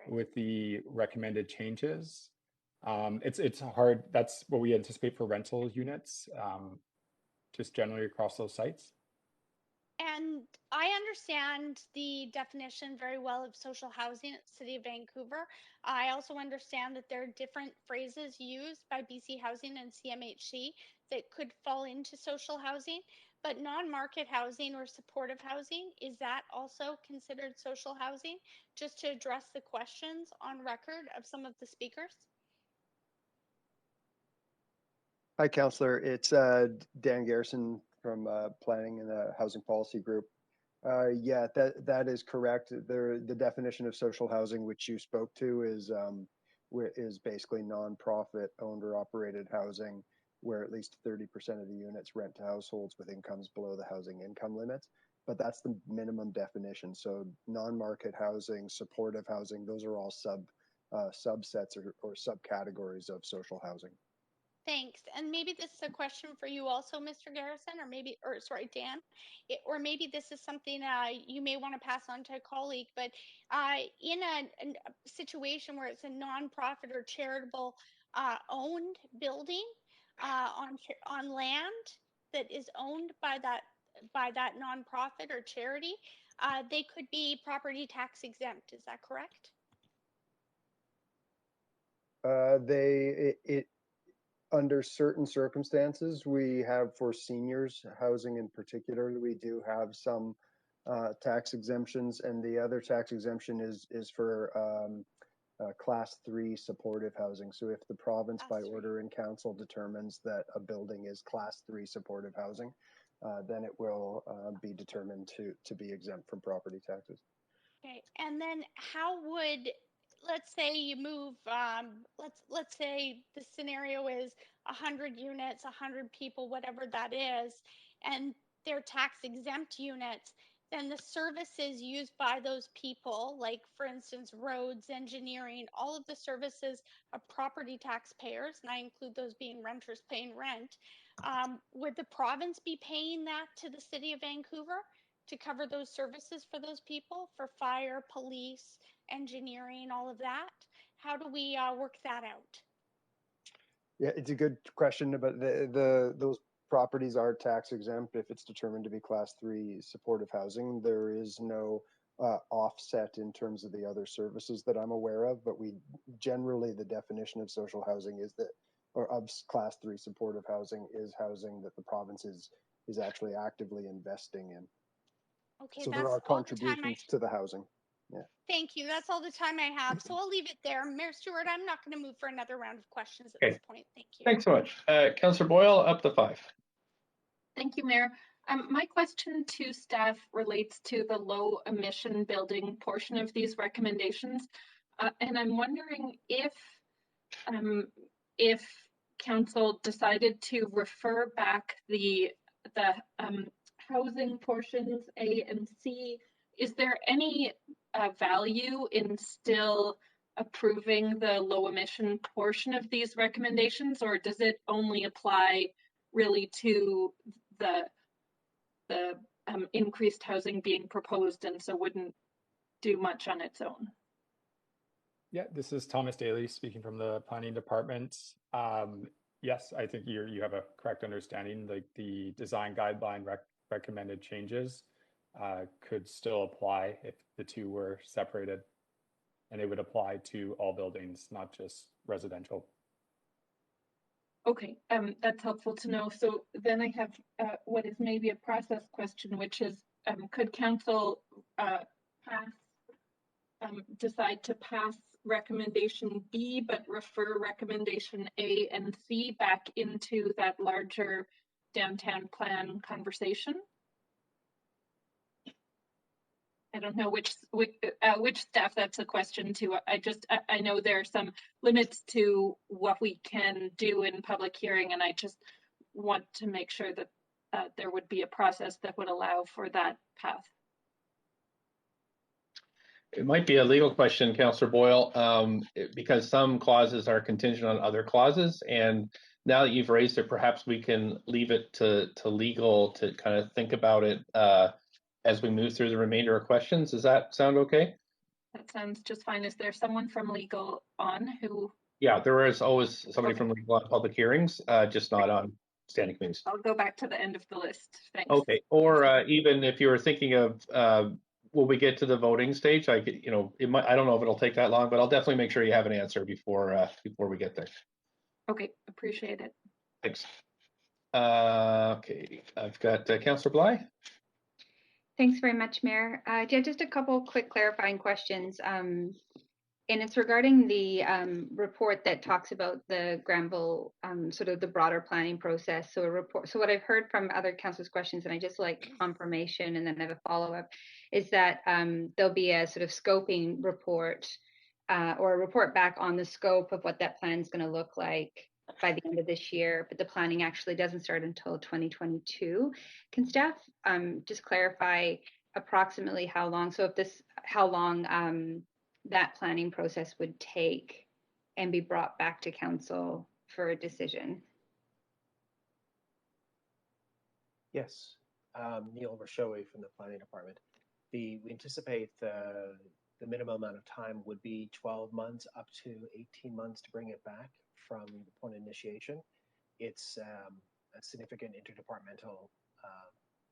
with the recommended changes. It's hard. That's what we anticipate for rental units, just generally across those sites. And I understand the definition very well of social housing at the City of Vancouver. I also understand that there are different phrases used by BC Housing and CMHC that could fall into social housing, but non-market housing or supportive housing, is that also considered social housing? Just to address the questions on record of some of the speakers. Hi, Councillor. It's Dan Garrison from Planning and the Housing Policy Group. Yeah, that is correct. The definition of social housing, which you spoke to, is basically nonprofit owned or operated housing, where at least 30% of the units rent to households with incomes below the housing income limits. But that's the minimum definition. So non-market housing, supportive housing, those are all subsets or subcategories of social housing. Thanks. And maybe this is a question for you also, Mr. Garrison, or sorry, Dan, or maybe this is something you may want to pass on to a colleague, but in a situation where it's a nonprofit or charitable owned building on land that is owned by that nonprofit or charity, they could be property tax exempt. Is that correct? Under certain circumstances, we have for seniors housing in particular, we do have some tax exemptions, and the other tax exemption is for class 3 supportive housing. So if the province by order in council determines that a building is class 3 supportive housing, then it will be determined to be exempt from property taxes. Okay, and then how would, let's say you move, let's say the scenario is 100 units, 100 people, whatever that is, and they're tax exempt units, then the services used by those people, like for instance, roads, engineering, all of the services of property taxpayers, and I include those being renters paying rent, would the province be paying that to the city of Vancouver to cover those services for those people, for fire, police, engineering, all of that? How do we work that out? Yeah, it's a good question, but those properties are tax exempt if it's determined to be class 3 supportive housing. There is no offset in terms of the other services that I'm aware of, but generally the definition of social housing is that, or of class 3 supportive housing, is housing that the province is actually actively investing in. Okay, So that's there are all the time contributions to the housing. Yeah. Thank you. That's all the time I have. So I'll leave it there. Mayor Stewart, I'm not going to move for another round of questions at this point. Thank you. Thanks so much. Councillor Boyle, up to 5. Thank you, Mayor. My question to staff relates to the low emission building portion of these recommendations. And I'm wondering if council decided to refer back the housing portions A and C, is there any value in still approving the low emission portion of these recommendations, or does it only apply really to the increased housing being proposed and so wouldn't do much on its own? Yeah, this is Thomas Daly speaking from the planning department. Yes, I think you have a correct understanding. Like the design guideline recommended changes could still apply if the two were separated, and it would apply to all buildings, not just residential. Okay, that's helpful to know. So then I have what is maybe a process question, which is, could council decide to pass recommendation B, but refer recommendation A and C back into that larger downtown plan conversation? I don't know which staff that's a question to. I know there are some limits to what we can do in public hearing, and I just want to make sure that there would be a process that would allow for that path. It might be a legal question, Councillor Boyle, because some clauses are contingent on other clauses. And now that you've raised it, perhaps we can leave it to legal to kind of think about it as we move through the remainder of questions. Does that sound okay? That sounds just fine. Is there someone from legal on who? Yeah, there is always somebody from legal on public hearings, just not on standing committees. I'll go back to the end of the list. Thanks. Okay, or even if you were thinking of when we get to the voting stage, I could, it might. I don't know if it'll take that long, but I'll definitely make sure you have an answer before we get there. Okay, appreciate it. Thanks. Okay, I've got Councillor Bly. Thanks very much, Mayor. Yeah, just a couple quick clarifying questions. and it's regarding the report that talks about the Granville, sort of the broader planning process. So a report. So what I've heard from other councilors' questions, and I just like confirmation, and then I have a follow-up, is that there'll be a sort of scoping report or a report back on the scope of what that plan is going to look like by the end of this year, but the planning actually doesn't start until 2022. Can staff just clarify approximately how long? So how long that planning process would take and be brought back to council for a decision? Yes, Neil Rashoe from the planning department. We anticipate the minimum amount of time would be 12 months up to 18 months to bring it back from the point of initiation. It's a significant interdepartmental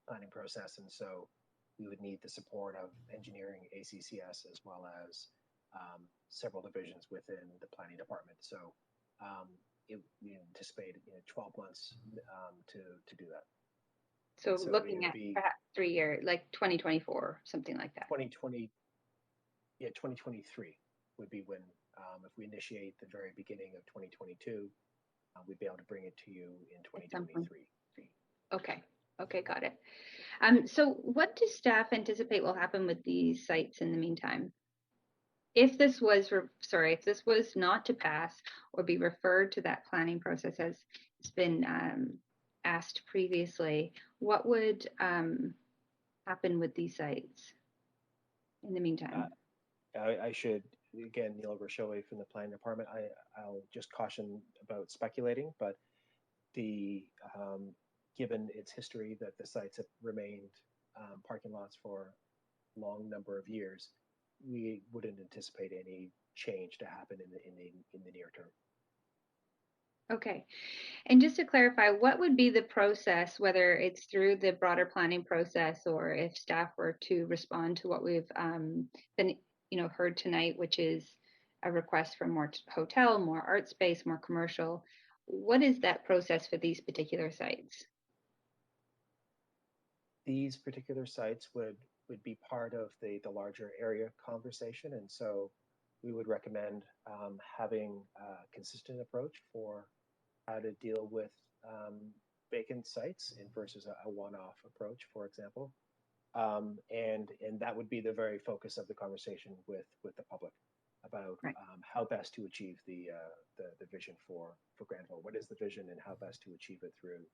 planning process, and so we would need the support of engineering, ACCS, as well as several divisions within the planning department. So we anticipate 12 months to do that. So looking at perhaps 3 years, like 2024, something like that. 2023 would be when, if we initiate the very beginning of 2022, we'd be able to bring it to you in 2023. Okay, got it. So what do staff anticipate will happen with these sites in the meantime? If this was, if this was not to pass or be referred to that planning process as it's been asked previously, what would happen with these sites in the meantime? I should, again, Neil Rashoe from the planning department, I'll just caution about speculating, but given its history that the sites have remained parking lots for a long number of years, we wouldn't anticipate any change to happen in the near term. Okay. And just to clarify, what would be the process, whether it's through the broader planning process or if staff were to respond to what we've been, heard tonight, which is a request for more hotel, more art space, more commercial. What is that process for these particular sites? These particular sites would be part of the larger area conversation, and so we would recommend having a consistent approach for how to deal with vacant sites versus a one-off approach, for example. And that would be the very focus of the conversation with the public about how best to achieve the vision for Granville. What is the vision and how best to achieve it through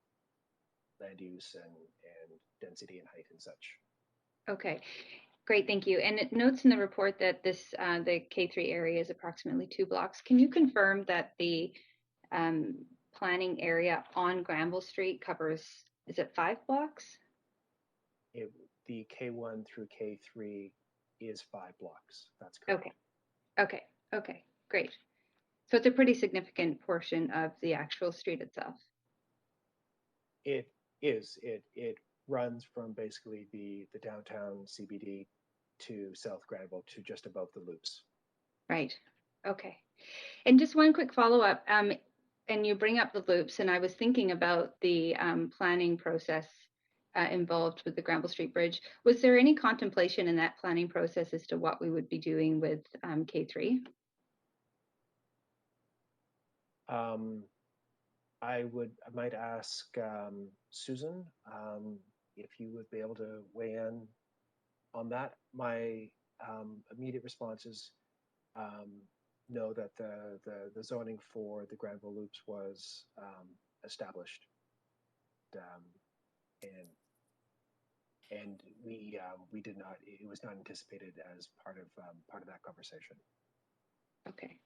land use and density and height and such. Okay, great, thank you. And it notes in the report that this the K3 area is approximately 2 blocks. Can you confirm that the planning area on Granville Street covers, is it 5 blocks? The K1 through K3 is 5 blocks. That's correct. Okay, great. So it's a pretty significant portion of the actual street itself. It is. It runs from basically the downtown CBD to South Granville to just above the loops. Right. Okay. And just one quick follow-up. And you bring up the loops, and I was thinking about the planning process involved with the Granville Street Bridge. Was there any contemplation in that planning process as to what we would be doing with K3? I might ask Susan if you would be able to weigh in on that. My immediate response is know that the zoning for the Granville Loops was established, and we did not. It was not anticipated as part of that conversation. Okay.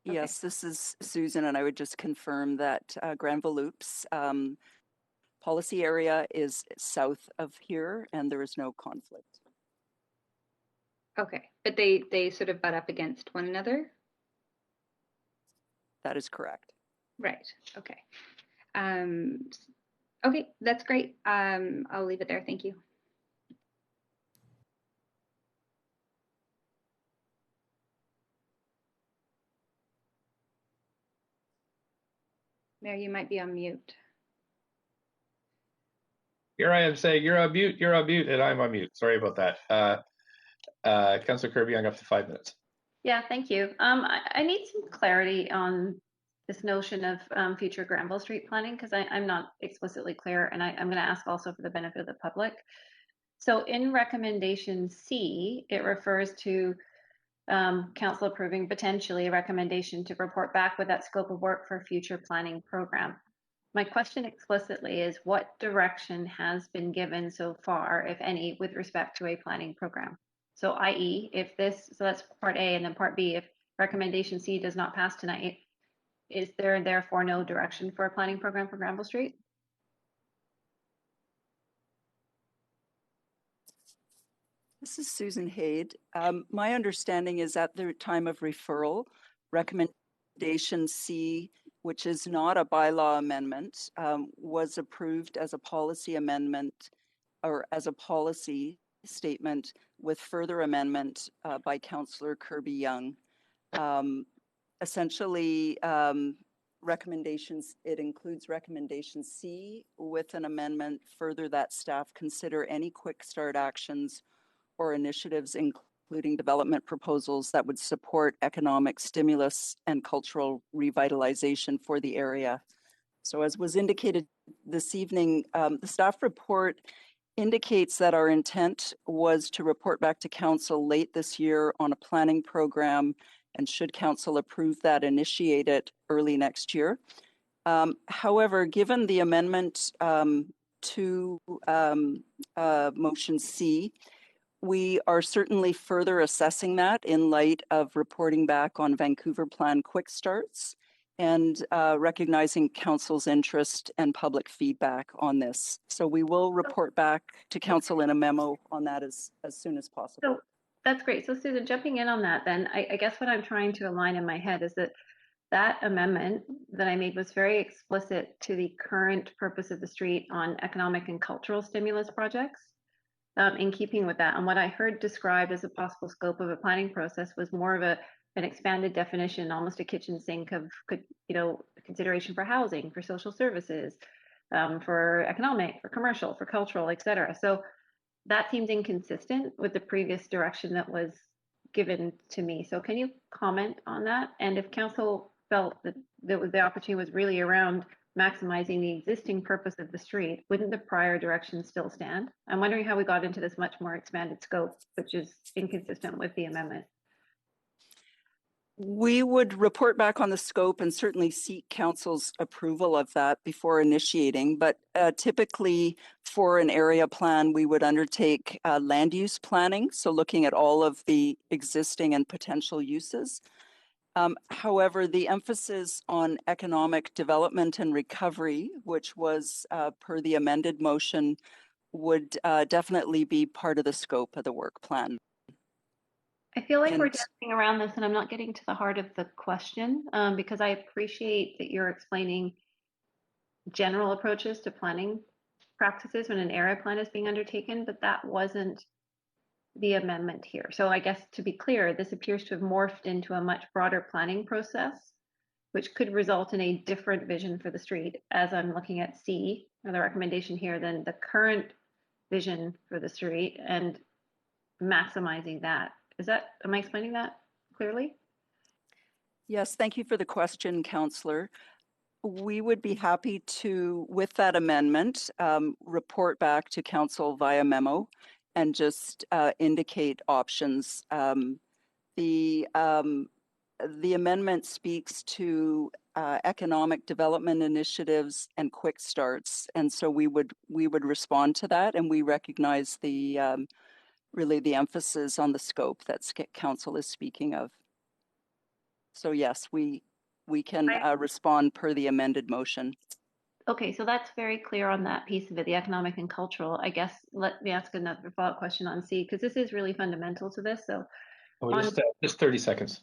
Yes, this is Susan, and I would just confirm that Granville Loops policy area is south of here, and there is no conflict. Okay, but they sort of butt up against one another? That is correct. Right, okay. Okay, that's great. I'll leave it there, thank you. Mayor, you might be on mute. Here I am saying you're on mute, and I'm on mute. Sorry about that. Councillor Kirby, I'm up to 5 minutes. Yeah, thank you. I need some clarity on this notion of future Granville Street planning, because I'm not explicitly clear, and I'm going to ask also for the benefit of the public. So in recommendation C, it refers to council approving potentially a recommendation to report back with that scope of work for a future planning program. My question explicitly is, what direction has been given so far, if any, with respect to a planning program? So i.e., if this, so that's part A, and then part B, if recommendation C does not pass tonight, is there therefore no direction for a planning program for Granville Street? This is Susan Haid. My understanding is at the time of referral, recommendation C, which is not a bylaw amendment, was approved as a policy amendment or as a policy statement with further amendment by Councillor Kirby Young. Essentially, recommendations, it includes recommendation C with an amendment further that staff consider any quick start actions or initiatives, including development proposals that would support economic stimulus and cultural revitalization for the area. So as was indicated this evening, the staff report indicates that our intent was to report back to council late this year on a planning program, and should council approve that, initiate it early next year. However, given the amendment to motion C, we are certainly further assessing that in light of reporting back on Vancouver Plan quick starts and recognizing council's interest and public feedback on this. So we will report back to council in a memo on that as soon as possible. So that's great. So Susan, jumping in on that then, I guess what I'm trying to align in my head is that amendment that I made was very explicit to the current purpose of the street on economic and cultural stimulus projects. In keeping with that, and what I heard described as a possible scope of a planning process was more of an expanded definition, almost a kitchen sink of consideration for housing, for social services, for economic, for commercial, for cultural, etc. So that seems inconsistent with the previous direction that was given to me. So can you comment on that? And if council felt that the opportunity was really around maximizing the existing purpose of the street, wouldn't the prior direction still stand? I'm wondering how we got into this much more expanded scope, which is inconsistent with the amendment. We would report back on the scope and certainly seek council's approval of that before initiating. But typically for an area plan, we would undertake land use planning. So looking at all of the existing and potential uses. However, the emphasis on economic development and recovery, which was per the amended motion, would definitely be part of the scope of the work plan. I feel like we're dancing around this and I'm not getting to the heart of the question, because I appreciate that you're explaining general approaches to planning practices when an area plan is being undertaken, but that wasn't the amendment here. So I guess to be clear, this appears to have morphed into a much broader planning process, which could result in a different vision for the street, as I'm looking at C, or the recommendation here, than the current vision for the street and maximizing that. Am I explaining that clearly? Yes, thank you for the question, Councillor. We would be happy to, with that amendment, report back to council via memo and just indicate options. The amendment speaks to economic development initiatives and quick starts, and so we would respond to that, and we recognize the really the emphasis on the scope that council is speaking of. So yes, we can respond per the amended motion. Okay, so that's very clear on that piece of it, the economic and cultural. I guess let me ask another follow-up question on C, because this is really fundamental to this. So just 30 seconds.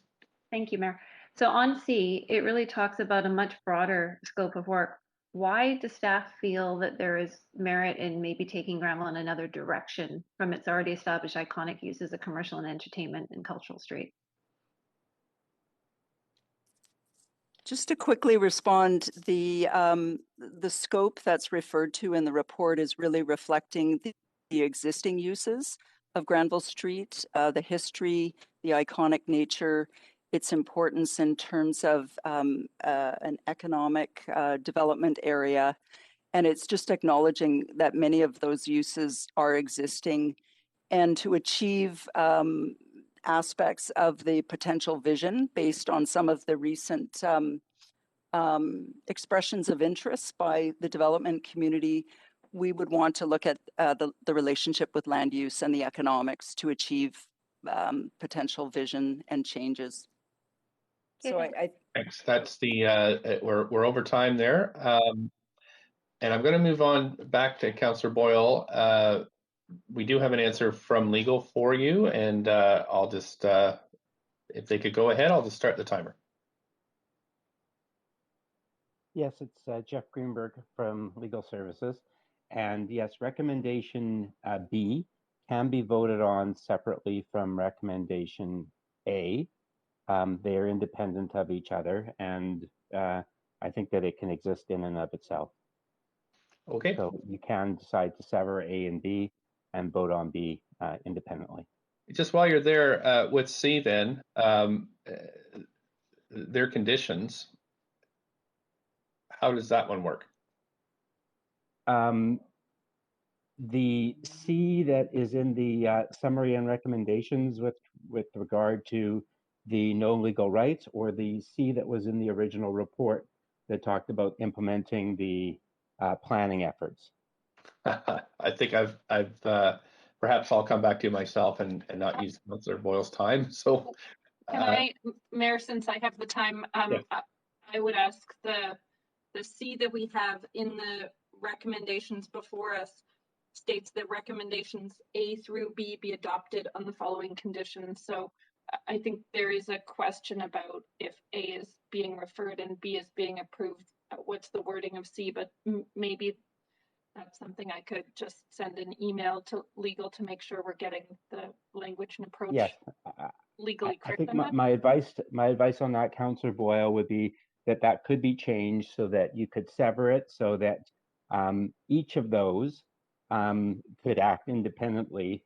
Thank you, Mayor. So on C, it really talks about a much broader scope of work. Why does staff feel that there is merit in maybe taking Granville in another direction from its already established iconic use as a commercial and entertainment and cultural street? Just to quickly respond, the scope that's referred to in the report is really reflecting the existing uses of Granville Street, the history, the iconic nature, its importance in terms of an economic development area. And it's just acknowledging that many of those uses are existing, and to achieve aspects of the potential vision based on some of the recent expressions of interest by the development community. We would want to look at the relationship with land use and the economics to achieve potential vision and changes. So Thanks. That's the we're over time there, and I'm going to move on back to Councillor Boyle. We do have an answer from legal for you, and I'll just if they could go ahead, I'll just start the timer. Yes, it's Jeff Greenberg from Legal Services. And yes, recommendation B can be voted on separately from recommendation A. They are independent of each other, and I think that it can exist in and of itself. Okay. So you can decide to sever A and B and vote on B independently. Just while you're there with C, then their conditions. How does that one work? The C that is in the summary and recommendations with regard to the no legal rights, or the C that was in the original report that talked about implementing the planning efforts? I think I've perhaps I'll come back to myself and not use Councillor Boyle's time. So can I, Mayor, since I have the time, I would ask the C that we have in the recommendations before us states that recommendations A through B be adopted on the following conditions. So I think there is a question about if A is being referred and B is being approved. What's the wording of C? But maybe that's something I could just send an email to legal to make sure we're getting the language and approach legally correct. I think my advice on that, Councillor Boyle, would be that could be changed so that you could sever it so that each of those could act independently.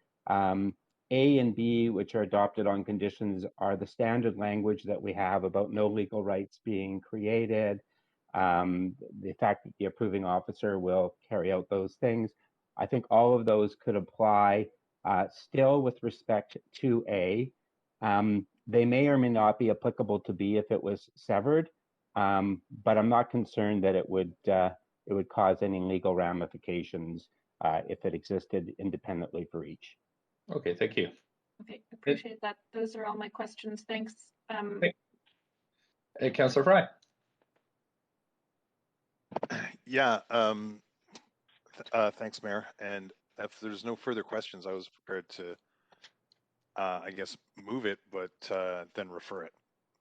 A and B, which are adopted on conditions, are the standard language that we have about no legal rights being created, the fact that the approving officer will carry out those things. I think all of those could apply still with respect to A. They may or may not be applicable to B if it was severed, but I'm not concerned that it would cause any legal ramifications if it existed independently for each. Okay, thank you. Okay, appreciate that. Those are all my questions. Thanks. Hey, Councillor Fry. Yeah, thanks, Mayor. And if there's no further questions, I was prepared to, I guess, move it, but then refer it.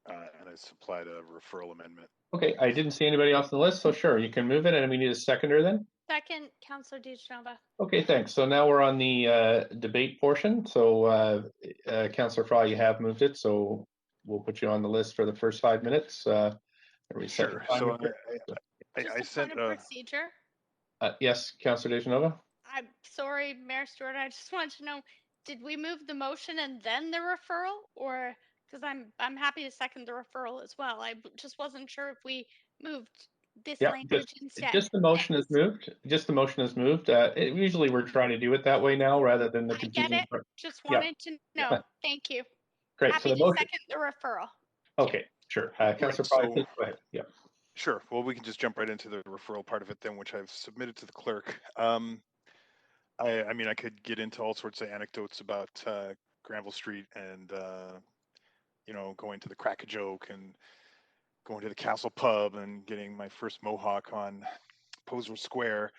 And I supplied a referral amendment. Okay, I didn't see anybody else on the list, so sure, you can move it, and we need a seconder then. Second, Councillor DiGenova. Okay, thanks. So now we're on the debate portion. So Councillor Fry, you have moved it, so we'll put you on the list for the first 5 minutes. Sure. So I sent a procedure. Yes, Councillor DiGenova. I'm sorry, Mayor Stewart. I just wanted to know, did we move the motion and then the referral, or because I'm happy to second the referral as well. I just wasn't sure if we moved this language instead. Just the motion is moved. Just the motion is moved. Usually we're trying to do it that way now rather than the confusing. I get it. Just wanted to know. Thank you. Great. Happy so the to motion... second the referral. Okay, sure. Councillor Fry, please go ahead. Yeah. Sure. Well, we can just jump right into the referral part of it then, which I've submitted to the clerk. I mean, I could get into all sorts of anecdotes about Granville Street and, you know, going to the Crack-A-Joke and going to the Castle Pub and getting my first Mohawk on Poser Square.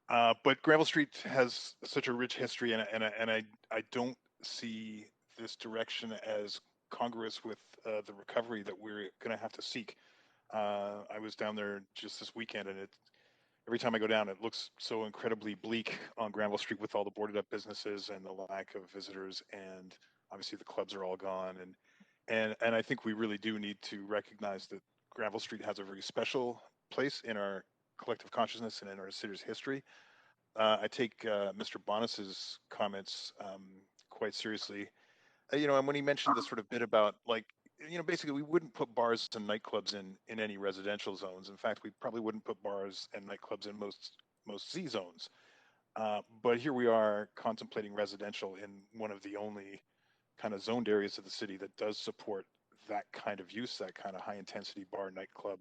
But Granville Street has such a rich history, and I don't see this direction as congruous with the recovery that we're going to have to seek. I was down there just this weekend, and every time I go down, it looks so incredibly bleak on Granville Street with all the boarded up businesses and the lack of visitors, and obviously the clubs are all gone. And I think we really do need to recognize that Granville Street has a very special place in our collective consciousness and in our city's history. I take Mr. Bonis's comments quite seriously. And when he mentioned the sort of bit about like, basically we wouldn't put bars and nightclubs in any residential zones. In fact, we probably wouldn't put bars and nightclubs in most Z zones. But here we are contemplating residential in one of the only kind of zoned areas of the city that does support that kind of use, that kind of high intensity bar nightclub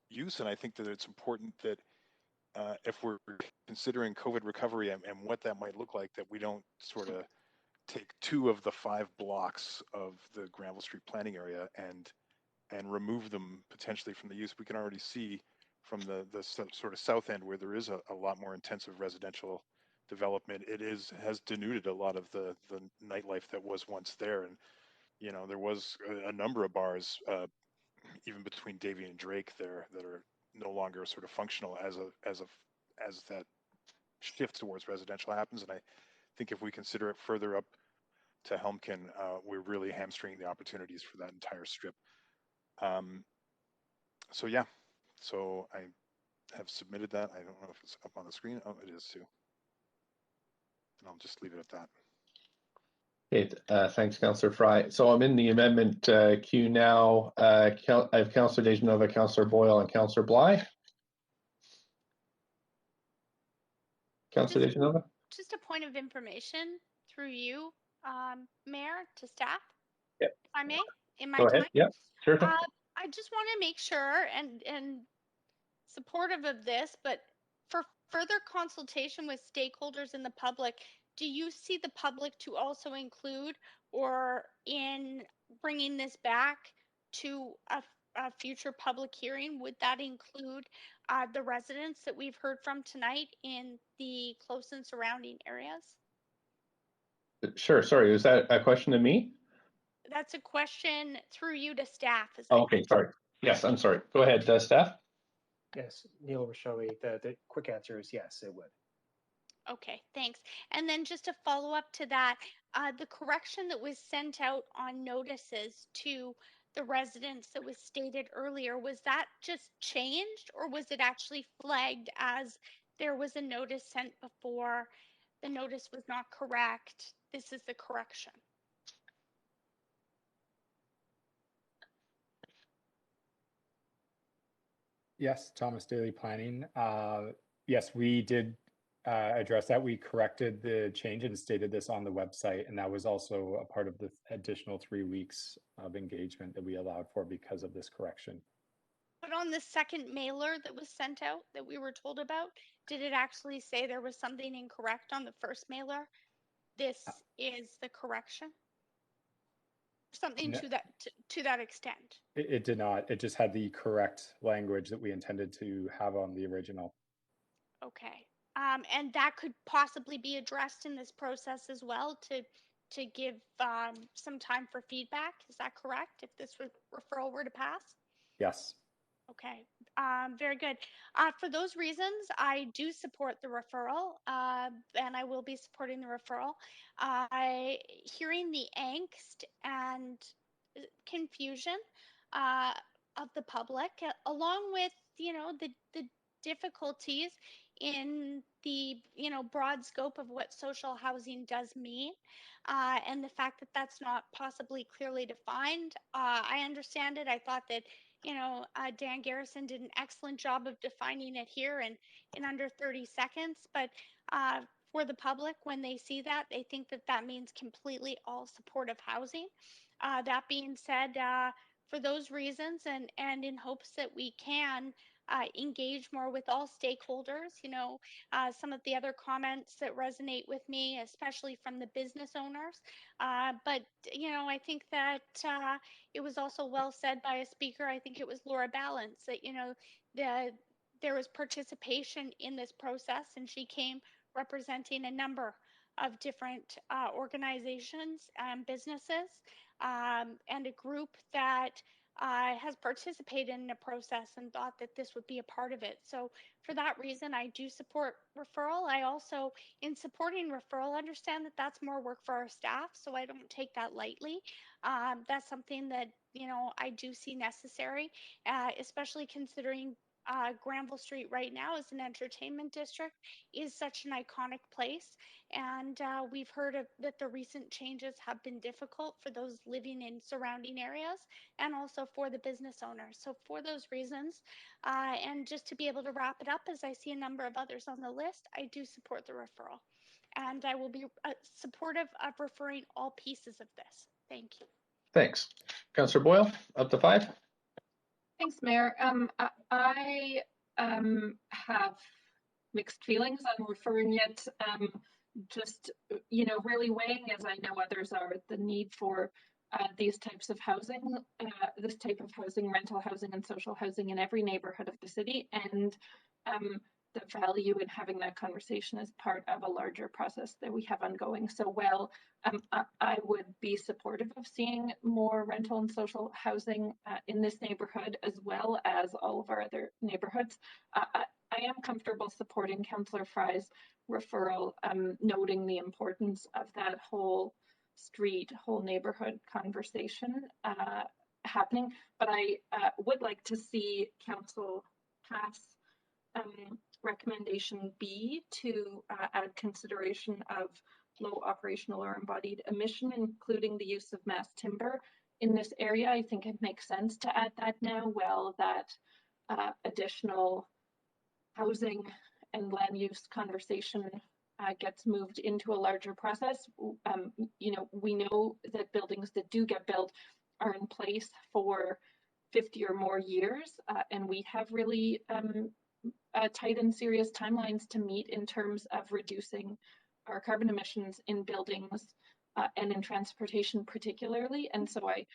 use. And I think that it's important that if we're considering COVID recovery and what that might look like, that we don't sort of take 2 of the 5 blocks of the Granville Street planning area and remove them potentially from the use. We can already see from the sort of south end where there is a lot more intensive residential development, has denuded a lot of the nightlife that was once there. And there was a number of bars even between Davie and Drake there that are no longer sort of functional as that shift towards residential happens. And I think if we consider it further up to Helmkin, we're really hamstringing the opportunities for that entire strip. So yeah, so I have submitted that. I don't know if it's up on the screen. Oh, it is too. And I'll just leave it at that. Okay, thanks, Councillor Fry. So I'm in the amendment queue now. I have Councillor Dejanova, Councillor Boyle, and Councillor Bly. Councillor Dejanova? Just a point of information through you, Mayor, to staff, Yep. if I may, in my Go time. ahead. Yeah, sure thing. I just want to make sure and supportive of this, but for further consultation with stakeholders in the public, do you see the public to also include, or in bringing this back to a future public hearing, would that include the residents that we've heard from tonight in the close and surrounding areas? Sure. Sorry, was that a question to me? That's a question through you to staff. Okay, sorry. Yes, I'm sorry. Go ahead, staff. Yes, Neil Rashowi, the quick answer is yes, it would. Okay, thanks. And then just a follow up to that, the correction that was sent out on notices to the residents that was stated earlier, was that just changed, or was it actually flagged as there was a notice sent before, the notice was not correct, this is the correction? Yes, Thomas Daly Planning. Yes, we did address that. We corrected the change and stated this on the website, and that was also a part of the additional 3 weeks of engagement that we allowed for because of this correction. But on the second mailer that was sent out that we were told about, did it actually say there was something incorrect on the first mailer? This is the correction? Something No, to that extent. it did not. It just had the correct language that we intended to have on the original. Okay. And that could possibly be addressed in this process as well to give some time for feedback. Is that correct? If this referral were to pass? Yes. Okay, very good. For those reasons, I do support the referral, and I will be supporting the referral. Hearing the angst and confusion of the public, along with the difficulties in the broad scope of what social housing does mean, and the fact that that's not possibly clearly defined. I understand it. I thought that Dan Garrison did an excellent job of defining it here in under 30 seconds. But for the public, when they see that, they think that that means completely all supportive housing. That being said, for those reasons and in hopes that we can engage more with all stakeholders, some of the other comments that resonate with me, especially from the business owners. But I think that it was also well said by a speaker, I think it was Laura Balance, that, there was participation in this process, and she came representing a number of different organizations and businesses, and a group that has participated in a process and thought that this would be a part of it. So for that reason, I do support referral. I also, in supporting referral, understand that that's more work for our staff, so I don't take that lightly. That's something that I do see necessary, especially considering Granville Street right now as an entertainment district is such an iconic place. And we've heard that the recent changes have been difficult for those living in surrounding areas and also for the business owners. So for those reasons, and just to be able to wrap it up, as I see a number of others on the list, I do support the referral. And I will be supportive of referring all pieces of this. Thank you. Thanks. Councillor Boyle, up to 5. Thanks, Mayor. I have mixed feelings on referring it. Just, really weighing, as I know others are, the need for these types of housing, this type of housing, rental housing and social housing in every neighborhood of the city, and the value in having that conversation as part of a larger process that we have ongoing. So while I would be supportive of seeing more rental and social housing in this neighborhood, as well as all of our other neighborhoods, I am comfortable supporting Councillor Fry's referral, noting the importance of that whole street, whole neighborhood conversation happening. But I would like to see Council pass recommendation B to add consideration of low operational or embodied emission, including the use of mass timber in this area. I think it makes sense to add that now, while that additional housing and land use conversation gets moved into a larger process. We know that buildings that do get built are in place for 50 or more years, and we have really tight and serious timelines to meet in terms of reducing our carbon emissions in buildings and in transportation particularly. And so I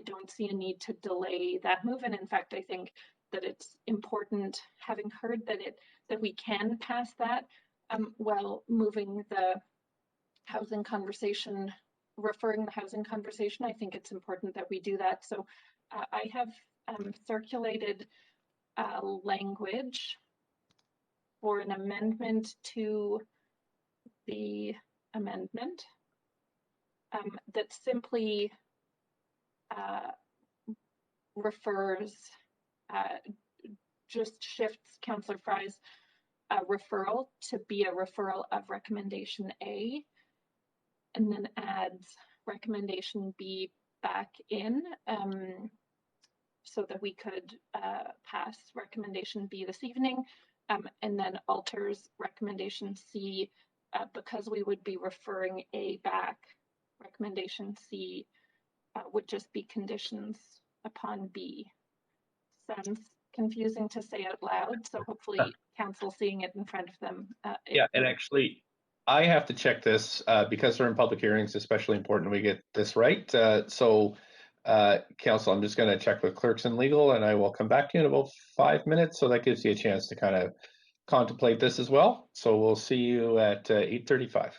don't see a need to delay that move. And in fact, I think that it's important, having heard that we can pass that while moving the housing conversation, referring the housing conversation. I think it's important that we do that. So I have circulated language for an amendment to the amendment that simply refers, just shifts Councillor Fry's referral to be a referral of recommendation A, and then adds recommendation B back in, so that we could pass recommendation B this evening, and then alters recommendation C because we would be referring A back. Recommendation C would just be conditions upon B. Sounds confusing to say out loud, so hopefully council seeing it in front of them. Yeah, and actually, I have to check this because they're in public hearings, especially important we get this right. So, council, I'm just going to check with clerks and legal, and I will come back to you in about 5 minutes. So that gives you a chance to kind of contemplate this as well. So we'll see you at 8:35.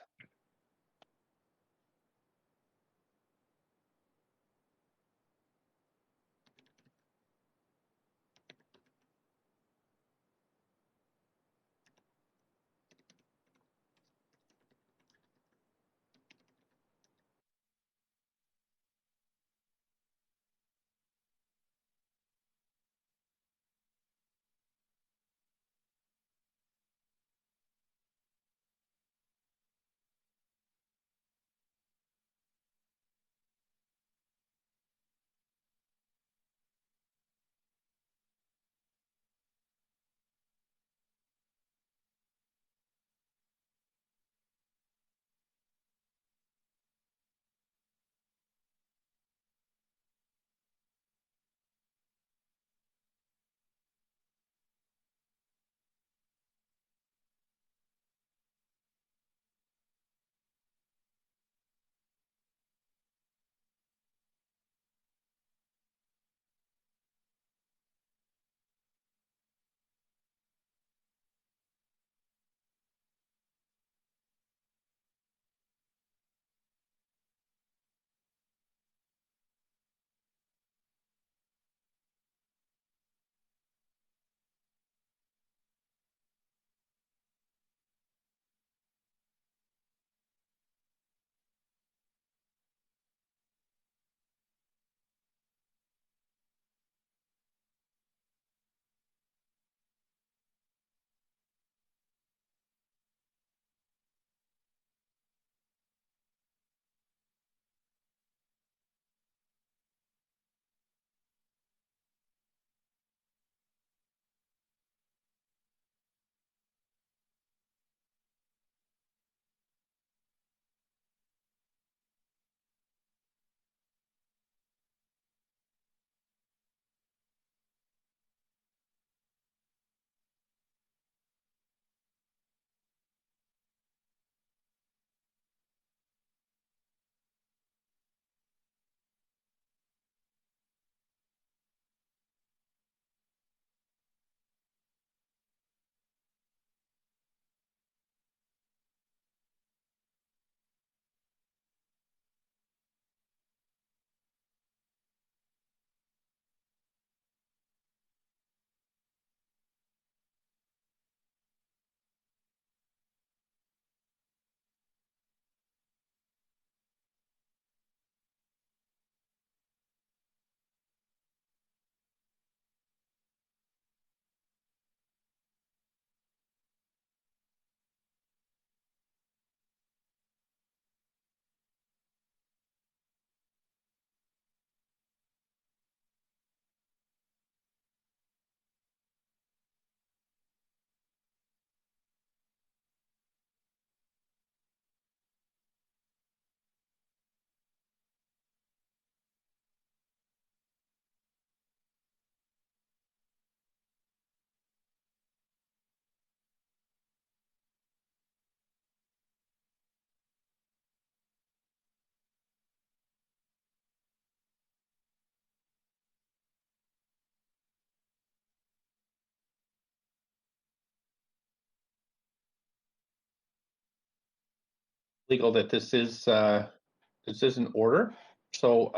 legal that this is an order. So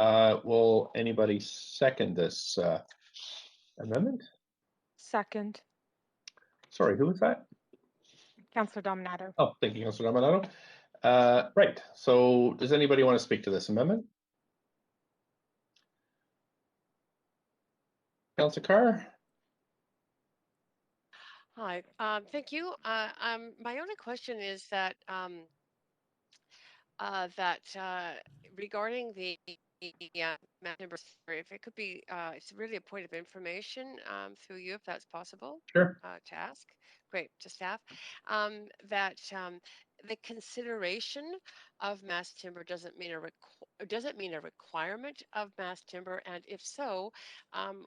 will anybody second this amendment? Second. Sorry, who was that? Councillor Dominato. Oh, thank you, Councillor Dominato. Right. So does anybody want to speak to this amendment? Councillor Carr? Hi, thank you. My only question is that regarding the map number 3, if it could be, it's really a point of information through you, if that's possible. Sure. To ask, great, to staff, that the consideration of mass timber doesn't mean a requirement of mass timber, and if so,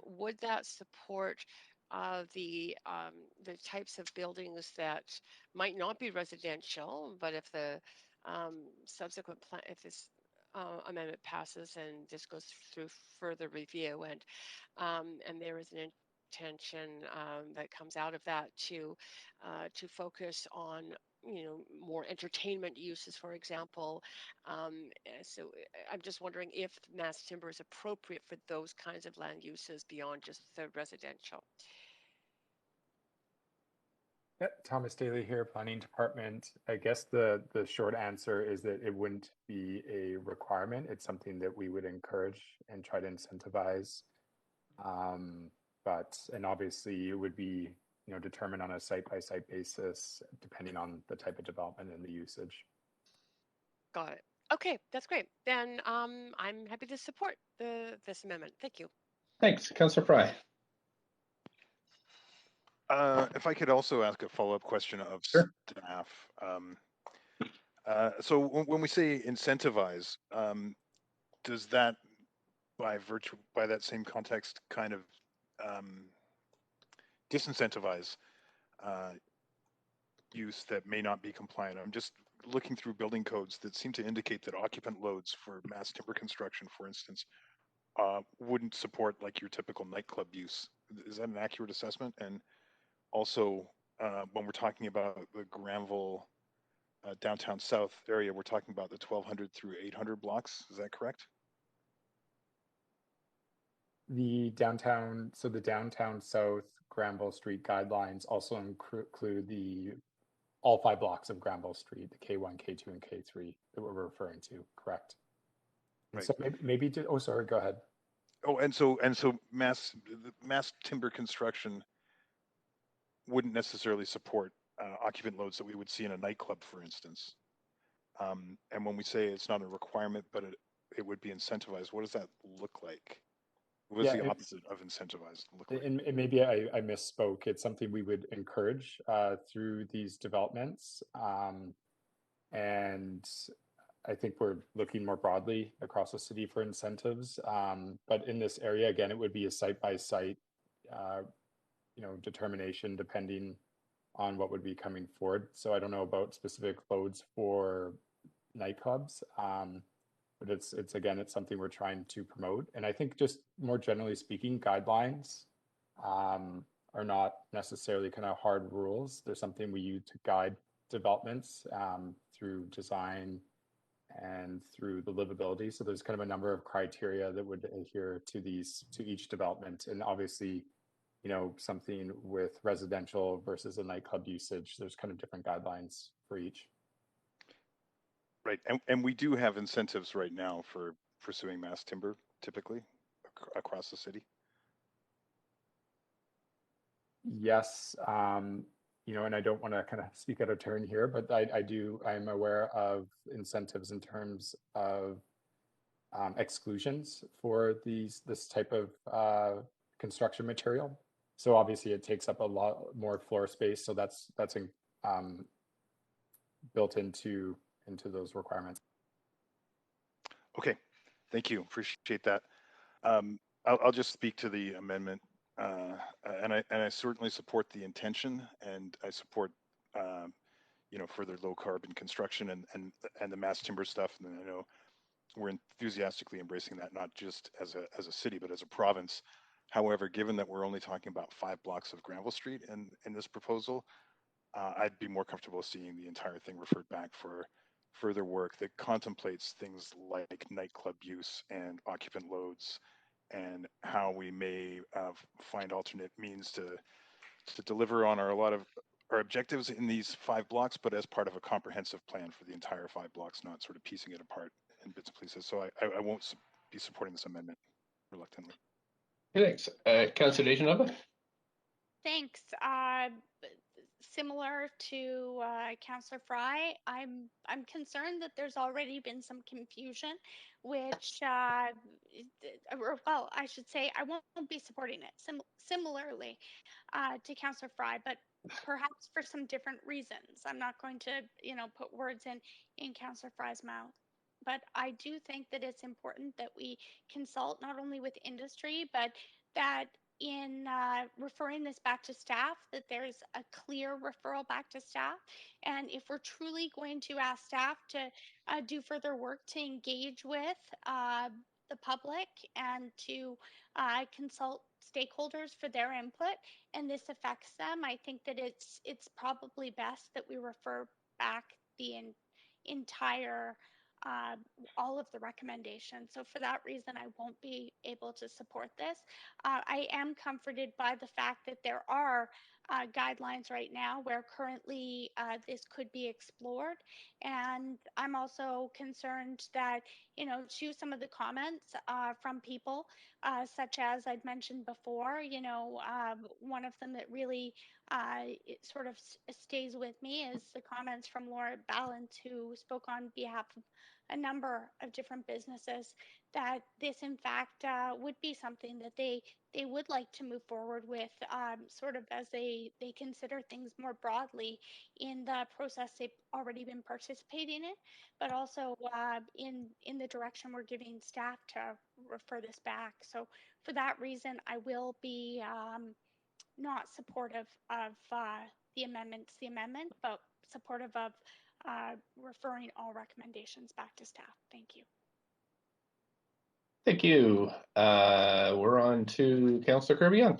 would that support the types of buildings that might not be residential, but if the subsequent plan, if this amendment passes and this goes through further review, and there is an intention that comes out of that to focus on more entertainment uses, for example. So I'm just wondering if mass timber is appropriate for those kinds of land uses beyond just the residential. Yeah, Thomas Daly here, Planning Department. I guess the short answer is that it wouldn't be a requirement. It's something that we would encourage and try to incentivize. And obviously it would be determined on a site-by-site basis, depending on the type of development and the usage. Got it. Okay, that's great. Then I'm happy to support this amendment. Thank you. Thanks, Councillor Fry. If I could also ask a follow-up question of Sure. staff. So when we say incentivize, does that, by that same context, kind of disincentivize use that may not be compliant? I'm just looking through building codes that seem to indicate that occupant loads for mass timber construction, for instance, wouldn't support like your typical nightclub use. Is that an accurate assessment? And also, when we're talking about the Granville downtown south area, we're talking about the 1200 through 800 blocks. Is that correct? The downtown south Granville Street guidelines also include all 5 blocks of Granville Street, the K1, K2, and K3 that we're referring to, correct? And Right. so maybe oh, sorry, go ahead. Oh, and so mass timber construction wouldn't necessarily support occupant loads that we would see in a nightclub, for instance. And when we say it's not a requirement, but it would be incentivized, what does that look like? What does the opposite of incentivized look like? And maybe I misspoke. It's something we would encourage through these developments. And I think we're looking more broadly across the city for incentives. But in this area, again, it would be a site-by-site determination depending on what would be coming forward. So I don't know about specific loads for nightclubs, but it's something we're trying to promote. And I think just more generally speaking, guidelines are not necessarily kind of hard rules. There's something we use to guide developments through design and through the livability. So there's kind of a number of criteria that would adhere to each development. And obviously, something with residential versus a nightclub usage, there's kind of different guidelines for each. Right, and we do have incentives right now for pursuing mass timber, typically across the city. Yes, and I don't want to kind of speak out of turn here, but I'm aware of incentives in terms of exclusions for this type of construction material. So obviously it takes up a lot more floor space. So that's built into those requirements. Okay, thank you. Appreciate that. I'll just speak to the amendment, and I certainly support the intention, and I support further low carbon construction and the mass timber stuff. And I know we're enthusiastically embracing that, not just as a city, but as a province. However, given that we're only talking about 5 blocks of Granville Street in this proposal, I'd be more comfortable seeing the entire thing referred back for further work that contemplates things like nightclub use and occupant loads, and how we may find alternate means to deliver on a lot of our objectives in these 5 blocks, but as part of a comprehensive plan for the entire 5 blocks, not sort of piecing it apart in bits and pieces. So I won't be supporting this amendment reluctantly. Thanks. Councillor Dejanova? Thanks. Similar to Councillor Fry, I'm concerned that there's already been some confusion, which, well, I should say I won't be supporting it. Similarly to Councillor Fry, but perhaps for some different reasons. I'm not going to, put words in Councillor Fry's mouth. But I do think that it's important that we consult not only with industry, but that in referring this back to staff, that there's a clear referral back to staff. And if we're truly going to ask staff to do further work to engage with the public and to consult stakeholders for their input, and this affects them, I think that it's probably best that we refer back the entire all of the recommendations. So for that reason, I won't be able to support this. I am comforted by the fact that there are guidelines right now where currently this could be explored. And I'm also concerned that, to some of the comments from people, such as I'd mentioned before, one of them that really it sort of stays with me is the comments from Laura Ballant, who spoke on behalf of a number of different businesses, that this in fact would be something that they would like to move forward with, sort of as they consider things more broadly in the process they've already been participating in, but also in the direction we're giving staff to refer this back. So for that reason, I will be not supportive of the amendment, but supportive of referring all recommendations back to staff. Thank you. Thank you. We're on to Councillor Kirby-Yung.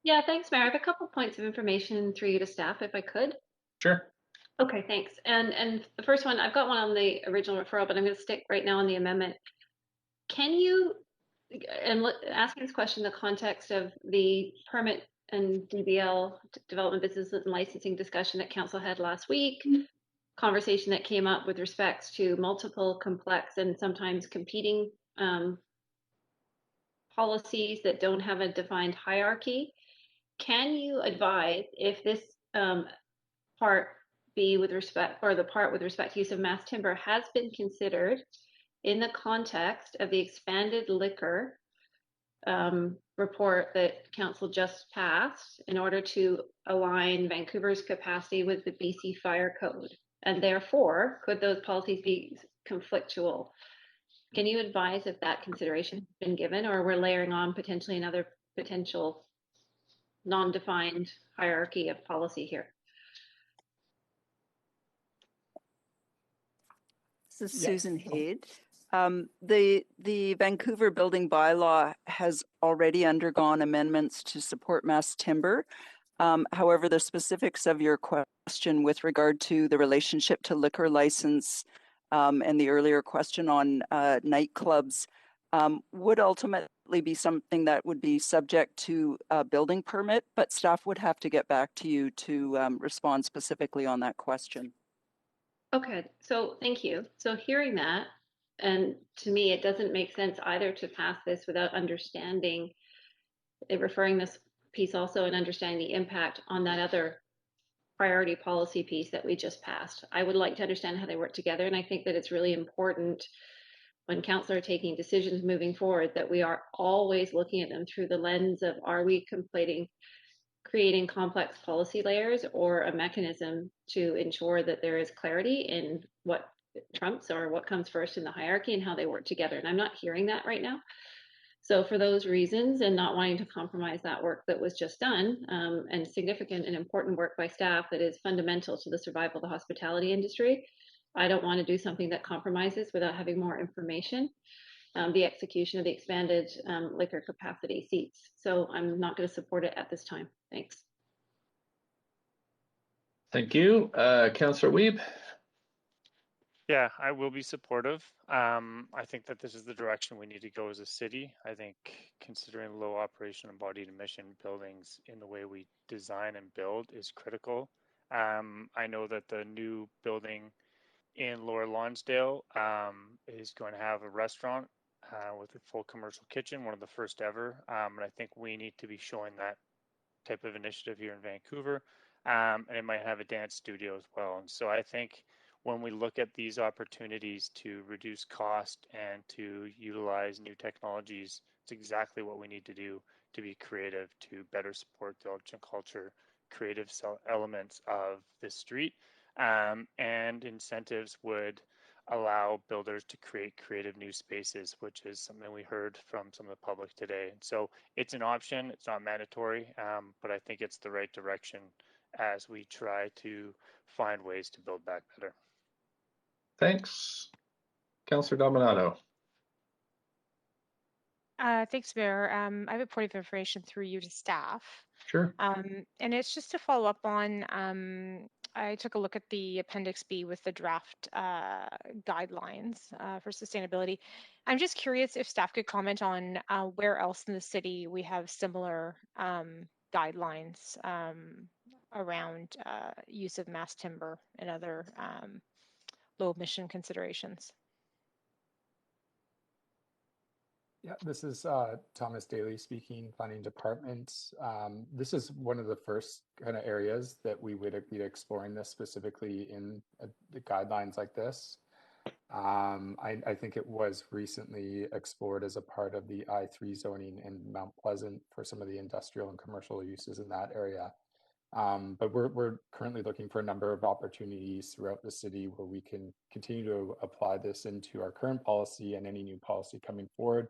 Yeah, thanks, Mayor. I have a couple points of information through you to staff, if I could. Sure. Okay, thanks. And the first one, I've got one on the original referral, but I'm going to stick right now on the amendment. Can you, and asking this question in the context of the permit and DBL, development business and licensing discussion that council had last week, conversation that came up with respects to multiple complex and sometimes competing policies that don't have a defined hierarchy. Can you advise if this part B with respect, or the part with respect to use of mass timber has been considered in the context of the expanded liquor report that council just passed in order to align Vancouver's capacity with the BC Fire Code? And therefore, could those policies be conflictual? Can you advise if that consideration has been given, or we're layering on potentially another potential non-defined hierarchy of policy here? This is Susan Haid. The Vancouver building bylaw has already undergone amendments to support mass timber. However, the specifics of your question with regard to the relationship to liquor license and the earlier question on nightclubs would ultimately be something that would be subject to a building permit, but staff would have to get back to you to respond specifically on that question. Okay, so thank you. So hearing that, and to me, it doesn't make sense either to pass this without understanding, referring this piece also and understanding the impact on that other priority policy piece that we just passed. I would like to understand how they work together, and I think that it's really important when council are taking decisions moving forward that we are always looking at them through the lens of, are we creating complex policy layers or a mechanism to ensure that there is clarity in what trumps or what comes first in the hierarchy and how they work together. And I'm not hearing that right now. So for those reasons, and not wanting to compromise that work that was just done, and significant and important work by staff that is fundamental to the survival of the hospitality industry, I don't want to do something that compromises without having more information. The execution of the expanded liquor capacity seats. So I'm not going to support it at this time. Thanks. Thank you. Councillor Wiebe. Yeah, I will be supportive. I think that this is the direction we need to go as a city. I think considering low operation embodied emission buildings in the way we design and build is critical. I know that the new building in Lower Lonsdale is going to have a restaurant with a full commercial kitchen, one of the first ever. And I think we need to be showing that type of initiative here in Vancouver. And it might have a dance studio as well. And so I think when we look at these opportunities to reduce cost and to utilize new technologies, it's exactly what we need to do to be creative, to better support the arts and culture, creative elements of the street. And incentives would allow builders to create creative new spaces, which is something we heard from some of the public today. And so it's an option, it's not mandatory, but I think it's the right direction as we try to find ways to build back better. Thanks. Councillor Dominato. Thanks, Mayor. I have a point of information through you to staff. Sure. And it's just to follow up on, I took a look at the Appendix B with the draft guidelines for sustainability. I'm just curious if staff could comment on where else in the city we have similar guidelines around use of mass timber and other low emission considerations. Yeah, this is Thomas Daly speaking, Planning Department. This is one of the first kind of areas that we would be exploring this specifically in the guidelines like this. I think it was recently explored as a part of the I3 zoning in Mount Pleasant for some of the industrial and commercial uses in that area. But we're currently looking for a number of opportunities throughout the city where we can continue to apply this into our current policy and any new policy coming forward.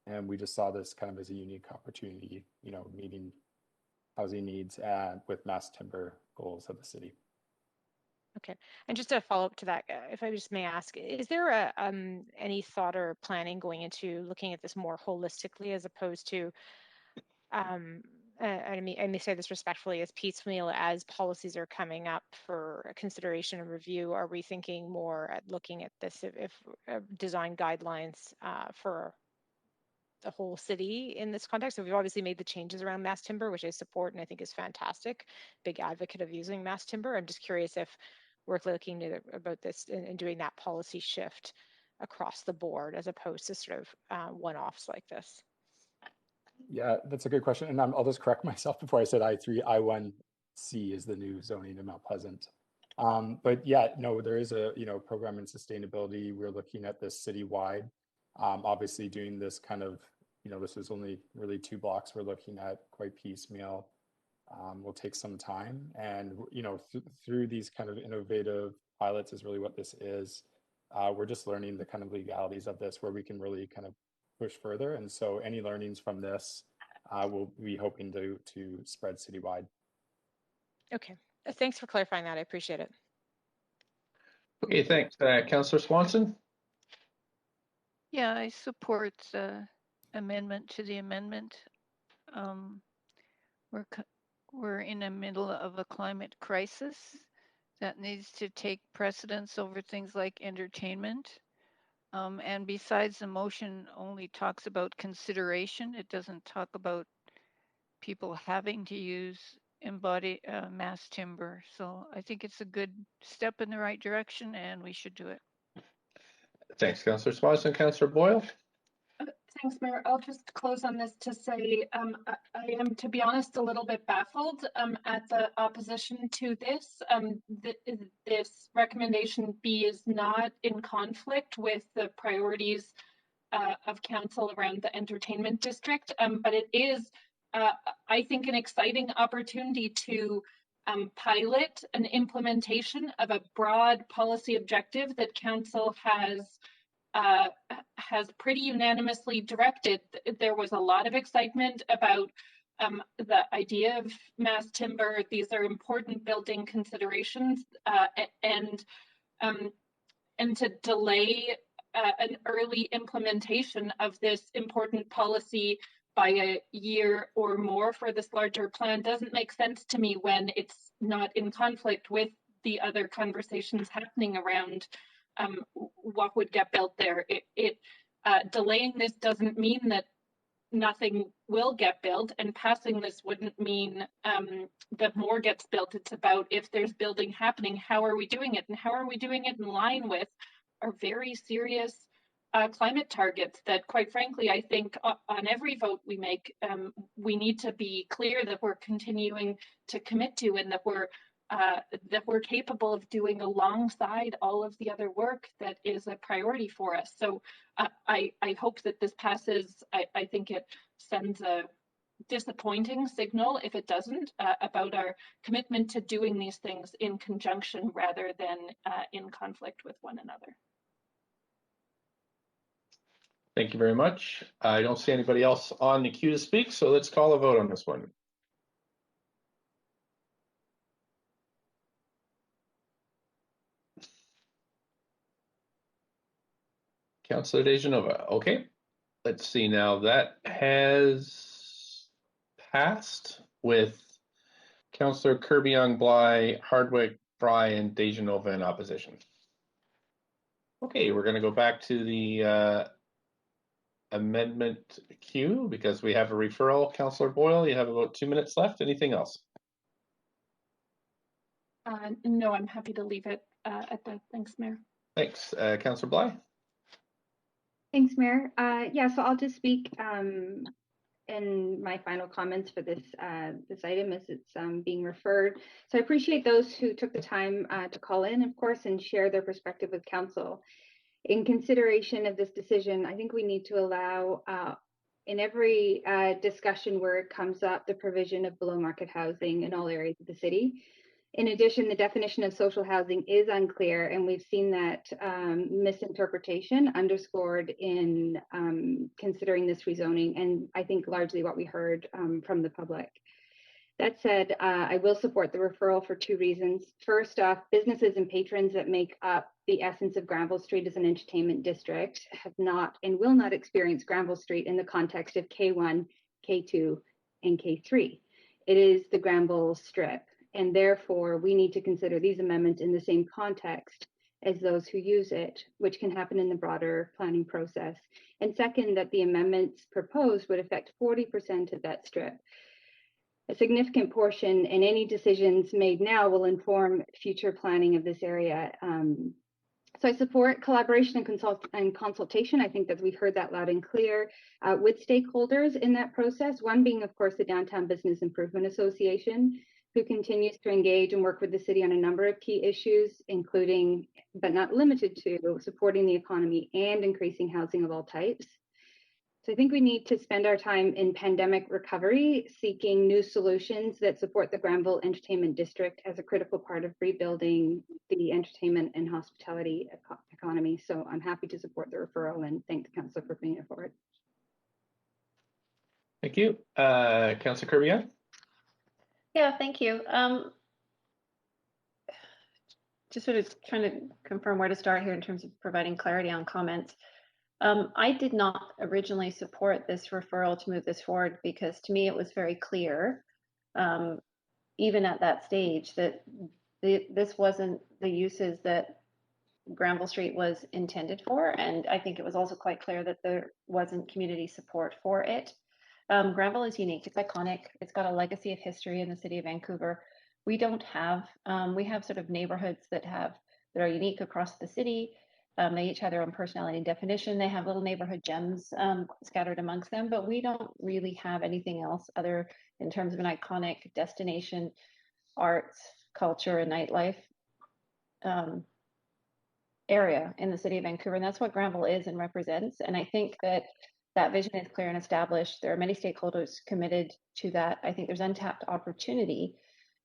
And we just saw this kind of as a unique opportunity, you know, meeting housing needs with mass timber goals of the city. Okay, and just to follow up to that, if I just may ask, is there any thought or planning going into looking at this more holistically as opposed to, I may say this respectfully, as piecemeal as policies are coming up for consideration and review? Are we thinking more at looking at this if design guidelines for the whole city in this context? So we've obviously made the changes around mass timber, which I support and I think is fantastic. Big advocate of using mass timber. I'm just curious if we're looking about this and doing that policy shift across the board as opposed to sort of one-offs like this. Yeah, that's a good question. And I'll just correct myself before I said I3, I1C is the new zoning in Mount Pleasant. But yeah, no, there is a program in sustainability. We're looking at this citywide. Obviously doing this kind of, this is only really 2 blocks we're looking at, quite piecemeal. Will take some time. And, through these kind of innovative pilots is really what this is. We're just learning the kind of legalities of this where we can really kind of push further. And so any learnings from this, we'll be hoping to spread citywide. Okay, thanks for clarifying that. I appreciate it. Okay, thanks. Councillor Swanson? Yeah, I support the amendment to the amendment. We're in the middle of a climate crisis that needs to take precedence over things like entertainment. And besides, the motion only talks about consideration. It doesn't talk about people having to use embodied mass timber. So I think it's a good step in the right direction and we should do it. Thanks, Councillor Swanson. Councillor Boyle? Thanks, Mayor. I'll just close on this to say I am, to be honest, a little bit baffled at the opposition to this. This recommendation B is not in conflict with the priorities of council around the entertainment district, but it is, I think, an exciting opportunity to pilot an implementation of a broad policy objective that council has pretty unanimously directed. There was a lot of excitement about the idea of mass timber. These are important building considerations, and to delay an early implementation of this important policy by a year or more for this larger plan doesn't make sense to me when it's not in conflict with the other conversations happening around what would get built there. Delaying this doesn't mean that nothing will get built, and passing this wouldn't mean that more gets built. It's about, if there's building happening, how are we doing it, and how are we doing it in line with our very serious climate targets that, quite frankly, I think on every vote we make, we need to be clear that we're continuing to commit to, and that we're capable of doing alongside all of the other work that is a priority for us. So I hope that this passes. I think it sends a disappointing signal if it doesn't, about our commitment to doing these things in conjunction rather than in conflict with one another. Thank you very much. I don't see anybody else on the queue to speak, so let's call a vote on this one. Councillor Dejanova. Okay, let's see now. That has passed with Councillor Kirby-Young, Bly, Hardwick, Fry, and Dejanova in opposition. Okay, we're going to go back to the amendment queue because we have a referral. Councillor Boyle, you have about 2 minutes left. Anything else? No, I'm happy to leave it at that. Thanks, Mayor. Thanks. Councillor Bly? Thanks, Mayor. Yeah, so I'll just speak in my final comments for this this item as it's being referred. So I appreciate those who took the time to call in, of course, and share their perspective with Council. In consideration of this decision, I think we need to allow in every discussion where it comes up the provision of below market housing in all areas of the city. In addition, the definition of social housing is unclear, and we've seen that misinterpretation underscored in considering this rezoning, and I think largely what we heard from the public. That said, I will support the referral for 2 reasons. First off, businesses and patrons that make up the essence of Granville Street as an entertainment district have not and will not experience Granville Street in the context of K1, K2, and K3. It is the Granville Strip, and therefore we need to consider these amendments in the same context as those who use it, which can happen in the broader planning process. And second, that the amendments proposed would affect 40% of that strip. A significant portion, and any decisions made now will inform future planning of this area. So I support collaboration and consultation. I think that we've heard that loud and clear with stakeholders in that process. One being, of course, the Downtown Business Improvement Association, who continues to engage and work with the city on a number of key issues, including, but not limited to, supporting the economy and increasing housing of all types. So I think we need to spend our time in pandemic recovery, seeking new solutions that support the Granville Entertainment District as a critical part of rebuilding the entertainment and hospitality economy. So I'm happy to support the referral and thank the council for bringing it forward. Thank you. Councillor Kirby? Yeah, thank you. Just sort of trying to confirm where to start here in terms of providing clarity on comments. I did not originally support this referral to move this forward because to me it was very clear, even at that stage, that this wasn't the uses that Granville Street was intended for. And I think it was also quite clear that there wasn't community support for it. Granville is unique, it's iconic, it's got a legacy of history in the city of Vancouver. We don't have, we have sort of neighborhoods that are unique across the city. They each have their own personality and definition. They have little neighborhood gems scattered amongst them, but we don't really have anything else other in terms of an iconic destination, arts, culture, and nightlife area in the city of Vancouver. And that's what Granville is and represents. And I think that that vision is clear and established. There are many stakeholders committed to that. I think there's untapped opportunity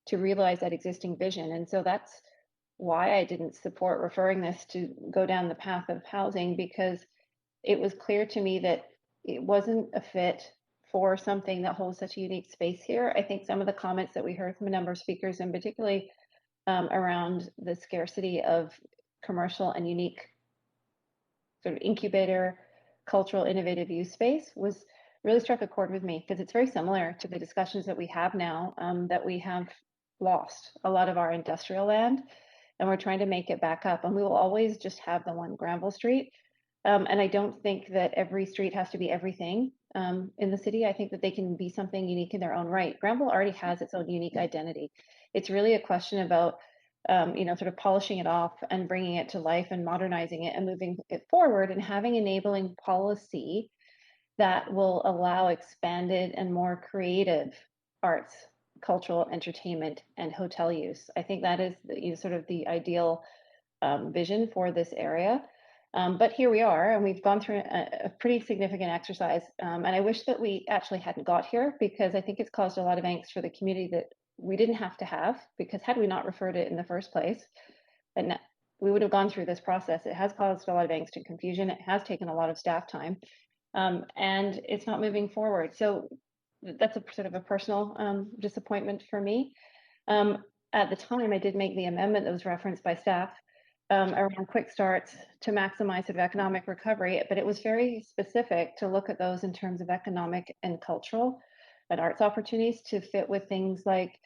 to realize that existing vision. And so that's why I didn't support referring this to go down the path of housing, because it was clear to me that it wasn't a fit for something that holds such a unique space here. I think some of the comments that we heard from a number of speakers, and particularly around the scarcity of commercial and unique sort of incubator, cultural, innovative use space, was really struck a chord with me, because it's very similar to the discussions that we have now, that we have lost a lot of our industrial land. and we're trying to make it back up. And we will always just have the one Granville Street. And I don't think that every street has to be everything in the city. I think that they can be something unique in their own right. Granville already has its own unique identity. It's really a question about sort of polishing it off and bringing it to life and modernizing it and moving it forward and having enabling policy that will allow expanded and more creative arts, cultural entertainment, and hotel use. I think that is sort of the ideal vision for this area. But here we are, and we've gone through a pretty significant exercise. And I wish that we actually hadn't got here, because I think it's caused a lot of angst for the community that we didn't have to have, because had we not referred it in the first place, and we would have gone through this process. It has caused a lot of angst and confusion. It has taken a lot of staff time, and it's not moving forward. So that's a sort of a personal disappointment for me. At the time, I did make the amendment that was referenced by staff around quick starts to maximize sort of economic recovery, but it was very specific to look at those in terms of economic and cultural and arts opportunities to fit with things like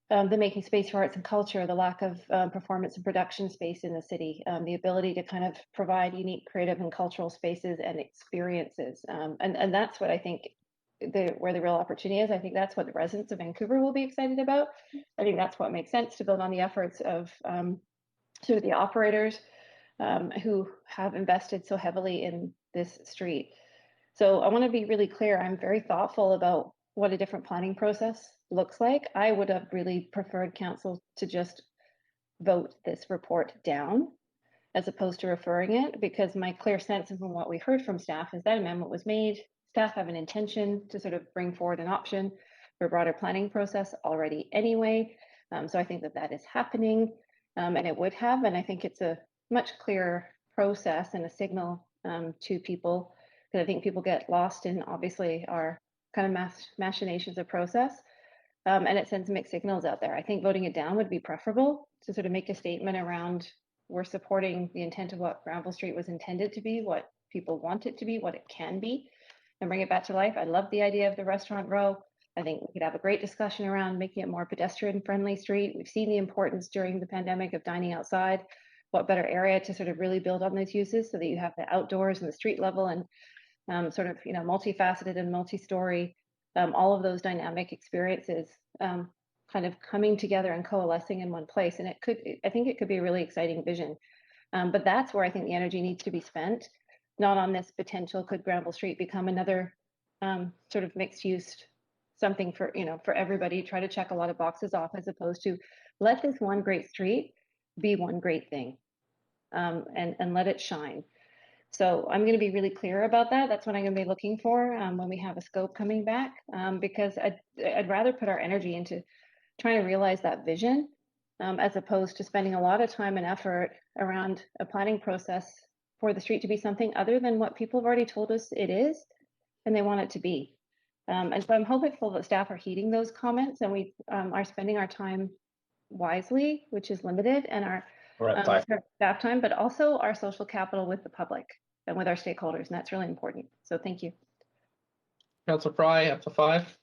the making space for arts and culture, the lack of performance and production space in the city, the ability to kind of provide unique creative and cultural spaces and experiences. And that's what I think where the real opportunity is. I think that's what the residents of Vancouver will be excited about. I think that's what makes sense to build on the efforts of sort of the operators who have invested so heavily in this street. So I want to be really clear. I'm very thoughtful about what a different planning process looks like. I would have really preferred council to just vote this report down as opposed to referring it, because my clear sense from what we heard from staff is that amendment was made. Staff have an intention to sort of bring forward an option for a broader planning process already anyway. So I think that that is happening, and it would have, and I think it's a much clearer process and a signal to people, because I think people get lost in obviously our kind of machinations of process, and it sends mixed signals out there. I think voting it down would be preferable to sort of make a statement around we're supporting the intent of what Granville Street was intended to be, what people want it to be, what it can be, and bring it back to life. I love the idea of the restaurant row. I think we could have a great discussion around making it more pedestrian-friendly street. We've seen the importance during the pandemic of dining outside. What better area to sort of really build on those uses so that you have the outdoors and the street level and sort of multifaceted and multi-story, all of those dynamic experiences kind of coming together and coalescing in one place. And I think it could be a really exciting vision. But that's where I think the energy needs to be spent, not on this potential, could Granville Street become another sort of mixed use, something for, for everybody, try to check a lot of boxes off, as opposed to let this one great street be one great thing, and let it shine. So I'm going to be really clear about that. That's what I'm going to be looking for when we have a scope coming back, because I'd rather put our energy into trying to realize that vision, as opposed to spending a lot of time and effort around a planning process for the street to be something other than what people have already told us it is and they want it to be. And so I'm hopeful that staff are heeding those comments, and we are spending our time wisely, which is limited, and our staff time, but also our social capital with the public and with our stakeholders, and that's really important. So thank you. Councillor Fry, up to 5.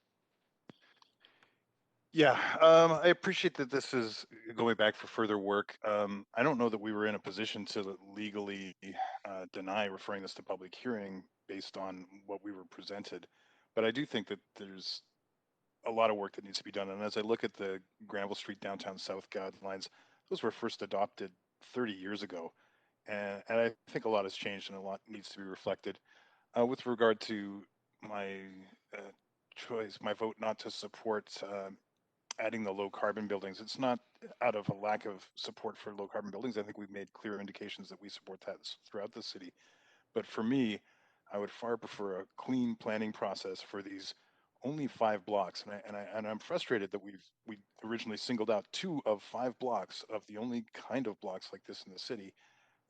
Yeah, I appreciate that this is going back for further work. I don't know that we were in a position to legally deny referring this to public hearing based on what we were presented, but I do think that there's a lot of work that needs to be done. And as I look at the Granville Street Downtown South guidelines, those were first adopted 30 years ago. And I think a lot has changed and a lot needs to be reflected. With regard to my choice, my vote not to support adding the low carbon buildings, it's not out of a lack of support for low carbon buildings. I think we've made clear indications that we support that throughout the city. But for me, I would far prefer a clean planning process for these only 5 blocks, and I'm frustrated that we originally singled out 2 of 5 blocks of the only kind of blocks like this in the city,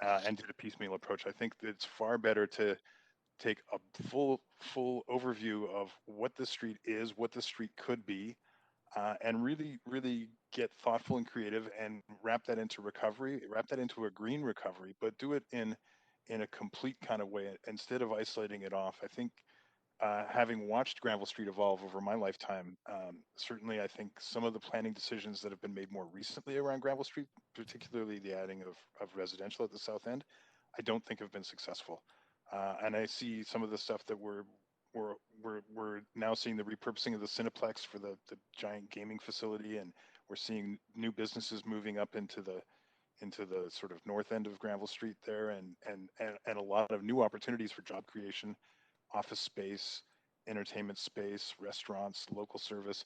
and did a piecemeal approach. I think that it's far better to take a full overview of what the street is, what the street could be, and really get thoughtful and creative and wrap that into recovery, wrap that into a green recovery, but do it in a complete kind of way instead of isolating it off. I think having watched Granville Street evolve over my lifetime, certainly I think some of the planning decisions that have been made more recently around Granville Street, particularly the adding of residential at the south end, I don't think have been successful. And I see some of the stuff that we're now seeing the repurposing of the Cineplex for the giant gaming facility, and we're seeing new businesses moving up into the sort of north end of Granville Street there, and a lot of new opportunities for job creation, office space, entertainment space, restaurants, local service.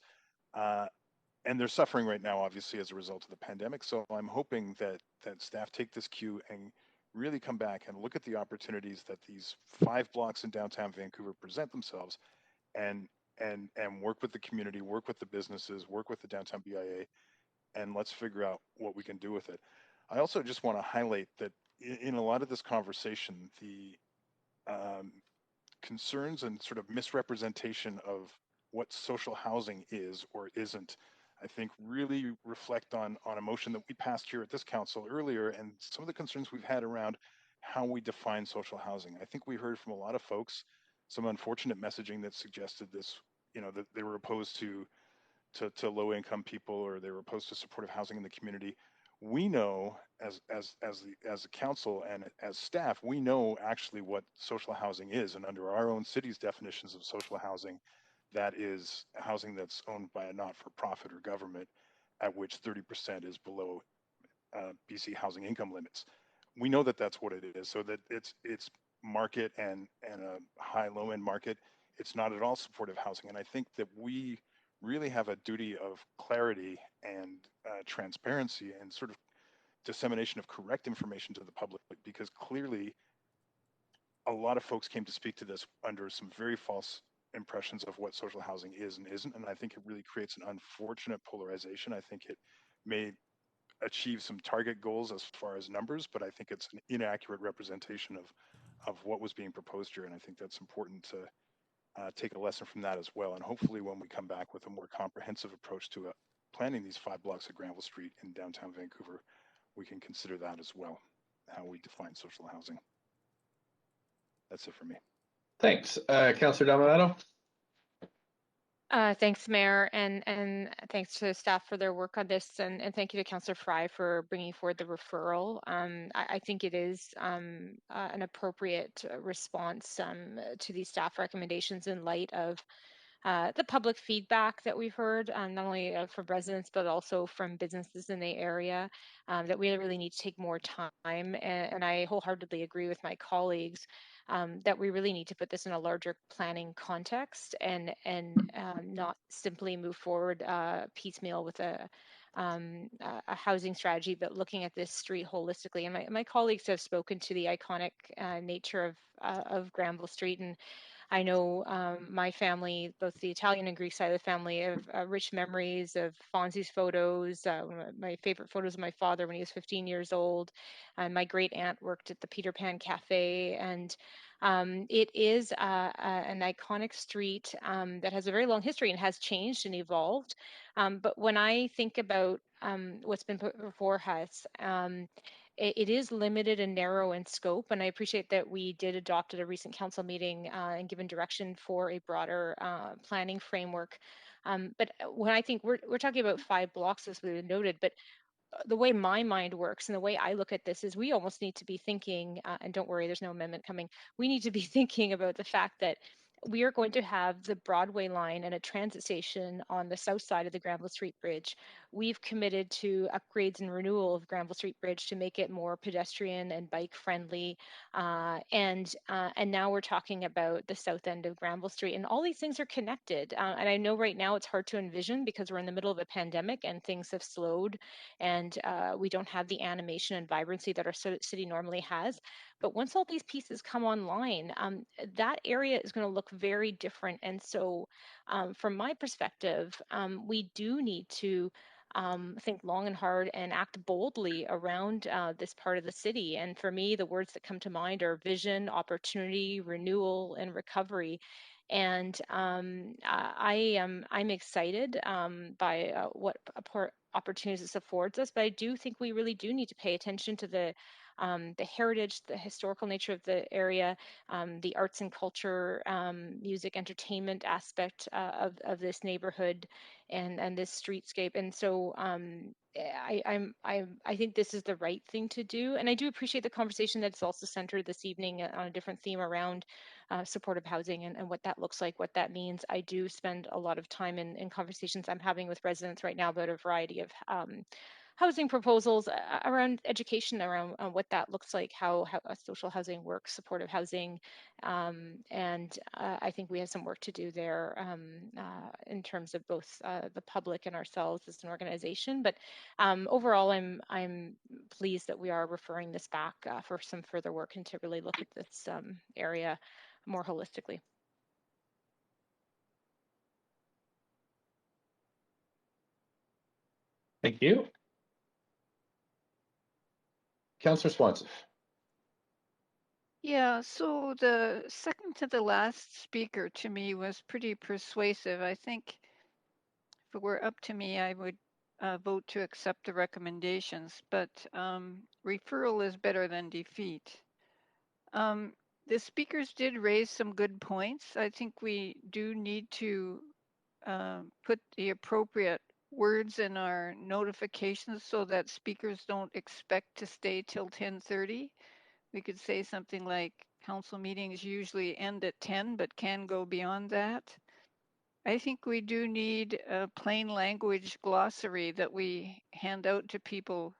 And they're suffering right now, obviously, as a result of the pandemic. So I'm hoping that staff take this cue and really come back and look at the opportunities that these 5 blocks in downtown Vancouver present themselves, and work with the community, work with the businesses, work with the downtown BIA, and let's figure out what we can do with it. I also just want to highlight that in a lot of this conversation, the concerns and sort of misrepresentation of what social housing is or isn't, I think really reflect on a motion that we passed here at this council earlier, and some of the concerns we've had around how we define social housing. I think we heard from a lot of folks some unfortunate messaging that suggested this, that they were opposed to low income people, or they were opposed to supportive housing in the community. We know as a council and as staff, we know actually what social housing is, and under our own city's definitions of social housing, that is housing that's owned by a not-for-profit or government, at which 30% is below BC housing income limits. We know that that's what it is, so that it's market and a high low end market. It's not at all supportive housing, and I think that we really have a duty of clarity and transparency and sort of dissemination of correct information to the public, because clearly a lot of folks came to speak to this under some very false impressions of what social housing is and isn't, and I think it really creates an unfortunate polarization. I think it may achieve some target goals as far as numbers, but I think it's an inaccurate representation of what was being proposed here, and I think that's important to take a lesson from that as well. And hopefully when we come back with a more comprehensive approach to planning these 5 blocks of Granville Street in downtown Vancouver, we can consider that as well, how we define social housing. That's it for me. Thanks. Councillor Dominato? Thanks, Mayor, and thanks to staff for their work on this, and thank you to Councillor Fry for bringing forward the referral. I think it is an appropriate response to these staff recommendations in light of the public feedback that we've heard, not only from residents, but also from businesses in the area, that we really need to take more time. And I wholeheartedly agree with my colleagues that we really need to put this in a larger planning context, and not simply move forward piecemeal with a housing strategy, but looking at this street holistically. And my colleagues have spoken to the iconic nature of Granville Street, and I know my family, both the Italian and Greek side of the family, have rich memories of Fonzie's photos. My favorite photos of my father when he was 15 years old. And my great aunt worked at the Peter Pan Cafe. And it is an iconic street that has a very long history and has changed and evolved. But when I think about what's been put before us, it is limited and narrow in scope, and I appreciate that we did adopt at a recent council meeting and given direction for a broader planning framework. But when I think we're talking about 5 blocks, as we noted, but the way my mind works and the way I look at this is we almost need to be thinking, and don't worry, there's no amendment coming. We need to be thinking about the fact that we are going to have the Broadway line and a transit station on the south side of the Granville Street Bridge. We've committed to upgrades and renewal of Granville Street Bridge to make it more pedestrian and bike friendly. And now we're talking about the south end of Granville Street, and all these things are connected. And I know right now it's hard to envision because we're in the middle of a pandemic and things have slowed, and we don't have the animation and vibrancy that our city normally has. But once all these pieces come online, that area is going to look very different. And so from my perspective, we do need to think long and hard and act boldly around this part of the city. And for me, the words that come to mind are vision, opportunity, renewal, and recovery. And I'm excited by what opportunities this affords us. But I do think we really do need to pay attention to the heritage, the historical nature of the area, the arts and culture, music, entertainment aspect of this neighborhood and this streetscape. And so I think this is the right thing to do. And I do appreciate the conversation that's also centered this evening on a different theme around supportive housing and what that looks like, what that means. I do spend a lot of time in conversations I'm having with residents right now about a variety of housing proposals around education, around what that looks like, how social housing works, supportive housing. And I think we have some work to do there in terms of both the public and ourselves as an organization. But overall, I'm pleased that we are referring this back for some further work and to really look at this area more holistically. Thank you. Councillor Swanson. Yeah, so the second to the last speaker to me was pretty persuasive. I think if it were up to me, I would vote to accept the recommendations, but referral is better than defeat. The speakers did raise some good points. I think we do need to put the appropriate words in our notifications so that speakers don't expect to stay till 10:30. We could say something like council meetings usually end at 10, but can go beyond that. I think we do need a plain language glossary that we hand out to people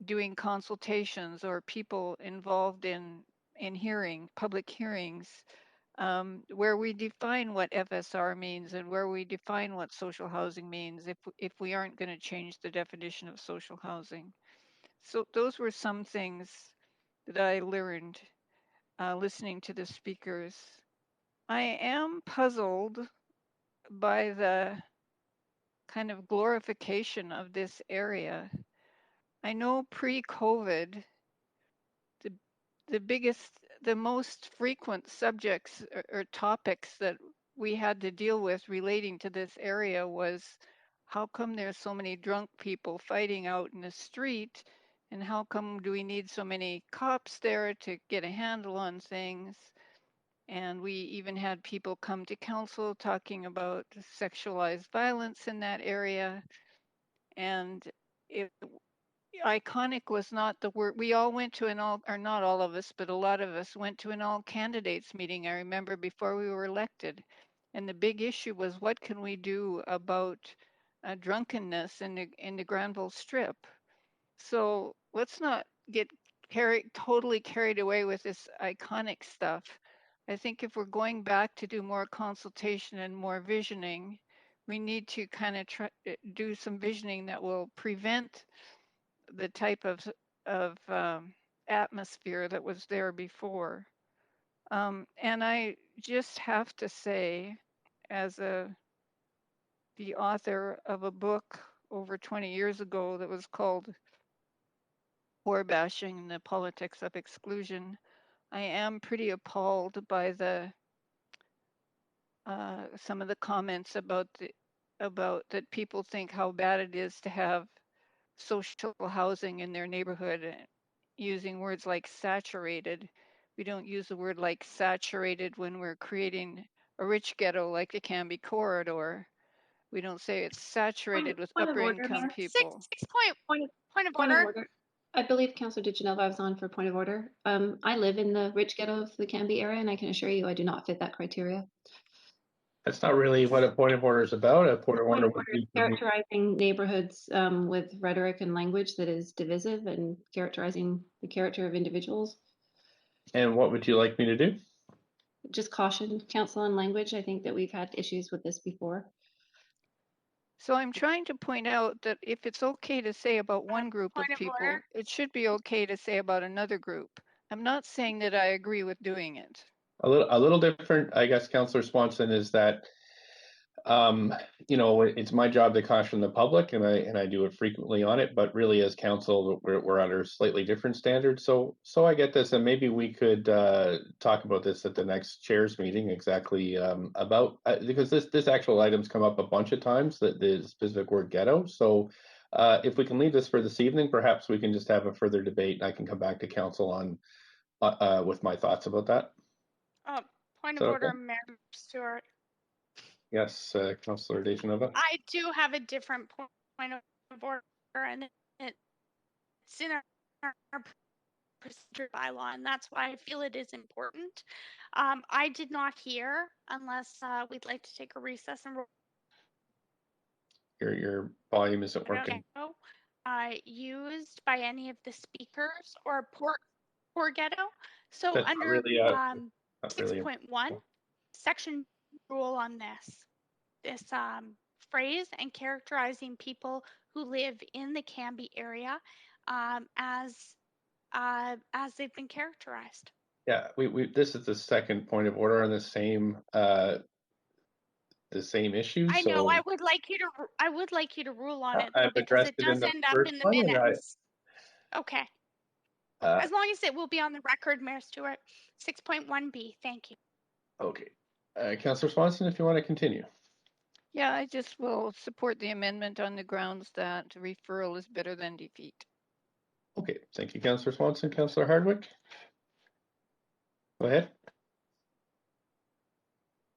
doing consultations or people involved in public hearings, where we define what FSR means and where we define what social housing means if we aren't going to change the definition of social housing. So those were some things that I learned listening to the speakers. I am puzzled by the kind of glorification of this area. I know pre-COVID, the most frequent subjects or topics that we had to deal with relating to this area was how come there's so many drunk people fighting out in the street, and how come do we need so many cops there to get a handle on things? And we even had people come to council talking about sexualized violence in that area. And iconic was not the word. We all went to an all, or not all of us, but a lot of us went to an all candidates meeting, I remember, before we were elected. And the big issue was, what can we do about drunkenness in the Granville Strip? So let's not get totally carried away with this iconic stuff. I think if we're going back to do more consultation and more visioning, we need to kind of do some visioning that will prevent the type of atmosphere that was there before. And I just have to say, as the author of a book over 20 years ago that was called Poor Bashing, the Politics of Exclusion, I am pretty appalled by some of the comments about that people think how bad it is to have social housing in their neighborhood, using words like saturated. We don't use the word like saturated when we're creating a rich ghetto like the Canby corridor. We don't say it's saturated with upper income people. Point of order. I believe Councillor DiGenova was on for point of order. I live in the rich ghetto of the Canby area, and I can assure you I do not fit that criteria. That's not really what a point of order is about. A point of order would be characterizing neighborhoods with rhetoric and language that is divisive and characterizing the character of individuals. And what would you like me to do? Just caution council on language. I think that we've had issues with this before. So I'm trying to point out that if it's okay to say about one group of people, it should be okay to say about another group. I'm not saying that I agree with doing it. A little different, I guess, Councillor Swanson, is that You know, it's my job to caution the public, and I do it frequently on it. But really, as council, we're under slightly different standards. So I get this, and maybe we could talk about this at the next chairs meeting exactly about because this actual item's come up a bunch of times, that the specific word ghetto. So if we can leave this for this evening, perhaps we can just have a further debate, and I can come back to council on with my thoughts about that. Point So, of order, okay. Mayor Stewart. Yes, Councillor Dejanova. I do have a different point of order, and it's in our procedure bylaw, and that's why I feel it is important. I did not hear, unless we'd like to take a recess and Your volume isn't working. used by any of the speakers or poor ghetto. So That's under not really, not really 6.1, section rule on this phrase and characterizing people who live in the Canby area as they've been characterized. Yeah, we this is the second point of order on the same issue. I know. So I would like you to rule on it though, I've because addressed it it does in the end up first in the one, and minutes. Okay. I As long as it will be on the record, Mayor Stewart. 6.1B. Thank you. okay. Councillor Swanson, if you want to continue. Yeah, I just will support the amendment on the grounds that referral is better than defeat. Okay, thank you, Councillor Swanson. Councillor Hardwick, go ahead.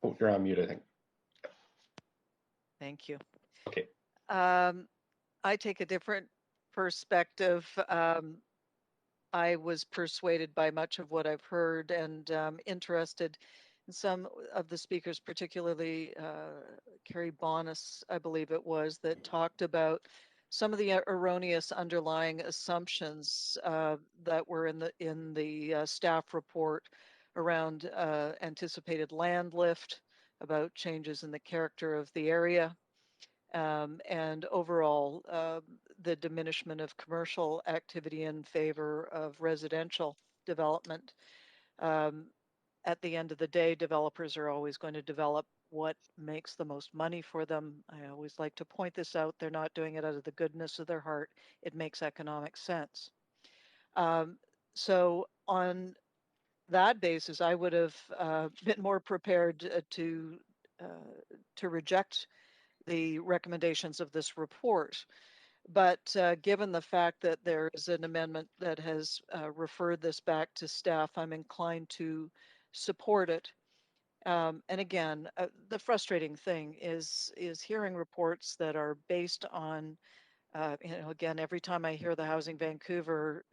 Oh, you're on mute, I think. Thank you. Okay. I take a different perspective. I was persuaded by much of what I've heard, and interested in some of the speakers, particularly Carrie Bonas, I believe it was, that talked about some of the erroneous underlying assumptions that were in the staff report around anticipated land lift, about changes in the character of the area, and overall the diminishment of commercial activity in favor of residential development. At the end of the day, developers are always going to develop what makes the most money for them. I always like to point this out. They're not doing it out of the goodness of their heart. It makes economic sense. So on that basis, I would have been more prepared to reject the recommendations of this report. But given the fact that there is an amendment that has referred this back to staff, I'm inclined to support it. And again, the frustrating thing is hearing reports that are based on, again, every time I hear the Housing Vancouver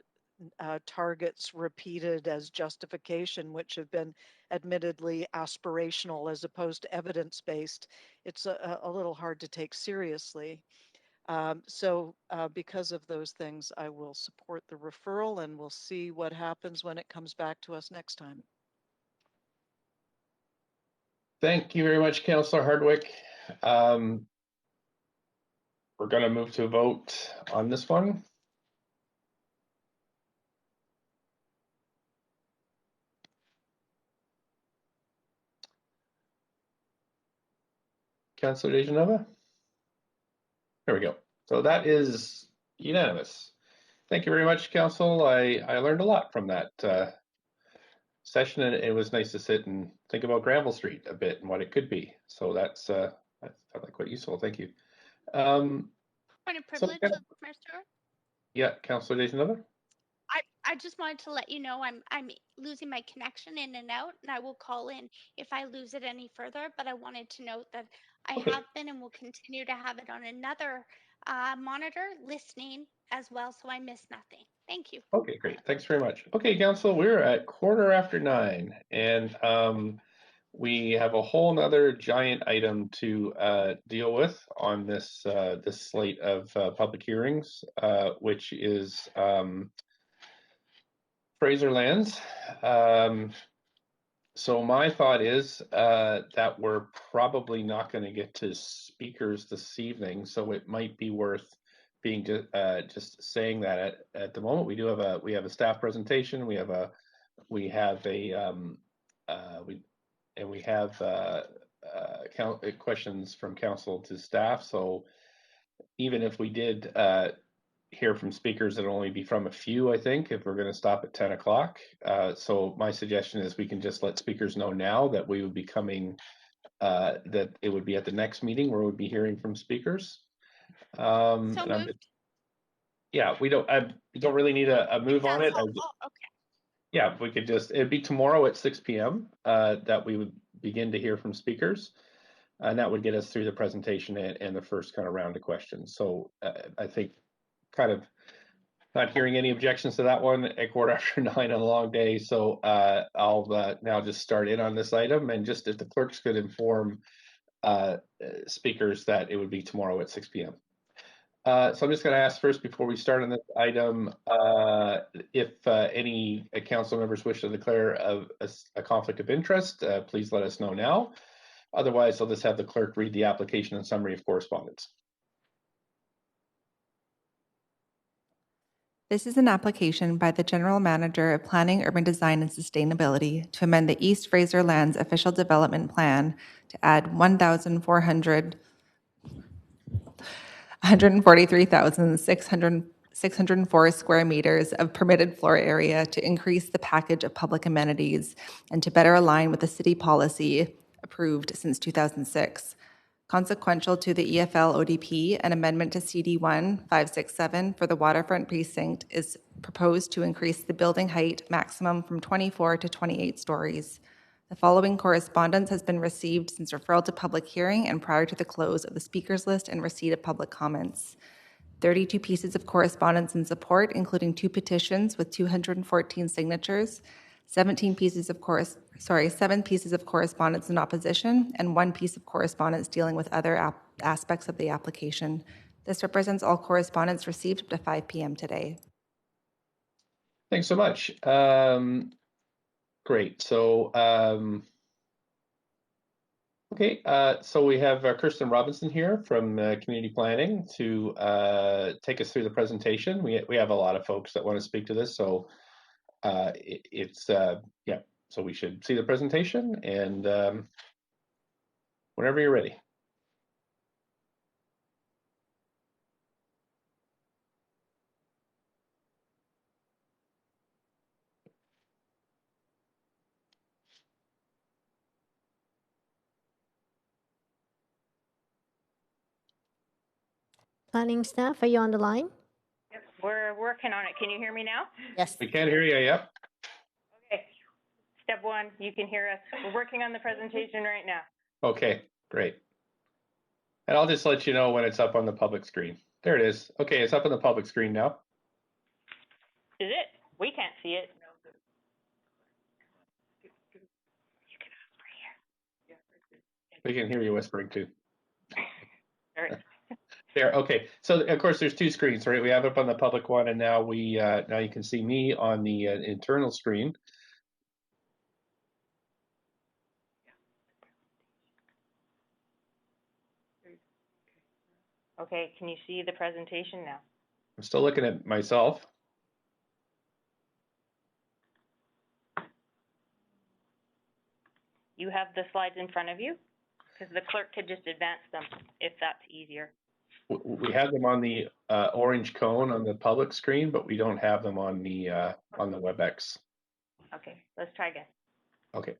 targets repeated as justification, which have been admittedly aspirational as opposed to evidence-based, it's a little hard to take seriously. So because of those things, I will support the referral, and we'll see what happens when it comes back to us next time. Thank you very much, Councillor Hardwick. We're going to move to a vote on this one. Councillor Dejanova? There we go. So that is unanimous. Thank you very much, Council. I learned a lot from that session, and it was nice to sit and think about Granville Street a bit and what it could be. So that's I like quite useful. Thank you. Point of privilege, Mayor Stewart? Yeah, Councillor Dejanova? I just wanted to let you know I'm losing my connection in and out, and I will call in if I lose it any further. But I wanted to note that I have been and will continue to have it on another monitor listening as well, so I miss nothing. Thank you. Okay, great. Thanks very much. Okay, Council, we're at 9:15, and we have a whole nother giant item to deal with on this this slate of public hearings, which is Fraser Lands. So my thought is that we're probably not going to get to speakers this evening, so it might be worth being just saying that at the moment we have a staff presentation, we have questions from council to staff. So even if we did hear from speakers, it'll only be from a few, I think, if we're going to stop at 10 o'clock. So my suggestion is we can just let speakers know now that we would be coming, that it would be at the next meeting where we'll be hearing from speakers. So moved. Yeah, we don't really need a move on it. Okay. Yeah, we could just, it'd be tomorrow at 6 p.m. That we would begin to hear from speakers. And that would get us through the presentation and the first kind of round of questions. So I think kind of not hearing any objections to that one at 9:15 on a long day. So I'll now just start in on this item, and just if the clerks could inform speakers that it would be tomorrow at 6 p.m. So I'm just going to ask first, before we start on this item, if any council members wish to declare a conflict of interest, please let us know now. Otherwise, I'll just have the clerk read the application and summary of correspondence. This is an application by the General Manager of Planning, Urban Design and Sustainability to amend the East Fraser Lands Official Development Plan to add 143,604 square meters of permitted floor area to increase the package of public amenities and to better align with the city policy approved since 2006. Consequential to the EFL ODP, an amendment to CD1 567 for the waterfront precinct is proposed to increase the building height maximum from 24 to 28 stories. The following correspondence has been received since referral to public hearing and prior to the close of the speakers list and receipt of public comments. 32 pieces of correspondence in support, including 2 petitions with 214 signatures, 7 pieces of correspondence in opposition, and 1 piece of correspondence dealing with other aspects of the application. This represents all correspondence received up to 5 p.m. today. Thanks so much. Great. So, okay. So we have Kirsten Robinson here from Community Planning to take us through the presentation. We have a lot of folks that want to speak to this, so yeah. So we should see the presentation, and whenever you're ready. Planning staff, are you on the line? Yep, we're working on it. Can you hear me now? Yes. We can't hear you, yep. Okay. Step 1, you can hear us. We're working on the presentation right now. Okay, great. And I'll just let you know when it's up on the public screen. There it is. Okay, it's up on the public screen now. Is it? We can't see it. We can hear you whispering too. All right. There. Okay. So of course, there's 2 screens, right? We have up on the public one, and now now you can see me on the internal screen. Okay. Can you see the presentation now? I'm still looking at myself. You have the slides in front of you? Because the clerk could just advance them if that's easier. We have them on the orange cone on the public screen, but we don't have them on the WebEx. Okay, let's try again. Okay.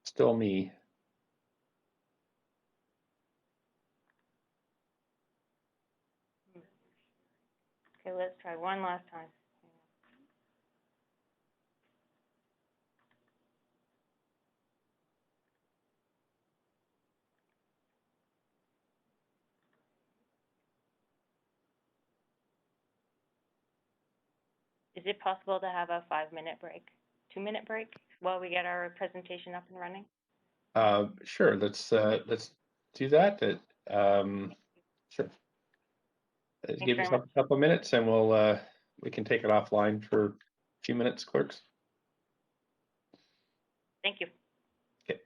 Still me. Okay, let's try one last time. Is it possible to have a 5-minute break, 2-minute break while we get our presentation up and running? Sure. Let's do that. Sure. Give us a couple of minutes, and we can take it offline for a few minutes, clerks. Thank you. Okay.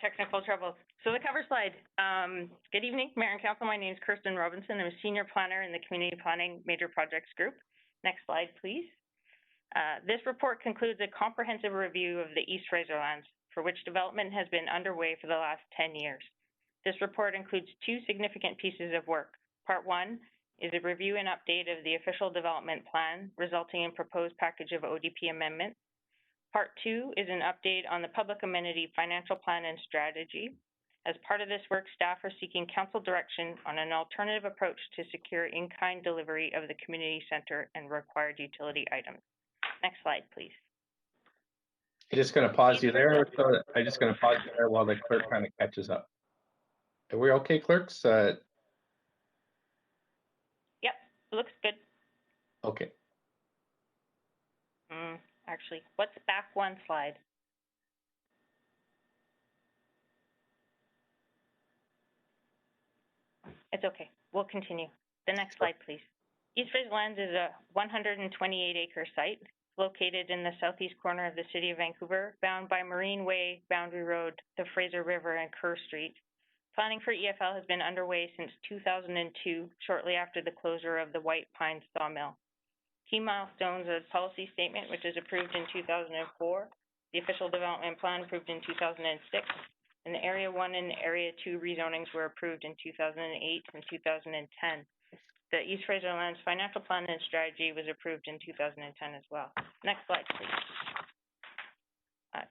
Technical troubles. So the cover slide. Good evening, Mayor and Council. My name is Kirsten Robinson. I'm a senior planner in the Community Planning Major Projects Group. Next slide, please. This report concludes a comprehensive review of the East Fraser lands, for which development has been underway for the last 10 years. This report includes two significant pieces of work. Part one is a review and update of the official development plan, resulting in proposed package of ODP amendments. Part two is an update on the public amenity financial plan and strategy. As part of this work, staff are seeking council direction on an alternative approach to secure in-kind delivery of the community center and required utility items. Next slide, please. I'm just going to pause you there. So I'm just going to pause you there while the clerk kind of catches up. Are we okay, clerks? Yep, looks good. Okay. Actually, what's back one slide? It's okay. We'll continue. The next slide, please. East Fraser Lands is a 128-acre site located in the southeast corner of the city of Vancouver, bound by Marine Way, Boundary Road, the Fraser River, and Kerr Street. Planning for EFL has been underway since 2002, shortly after the closure of the White Pine Sawmill. Key milestones are the policy statement, which is approved in 2004, the official development plan approved in 2006, and the Area 1 and Area 2 rezonings were approved in 2008 and 2010. The East Fraser Lands financial plan and strategy was approved in 2010 as well. Next slide, please.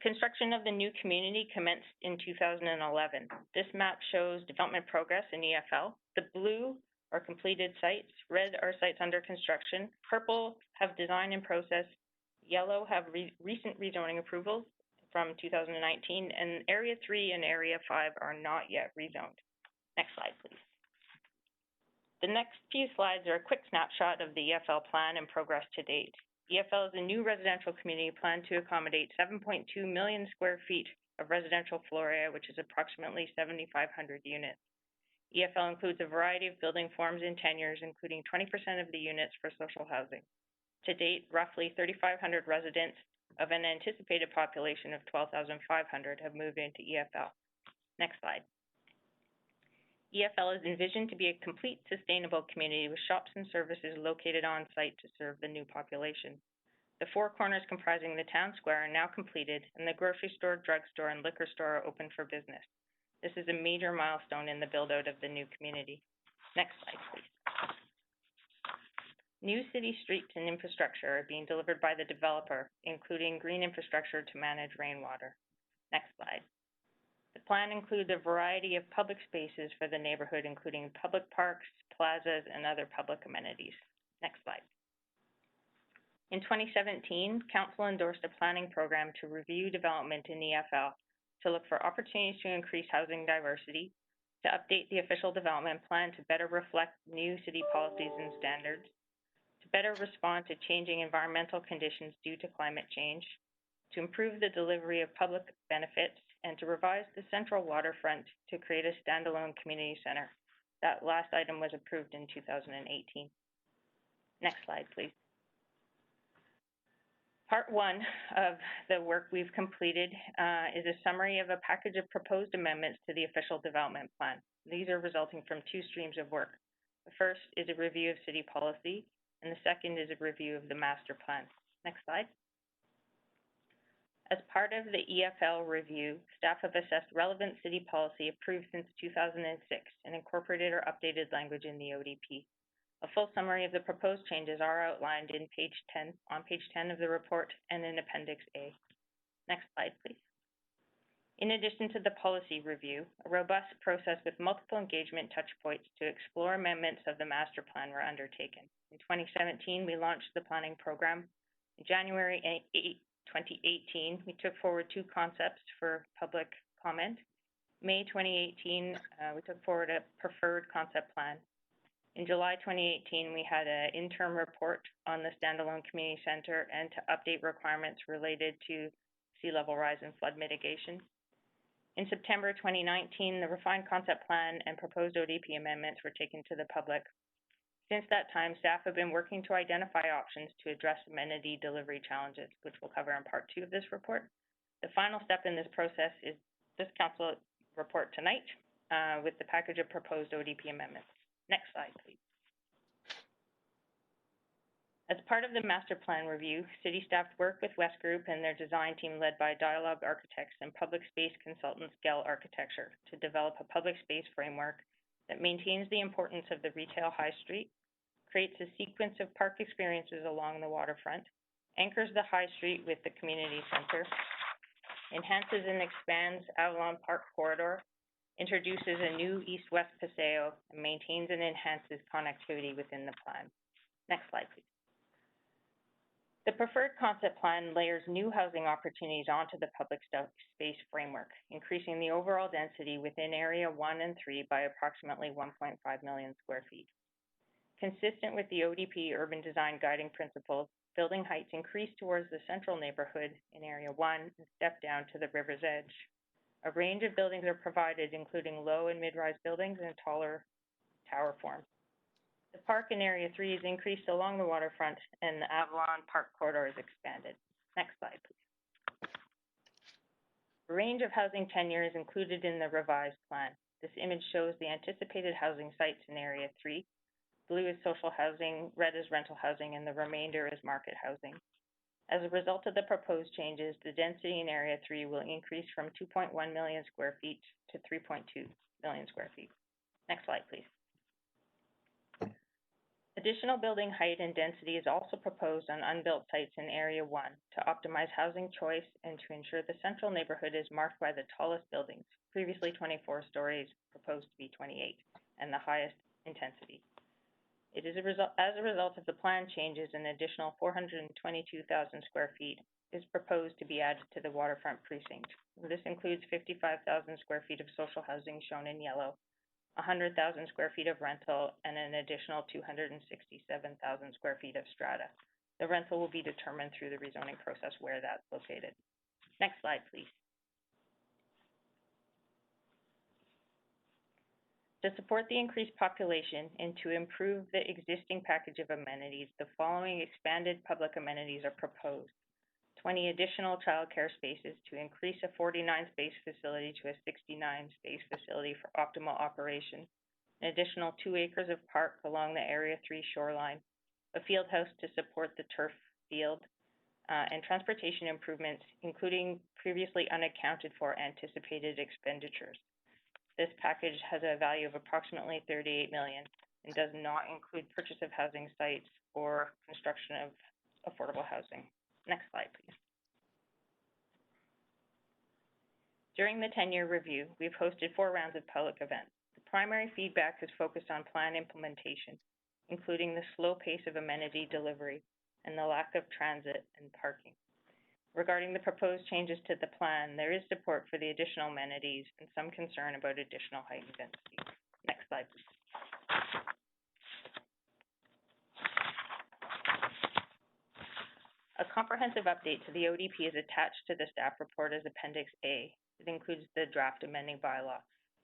Construction of the new community commenced in 2011. This map shows development progress in EFL. The blue are completed sites, red are sites under construction, purple have design in process, yellow have recent rezoning approvals from 2019, and Area 3 and Area 5 are not yet rezoned. Next slide, please. The next few slides are a quick snapshot of the EFL plan and progress to date. EFL is a new residential community plan to accommodate 7.2 million square feet of residential floor area, which is approximately 7,500 units. EFL includes a variety of building forms and tenures, including 20% of the units for social housing. To date, roughly 3,500 residents of an anticipated population of 12,500 have moved into EFL. Next slide. EFL is envisioned to be a complete sustainable community with shops and services located on site to serve the new population. The four corners comprising the town square are now completed, and the grocery store, drugstore, and liquor store are open for business. This is a major milestone in the build-out of the new community. Next slide, please. New city streets and infrastructure are being delivered by the developer, including green infrastructure to manage rainwater. Next slide. The plan includes a variety of public spaces for the neighborhood, including public parks, plazas, and other public amenities. Next slide. In 2017, Council endorsed a planning program to review development in EFL, to look for opportunities to increase housing diversity, to update the official development plan to better reflect new city policies and standards, to better respond to changing environmental conditions due to climate change, to improve the delivery of public benefits, and to revise the central waterfront to create a standalone community center. That last item was approved in 2018. Next slide, please. Part one of the work we've completed is a summary of a package of proposed amendments to the official development plan. These are resulting from two streams of work. The first is a review of city policy, and the second is a review of the master plan. Next slide. As part of the EFL review, staff have assessed relevant city policy approved since 2006 and incorporated or updated language in the ODP. A full summary of the proposed changes are outlined on page 10 of the report and in Appendix A. Next slide, please. In addition to the policy review, a robust process with multiple engagement touchpoints to explore amendments of the master plan were undertaken. In 2017, we launched the planning program. In January 2018, we took forward two concepts for public comment. May 2018, we took forward a preferred concept plan. In July 2018, we had an interim report on the standalone community center and to update requirements related to sea level rise and flood mitigation. In September 2019, the refined concept plan and proposed ODP amendments were taken to the public. Since that time, staff have been working to identify options to address amenity delivery challenges, which we'll cover in part 2 of this report. The final step in this process is this council report tonight with the package of proposed ODP amendments. Next slide, please. As part of the master plan review, city staff worked with West Group and their design team led by Dialogue Architects and public space consultants Gell Architecture to develop a public space framework that maintains the importance of the retail high street, creates a sequence of park experiences along the waterfront, anchors the high street with the community center, enhances and expands Avalon Park corridor, introduces a new east-west paseo, and maintains and enhances connectivity within the plan. Next slide, please. The preferred concept plan layers new housing opportunities onto the public space framework, increasing the overall density within Area 1 and 3 by approximately 1.5 million square feet. Consistent with the ODP urban design guiding principles, building heights increase towards the central neighborhood in Area 1 and step down to the river's edge. A range of buildings are provided, including low and mid-rise buildings and taller tower forms. The park in Area 3 is increased along the waterfront, and the Avalon Park corridor is expanded. Next slide, please. A range of housing tenure is included in the revised plan. This image shows the anticipated housing sites in Area 3. Blue is social housing, red is rental housing, and the remainder is market housing. As a result of the proposed changes, the density in Area 3 will increase from 2.1 million square feet to 3.2 million square feet. Next slide, please. Additional building height and density is also proposed on unbuilt sites in Area 1 to optimize housing choice and to ensure the central neighborhood is marked by the tallest buildings, previously 24 stories, proposed to be 28, and the highest intensity. It is as a result of the plan changes, an additional 422,000 square feet is proposed to be added to the waterfront precinct. This includes 55,000 square feet of social housing shown in yellow, 100,000 square feet of rental, and an additional 267,000 square feet of strata. The rental will be determined through the rezoning process where that's located. Next slide, please. To support the increased population and to improve the existing package of amenities, the following expanded public amenities are proposed. 20 additional childcare spaces to increase a 49-space facility to a 69-space facility for optimal operation, an additional 2 acres of park along the Area 3 shoreline, a field house to support the turf field, and transportation improvements, including previously unaccounted for anticipated expenditures. This package has a value of approximately $38 million and does not include purchase of housing sites or construction of affordable housing. Next slide, please. During the 10-year review, we've hosted 4 rounds of public events. The primary feedback is focused on plan implementation, including the slow pace of amenity delivery and the lack of transit and parking. Regarding the proposed changes to the plan, there is support for the additional amenities and some concern about additional height and density. Next slide, please. A comprehensive update to the ODP is attached to the staff report as Appendix A. It includes the draft amending bylaw.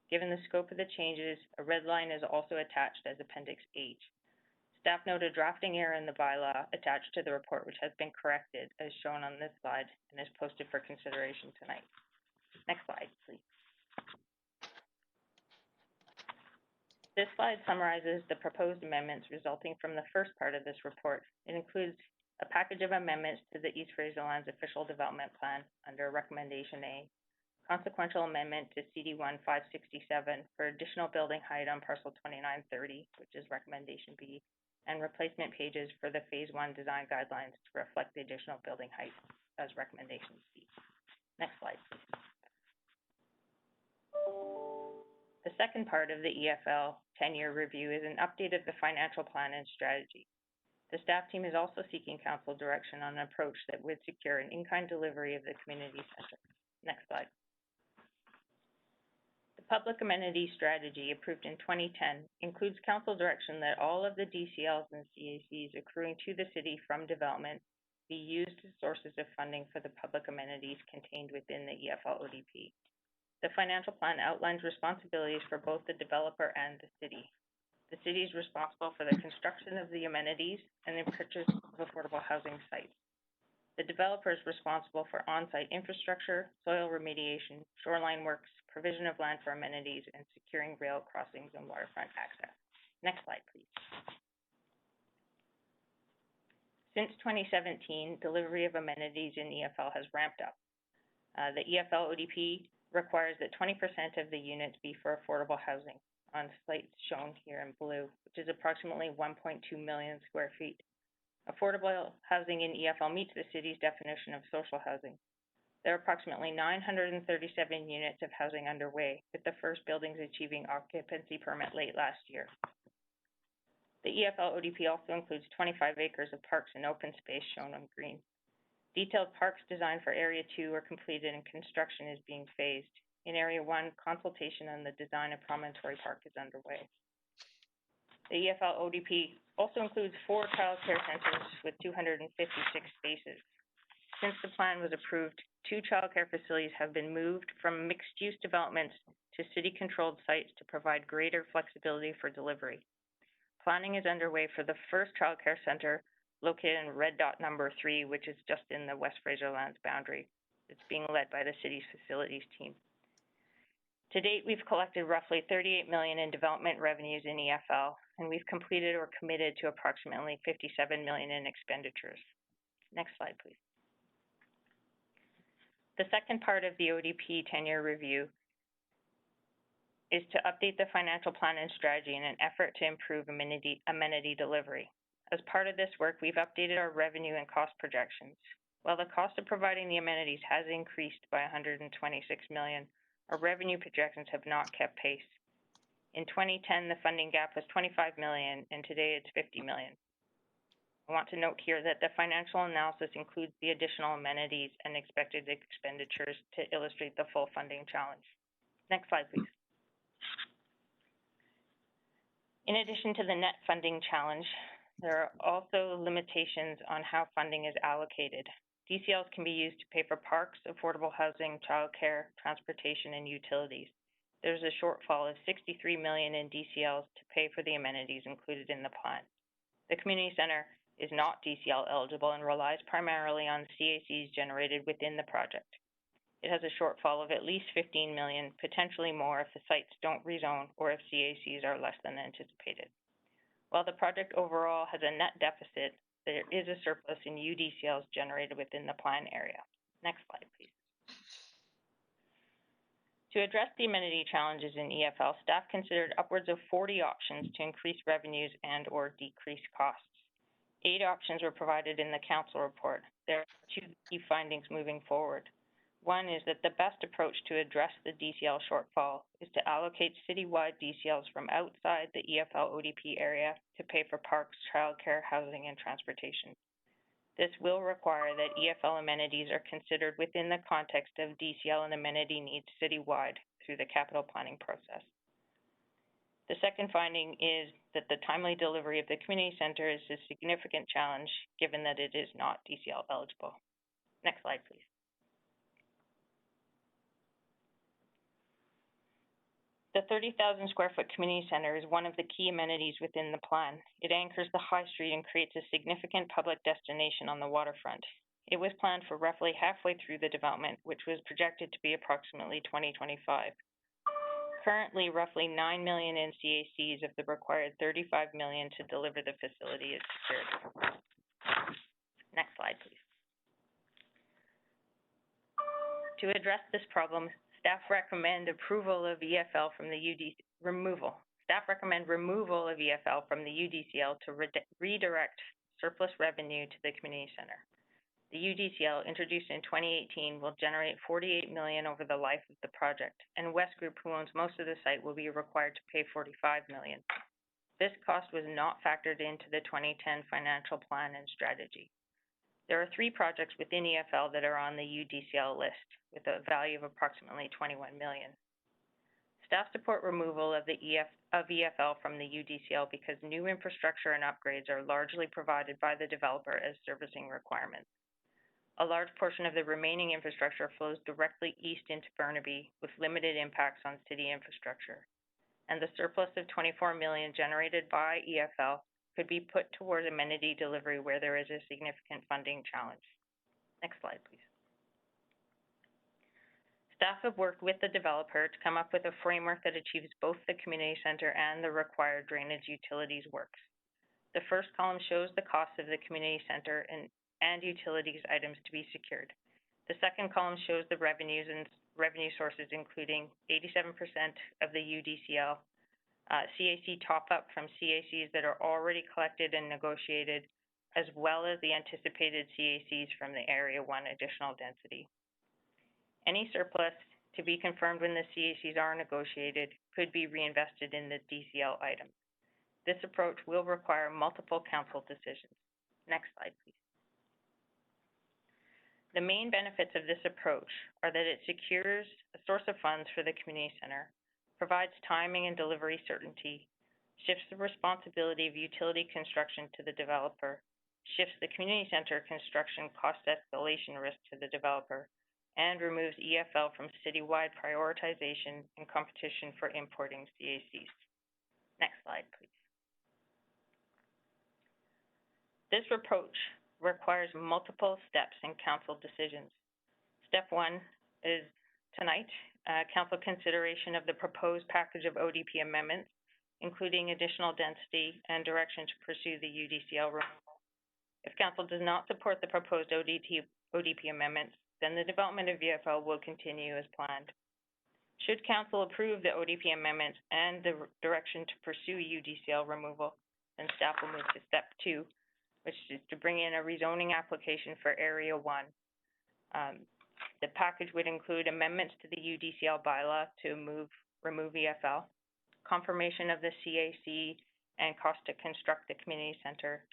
Given the scope of the changes, a red line is also attached as Appendix H. Staff noted a drafting error in the bylaw attached to the report, which has been corrected as shown on this slide and is posted for consideration tonight. Next slide, please. This slide summarizes the proposed amendments resulting from the first part of this report. It includes a package of amendments to the East Fraserland's official development plan under Recommendation A, consequential amendment to CD1 567 for additional building height on parcel 2930, which is Recommendation B, and replacement pages for the Phase 1 design guidelines to reflect the additional building height as Recommendation C. Next slide, please. The second part of the EFL 10-year review is an update of the financial plan and strategy. The staff team is also seeking council direction on an approach that would secure an in-kind delivery of the community center. Next slide. The public amenities strategy approved in 2010 includes council direction that all of the DCLs and CACs accruing to the city from development be used as sources of funding for the public amenities contained within the EFL ODP. The financial plan outlines responsibilities for both the developer and the city. The city is responsible for the construction of the amenities and the purchase of affordable housing sites. The developer is responsible for on-site infrastructure, soil remediation, shoreline works, provision of land for amenities, and securing rail crossings and waterfront access. Next slide, please. Since 2017, delivery of amenities in EFL has ramped up. The EFL ODP requires that 20% of the units be for affordable housing on sites shown here in blue, which is approximately 1.2 million square feet. Affordable housing in EFL meets the city's definition of social housing. There are approximately 937 units of housing underway, with the first buildings achieving occupancy permit late last year. The EFL ODP also includes 25 acres of parks and open space shown on green. Detailed parks designed for Area 2 are completed and construction is being phased. In Area 1, consultation on the design of Promontory Park is underway. The EFL ODP also includes 4 child care centers with 256 spaces. Since the plan was approved, 2 child care facilities have been moved from mixed-use developments to city-controlled sites to provide greater flexibility for delivery. Planning is underway for the first child care center located in red dot number 3, which is just in the West Fraser Lands boundary. It's being led by the city's facilities team. To date, we've collected roughly $38 million in development revenues in EFL, and we've completed or committed to approximately $57 million in expenditures. Next slide, please. The second part of the ODP 10-year review is to update the financial plan and strategy in an effort to improve amenity delivery. As part of this work, we've updated our revenue and cost projections. While the cost of providing the amenities has increased by $126 million, our revenue projections have not kept pace. In 2010, the funding gap was $25 million, and today it's $50 million. I want to note here that the financial analysis includes the additional amenities and expected expenditures to illustrate the full funding challenge. Next slide, please. In addition to the net funding challenge, there are also limitations on how funding is allocated. DCLs can be used to pay for parks, affordable housing, childcare, transportation, and utilities. There's a shortfall of $63 million in DCLs to pay for the amenities included in the plan. The community center is not DCL eligible and relies primarily on CACs generated within the project. It has a shortfall of at least $15 million, potentially more if the sites don't rezone or if CACs are less than anticipated. While the project overall has a net deficit, there is a surplus in UDCLs generated within the plan area. Next slide, please. To address the amenity challenges in EFL, staff considered upwards of 40 options to increase revenues and or decrease costs. 8 options were provided in the council report. There are 2 key findings moving forward. One is that the best approach to address the DCL shortfall is to allocate citywide DCLs from outside the EFL ODP area to pay for parks, childcare, housing, and transportation. This will require that EFL amenities are considered within the context of DCL and amenity needs citywide through the capital planning process. The second finding is that the timely delivery of the community center is a significant challenge given that it is not DCL eligible. Next slide, please. The 30,000 square foot community center is one of the key amenities within the plan. It anchors the high street and creates a significant public destination on the waterfront. It was planned for roughly halfway through the development, which was projected to be approximately 2025. Currently, roughly $9 million in CACs of the required $35 million to deliver the facility is secured. Next slide, please. To address this problem, staff recommend approval of EFL from the removal. Staff recommend removal of EFL from the UDCL to redirect surplus revenue to the community center. The UDCL, introduced in 2018, will generate $48 million over the life of the project, and West Group, who owns most of the site, will be required to pay $45 million. This cost was not factored into the 2010 financial plan and strategy. There are 3 projects within EFL that are on the UDCL list, with a value of approximately $21 million. Staff support removal of EFL from the UDCL because new infrastructure and upgrades are largely provided by the developer as servicing requirements. A large portion of the remaining infrastructure flows directly east into Burnaby with limited impacts on city infrastructure. And the surplus of $24 million generated by EFL could be put towards amenity delivery where there is a significant funding challenge. Next slide, please. Staff have worked with the developer to come up with a framework that achieves both the community center and the required drainage utilities works. The first column shows the cost of the community center and utilities items to be secured. The second column shows the revenues and revenue sources, including 87% of the UDCL, CAC top-up from CACs that are already collected and negotiated, as well as the anticipated CACs from the Area 1 additional density. Any surplus to be confirmed when the CACs are negotiated could be reinvested in the DCL item. This approach will require multiple council decisions. Next slide, please. The main benefits of this approach are that it secures a source of funds for the community center, provides timing and delivery certainty, shifts the responsibility of utility construction to the developer, shifts the community center construction cost escalation risk to the developer, and removes EFL from citywide prioritization and competition for importing CACs. Next slide, please. This approach requires multiple steps in council decisions. Step one is tonight, council consideration of the proposed package of ODP amendments, including additional density and direction to pursue the UDCL removal. If council does not support the proposed ODP amendments, then the development of VFL will continue as planned. Should council approve the ODP amendments and the direction to pursue UDCL removal, then staff will move to step two, which is to bring in a rezoning application for Area 1. The package would include amendments to the UDCL bylaw to remove EFL, confirmation of the CAC and cost to construct the community center,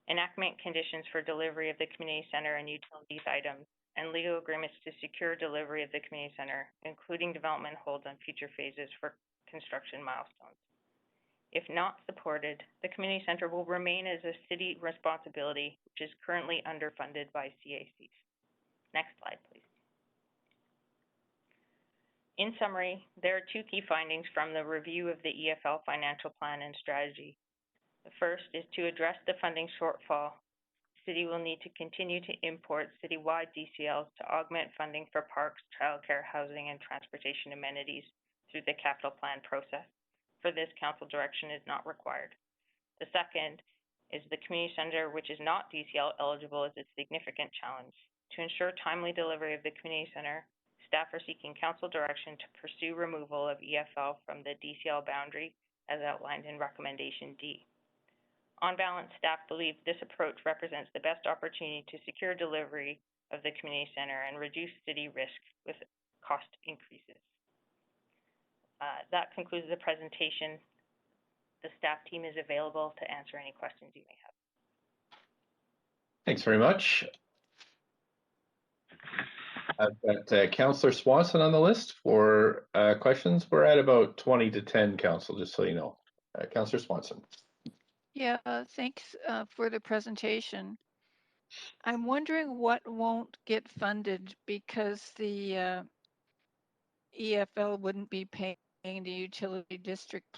enactment conditions for delivery of the community center and utilities items, and legal agreements to secure delivery of the community center, including development holds on future phases for construction milestones. If not supported, the community center will remain as a city responsibility, which is currently underfunded by CACs. Next slide, please. In summary, there are two key findings from the review of the EFL financial plan and strategy. The first is to address the funding shortfall. The city will need to continue to import citywide DCLs to augment funding for parks, childcare, housing, and transportation amenities through the capital plan process. For this, council direction is not required. The second is the community center, which is not DCL eligible, is a significant challenge. To ensure timely delivery of the community center, staff are seeking council direction to pursue removal of EFL from the DCL boundary as outlined in recommendation D. On balance, staff believe this approach represents the best opportunity to secure delivery of the community center and reduce city risk with cost increases. That concludes the presentation. The staff team is available to answer any questions you may have. Thanks very much. I've got Councillor Swanson on the list for questions. We're at about 20 to 10, Council, just so you know. Councillor Swanson. Yeah, thanks for the presentation. I'm wondering what won't get funded because the EFL wouldn't be paying the utility district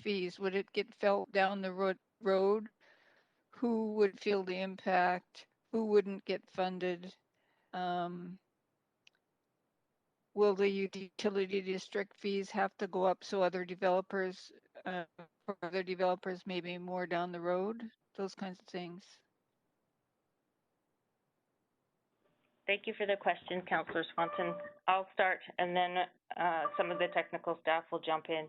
fees. Would it get felt down the road? Who would feel the impact? Who wouldn't get funded? Will the utility district fees have to go up so other developers, for other developers, maybe more down the road? Those kinds of things. Thank you for the question, Councillor Swanson. I'll start, and then some of the technical staff will jump in.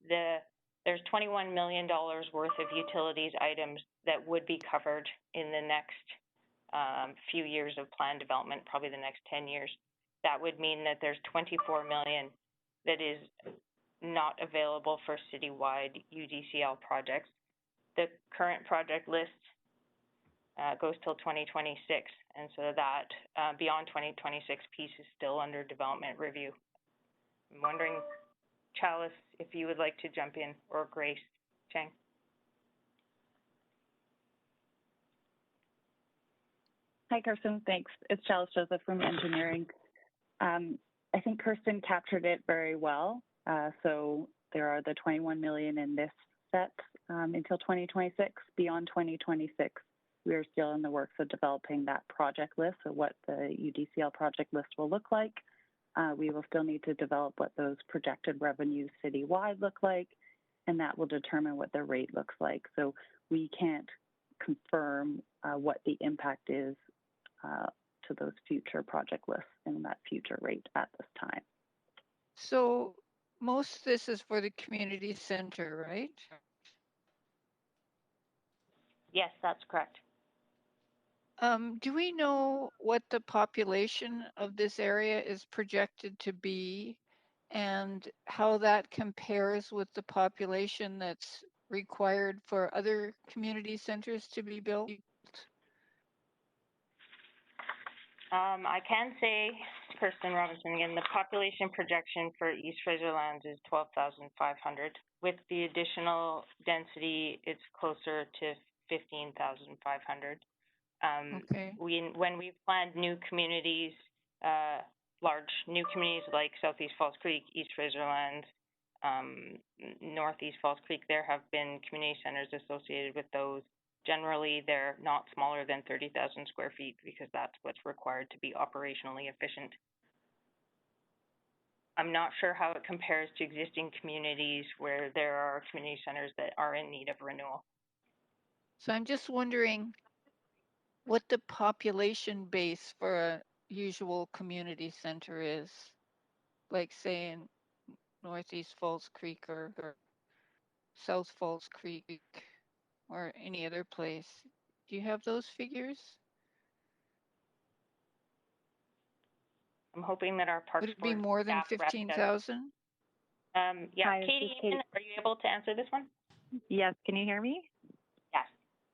There's $21 million worth of utilities items that would be covered in the next few years of planned development, probably the next 10 years. That would mean that there's $24 million that is not available for citywide UDCL projects. The current project list goes till 2026, and so that beyond 2026 piece is still under development review. I'm wondering, Chalice, if you would like to jump in, or Grace Chang. Hi, Kirsten. Thanks. It's Chalice Joseph from engineering. I think Kirsten captured it very well. So there are the 21 million in this set until 2026. Beyond 2026, we are still in the works of developing that project list, so what the UDCL project list will look like. We will still need to develop what those projected revenues citywide look like, and that will determine what the rate looks like. So we can't confirm what the impact is to those future project lists and that future rate at this time. So most of this is for the community center, right? Yes, that's correct. Do we know what the population of this area is projected to be and how that compares with the population that's required for other community centers to be built? I can say, Kirsten Robinson again, the population projection for East Fraserlands is 12,500. With the additional density, it's closer to 15,500. Okay. When we planned new communities, large new communities like Southeast Falls Creek, East Fraserlands, Northeast Falls Creek, there have been community centers associated with those. Generally, they're not smaller than 30,000 square feet because that's what's required to be operationally efficient. I'm not sure how it compares to existing communities where there are community centers that are in need of renewal. So I'm just wondering what the population base for a usual community center is, like say in Northeast Falls Creek or South Falls Creek or any other place. Do you have those figures? I'm hoping that our Parks Would it be Board more than staff rep 15,000? Yeah, Hi, Katie, Katie, are you able to answer this one? Yes, can you hear me? Yes.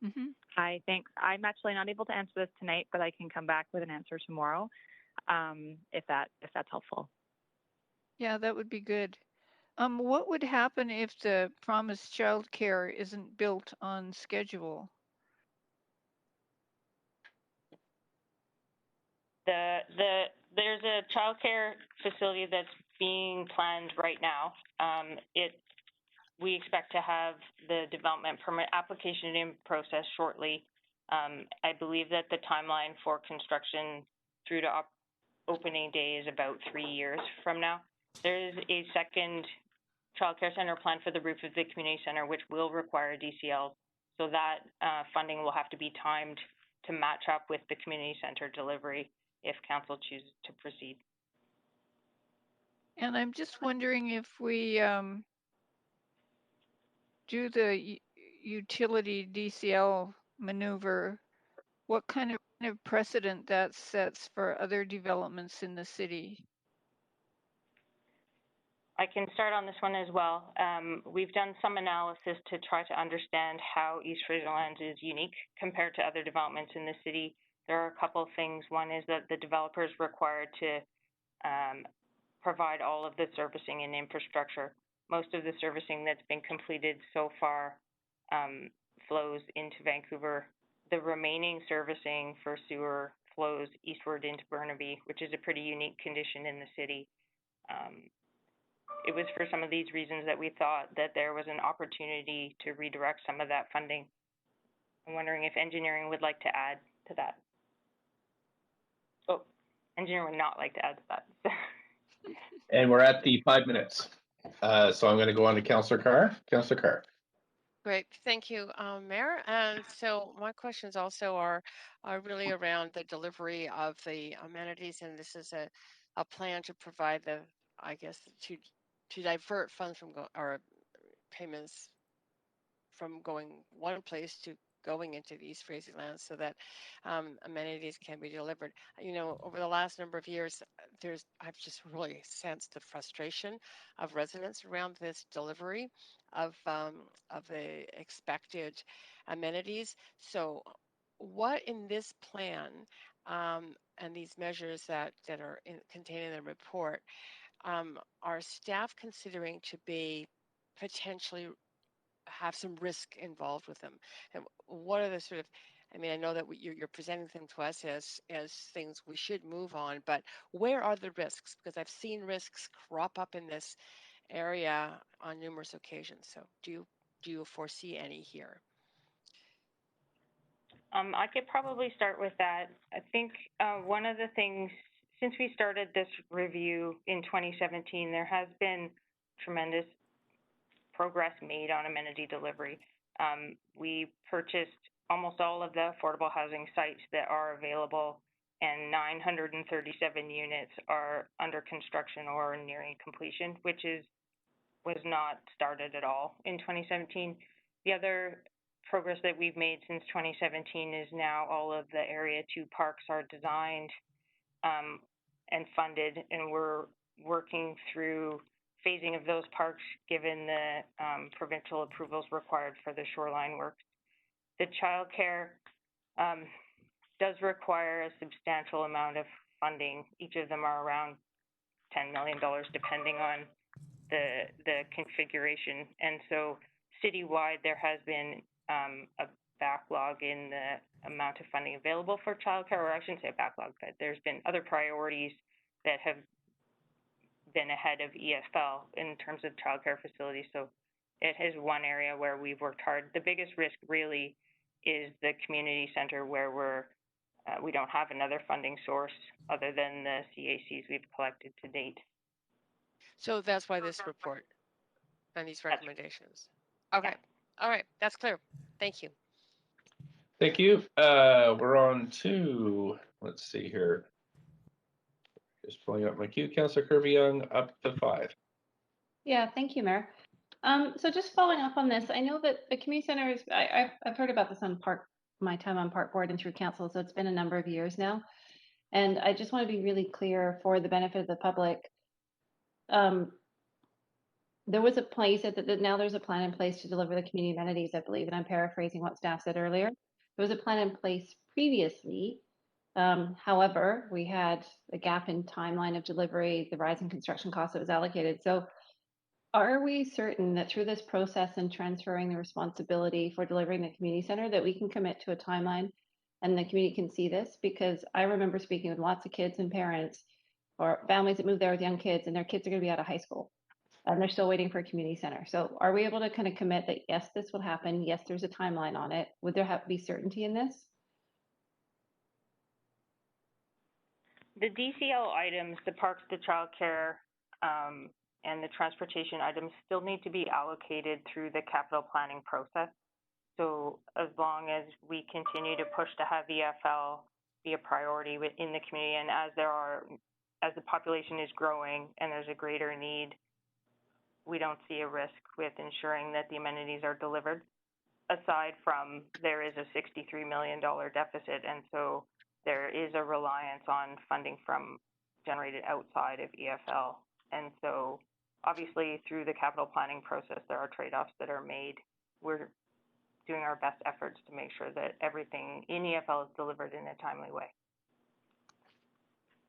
Mm-hmm. Hi, thanks. I'm actually not able to answer this tonight, but I can come back with an answer tomorrow, if that's helpful. Yeah, that would be good. What would happen if the promised childcare isn't built on schedule? There's a childcare facility that's being planned right now. We expect to have the development permit application in process shortly. I believe that the timeline for construction through to opening day is about 3 years from now. There is a second childcare center planned for the roof of the community center, which will require DCL. So that funding will have to be timed to match up with the community center delivery if council chooses to proceed. And I'm just wondering if we do the utility DCL maneuver, what kind of precedent that sets for other developments in the city? I can start on this one as well. We've done some analysis to try to understand how East Fraserlands is unique compared to other developments in the city. There are a couple of things. One is that the developer is required to provide all of the servicing and infrastructure. Most of the servicing that's been completed so far flows into Vancouver. The remaining servicing for sewer flows eastward into Burnaby, which is a pretty unique condition in the city. It was for some of these reasons that we thought that there was an opportunity to redirect some of that funding. I'm wondering if engineering would like to add to that. Oh, engineering would not like to add to that. And we're at the 5 minutes. So I'm going to go on to Councillor Carr. Councillor Carr. Great, thank you, Mayor. And so my questions also are really around the delivery of the amenities, and this is a plan to provide the, I guess, to divert funds from or payments from going one place to going into the East Fraserlands so that amenities can be delivered. You know, over the last number of years, I've just really sensed the frustration of residents around this delivery of the expected amenities. So what in this plan and these measures that are contained in the report are staff considering to be potentially have some risk involved with them? And what are the sort of, I mean, I know that you're presenting them to us as things we should move on, but where are the risks? Because I've seen risks crop up in this area on numerous occasions. So do you foresee any here? I could probably start with that. I think one of the things, since we started this review in 2017, there has been tremendous progress made on amenity delivery. We purchased almost all of the affordable housing sites that are available, and 937 units are under construction or nearing completion, which was not started at all in 2017. The other progress that we've made since 2017 is now all of the Area 2 parks are designed and funded, and we're working through phasing of those parks given the provincial approvals required for the shoreline works. The childcare does require a substantial amount of funding. Each of them are around $10 million depending on the configuration. And so citywide, there has been a backlog in the amount of funding available for childcare, or I shouldn't say a backlog, but there's been other priorities that have been ahead of EFL in terms of childcare facilities. So it is one area where we've worked hard. The biggest risk really is the community center, where we don't have another funding source other than the CACs we've collected to date. So that's why this report and these recommendations. Okay. Yeah. All right. That's clear. Thank you. Thank you. We're on to, let's see here. Just pulling up my queue. Councillor Kirby-Young, up to 5. Yeah, thank you, Mayor. So just following up on this, I know that the community center is, I've heard about this on my time on park board and through council, so it's been a number of years now. And I just want to be really clear for the benefit of the public. There was a place that now there's a plan in place to deliver the community amenities, I believe, and I'm paraphrasing what staff said earlier. There was a plan in place previously. However, we had a gap in timeline of delivery, the rise in construction costs that was allocated. So are we certain that through this process and transferring the responsibility for delivering the community center that we can commit to a timeline and the community can see this? Because I remember speaking with lots of kids and parents or families that move there with young kids, and their kids are going to be out of high school and they're still waiting for a community center. So are we able to kind of commit that, yes, this will happen? Yes, there's a timeline on it. Would there have to be certainty in this? The DCL items, the parks, the childcare, and the transportation items still need to be allocated through the capital planning process. So as long as we continue to push to have EFL be a priority within the community, and as the population is growing and there's a greater need, we don't see a risk with ensuring that the amenities are delivered. Aside from there is a $63 million deficit, and so there is a reliance on funding from generated outside of EFL. And so obviously through the capital planning process, there are trade-offs that are made. We're doing our best efforts to make sure that everything in EFL is delivered in a timely way.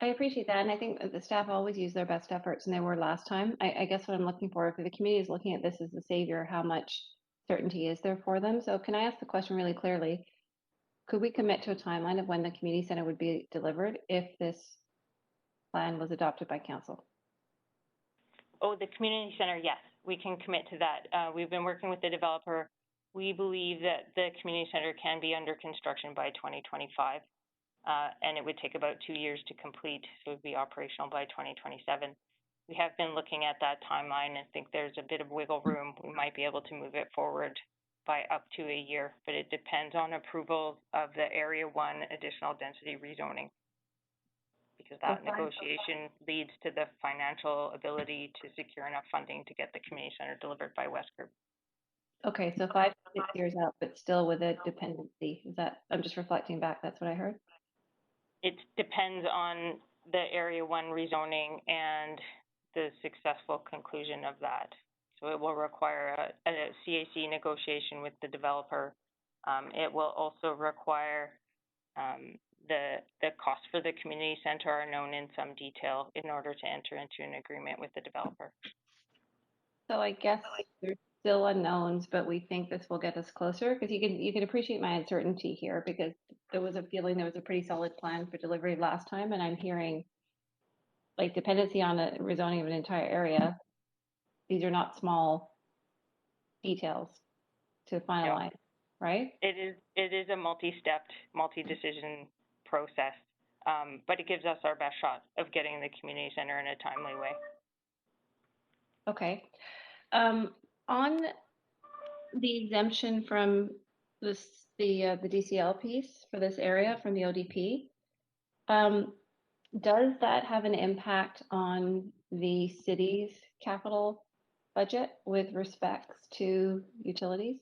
I appreciate that, and I think that the staff always use their best efforts, and they were last time. I guess what I'm looking for, if the community is looking at this as the savior, how much certainty is there for them? So can I ask the question really clearly? Could we commit to a timeline of when the community center would be delivered if this plan was adopted by council? Oh, the community center, yes, we can commit to that. We've been working with the developer. We believe that the community center can be under construction by 2025. And it would take about 2 years to complete, so it would be operational by 2027. We have been looking at that timeline and think there's a bit of wiggle room. We might be able to move it forward by up to a year, but it depends on approval of the Area 1 additional density rezoning, because that negotiation leads to the financial ability to secure enough funding to get the community center delivered by West Group. Okay, so 5 to 6 years out, but still with a dependency. Is that, I'm just reflecting back, that's what I heard? It depends on the Area 1 rezoning and the successful conclusion of that. So it will require a CAC negotiation with the developer. It will also require the costs for the community center are known in some detail in order to enter into an agreement with the developer. So I guess there's still unknowns, but we think this will get us closer, because you can appreciate my uncertainty here, because there was a feeling there was a pretty solid plan for delivery last time, and I'm hearing like dependency on the rezoning of an entire area. These are not small details to finalize, right? It is a multi-stepped, multi-decision process, but it gives us our best shot of getting the community center in a timely way. Okay. On the exemption from the DCL piece for this area from the ODP, does that have an impact on the city's capital budget with respects to utilities?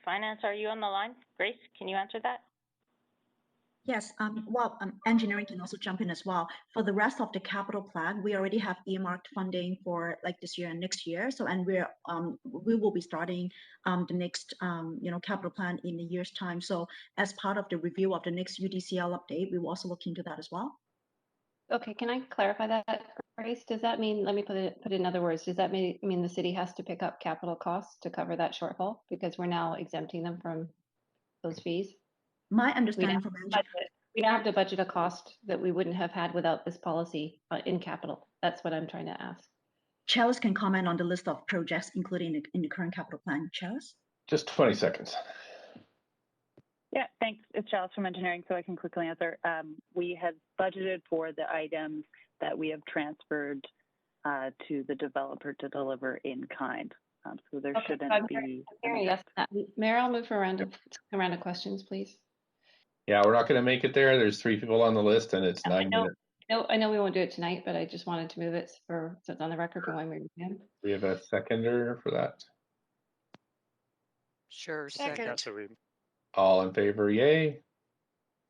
Finance, are you on the line? Grace, can you answer that? Yes, engineering can also jump in as well. For the rest of the capital plan, we already have earmarked funding for like this year and next year. So, and we will be starting the next capital plan in a year's time. So, as part of the review of the next UDCL update, we will also look into that as well. Okay, can I clarify that, Grace? Does that mean, let me put it in other words, does that mean the city has to pick up capital costs to cover that shortfall because we're now exempting them from those fees? My understanding from we now have to budget a cost that we wouldn't have had without this policy in capital. That's what I'm trying to ask. Chalice can comment on the list of projects included in the current capital plan. Chalice? Just 20 seconds. Yeah, thanks. It's Chalice from engineering, so I can quickly answer. We have budgeted for the items that we have transferred to the developer to deliver in kind. So there shouldn't be. Yes, Mayor, I'll move for a round of questions, please. Yeah, we're not going to make it there. There's 3 people on the list, and it's 9 minutes. No, I know we won't do it tonight, but I just wanted to move it so it's on the record for when we can. We have a seconder for that. Sure, second. All in favor, yay.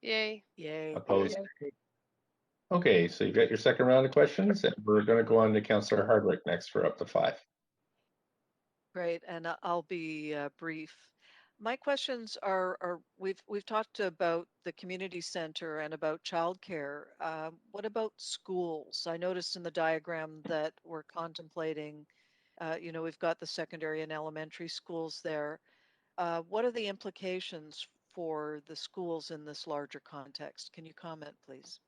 Yay. Yay. Opposed? Okay, so you got your second round of questions, and we're going to go on to Councillor Hardwick next for up to 5. Great, and I'll be brief. My questions are we've talked about the community center and about childcare. What about schools? I noticed in the diagram that we're contemplating, we've got the secondary and elementary schools there. What are the implications for the schools in this larger context? Can you comment, please?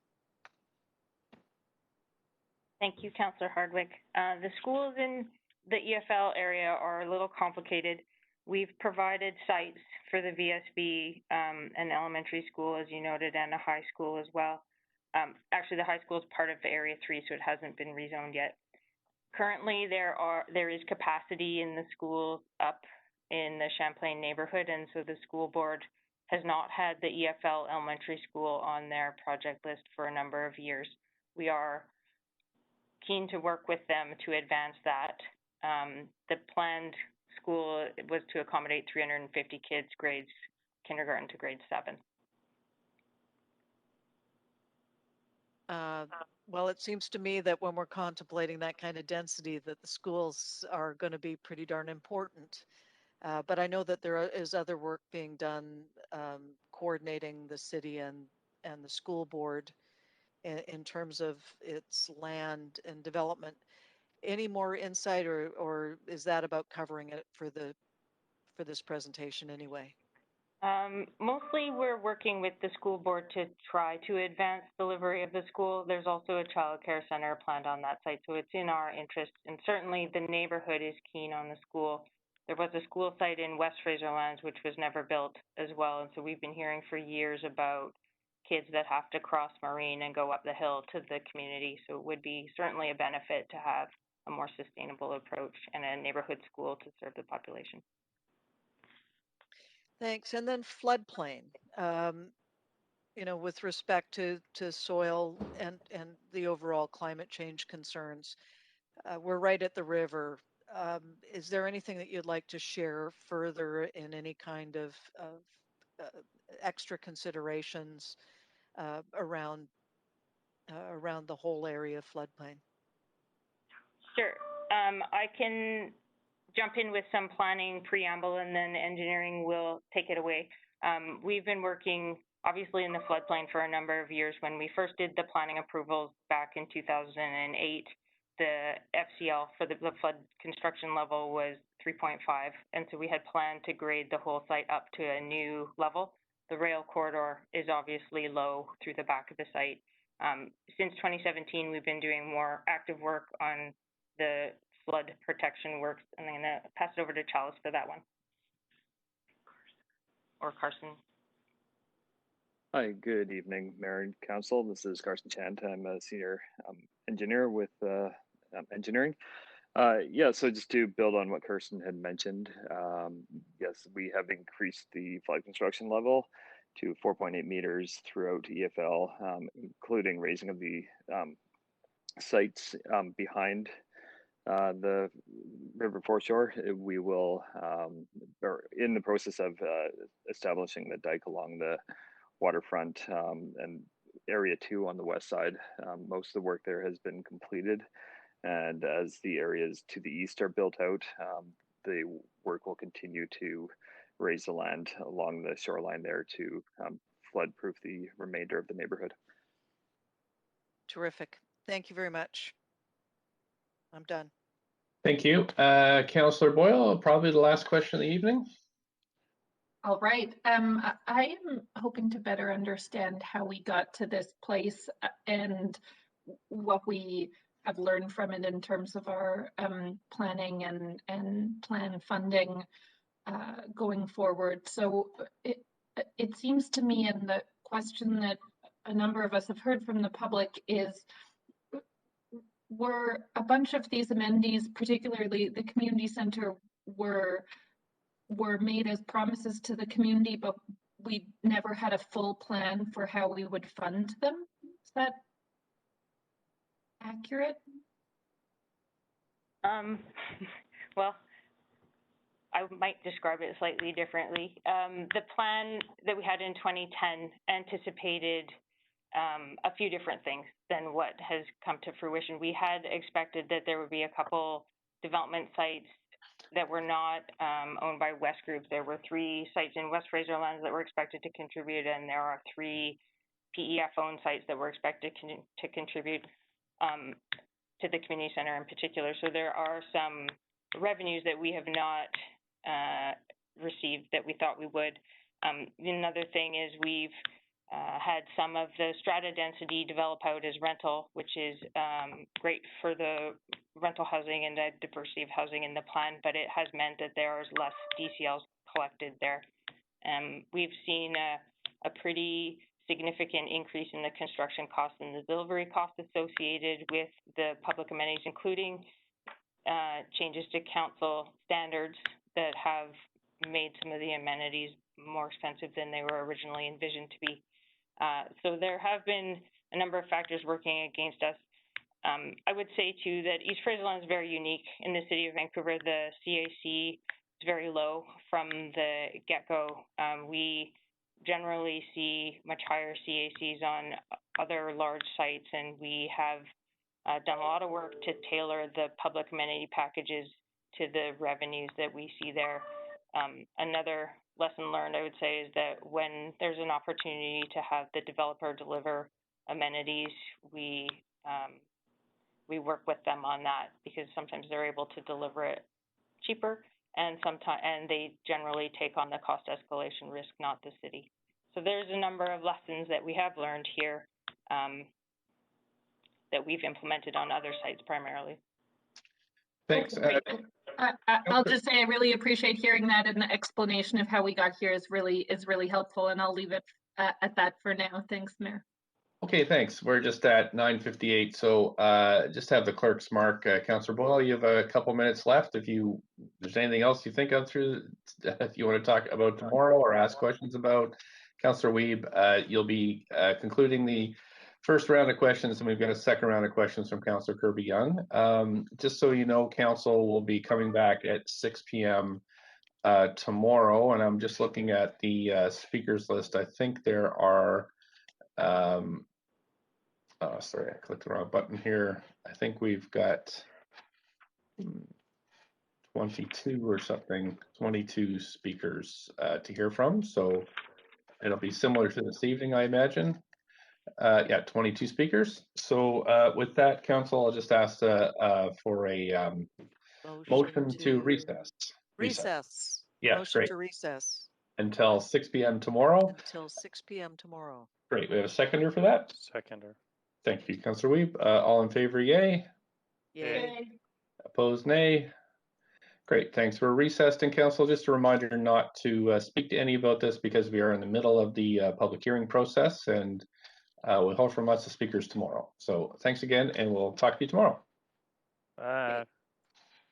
Thank you, Councillor Hardwick. The schools in the EFL area are a little complicated. We've provided sites for the VSB, an elementary school, as you noted, and a high school as well. Actually, the high school is part of Area 3, so it hasn't been rezoned yet. Currently, there is capacity in the schools up in the Champlain neighborhood, and so the school board has not had the EFL elementary school on their project list for a number of years. We are keen to work with them to advance that. The planned school was to accommodate 350 kids, grades kindergarten to grade 7. Well, it seems to me that when we're contemplating that kind of density, that the schools are going to be pretty darn important. But I know that there is other work being done coordinating the city and the school board in terms of its land and development. Any more insight, or is that about covering it for this presentation anyway? Mostly we're working with the school board to try to advance delivery of the school. There's also a child care center planned on that site, so it's in our interest. And certainly the neighborhood is keen on the school. There was a school site in West Fraserlands which was never built as well. And so we've been hearing for years about kids that have to cross Marine and go up the hill to the community. So it would be certainly a benefit to have a more sustainable approach and a neighborhood school to serve the population. Thanks. And then floodplain, with respect to soil and the overall climate change concerns. We're right at the river. Is there anything that you'd like to share further in any kind of extra considerations around the whole area of floodplain? Sure. I can jump in with some planning preamble and then engineering will take it away. We've been working obviously in the floodplain for a number of years. When we first did the planning approvals back in 2008, the FCL for the flood construction level was 3.5. And so we had planned to grade the whole site up to a new level. The rail corridor is obviously low through the back of the site. Since 2017, we've been doing more active work on the flood protection works, and I'm going to pass it over to Chalice for that one. Or Carson. Hi, good evening, Mayor and Council. This is Carson Chant. I'm a senior engineer with engineering. Yeah, so just to build on what Kirsten had mentioned, yes, we have increased the flood construction level to 4.8 meters throughout EFL, including raising of the sites behind the river foreshore. We will, are in the process of establishing the dike along the waterfront and area 2 on the west side. Most of the work there has been completed, and as the areas to the east are built out, the work will continue to raise the land along the shoreline there to flood proof the remainder of the neighborhood. Terrific. Thank you very much. I'm done. Thank you. Councillor Boyle, probably the last question of the evening. All right. I am hoping to better understand how we got to this place and what we have learned from it in terms of our planning and plan funding going forward. So it seems to me, and the question that a number of us have heard from the public is, were a bunch of these amenities, particularly the community center, were made as promises to the community, but we never had a full plan for how we would fund them? Is that accurate? Well, I might describe it slightly differently. The plan that we had in 2010 anticipated a few different things than what has come to fruition. We had expected that there would be a couple development sites that were not owned by West Group. There were 3 sites in West Fraser Lands that were expected to contribute, and there are 3 PEF-owned sites that were expected to contribute to the community center in particular. So there are some revenues that we have not received that we thought we would. Another thing is we've had some of the strata density develop out as rental, which is great for the rental housing and the diversity of housing in the plan, but it has meant that there is less DCLs collected there. We've seen a pretty significant increase in the construction costs and the delivery costs associated with the public amenities, including changes to council standards that have made some of the amenities more expensive than they were originally envisioned to be. So there have been a number of factors working against us. I would say too that East Fraser Land is very unique in the city of Vancouver. The CAC is very low from the get-go. We generally see much higher CACs on other large sites, and we have done a lot of work to tailor the public amenity packages to the revenues that we see there. Another lesson learned, I would say, is that when there's an opportunity to have the developer deliver amenities, we work with them on that, because sometimes they're able to deliver it cheaper, and they generally take on the cost escalation risk, not the city. So there's a number of lessons that we have learned here that we've implemented on other sites primarily. Thanks. I'll just say I really appreciate hearing that, and the explanation of how we got here is really helpful, and I'll leave it at that for now. Thanks, Mayor. Okay, thanks. We're just at 9:58, so just have the clerk's mark. Councillor Boyle, you have a couple minutes left. If there's anything else you think of if you want to talk about tomorrow or ask questions about. Councillor Wiebe, you'll be concluding the first round of questions, and we've got a second round of questions from Councillor Kirby-Yung. Just so you know, Council will be coming back at 6 p.m. Tomorrow, and I'm just looking at the speakers list. I think there are, sorry, I clicked the wrong button here. I think we've got 22 or something, 22 speakers to hear from. So it'll be similar to this evening, I imagine. Yeah, 22 speakers. So with that, Council, I'll just ask for a motion to recess. Recess. Yeah, motion great. to recess. Until 6 p.m. tomorrow. Until 6 p.m. tomorrow. Great. We have a seconder for that? Seconder. Thank you, Councillor Wiebe. All in favor, yay. Yay. Opposed, nay. Great, thanks. We're recessed in council. Just a reminder not to speak to any about this because we are in the middle of the public hearing process, and we'll hold from lots of speakers tomorrow. So thanks again, and we'll talk to you tomorrow.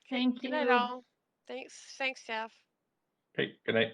Thank you. Good night, all. Thanks, staff. Okay, good night.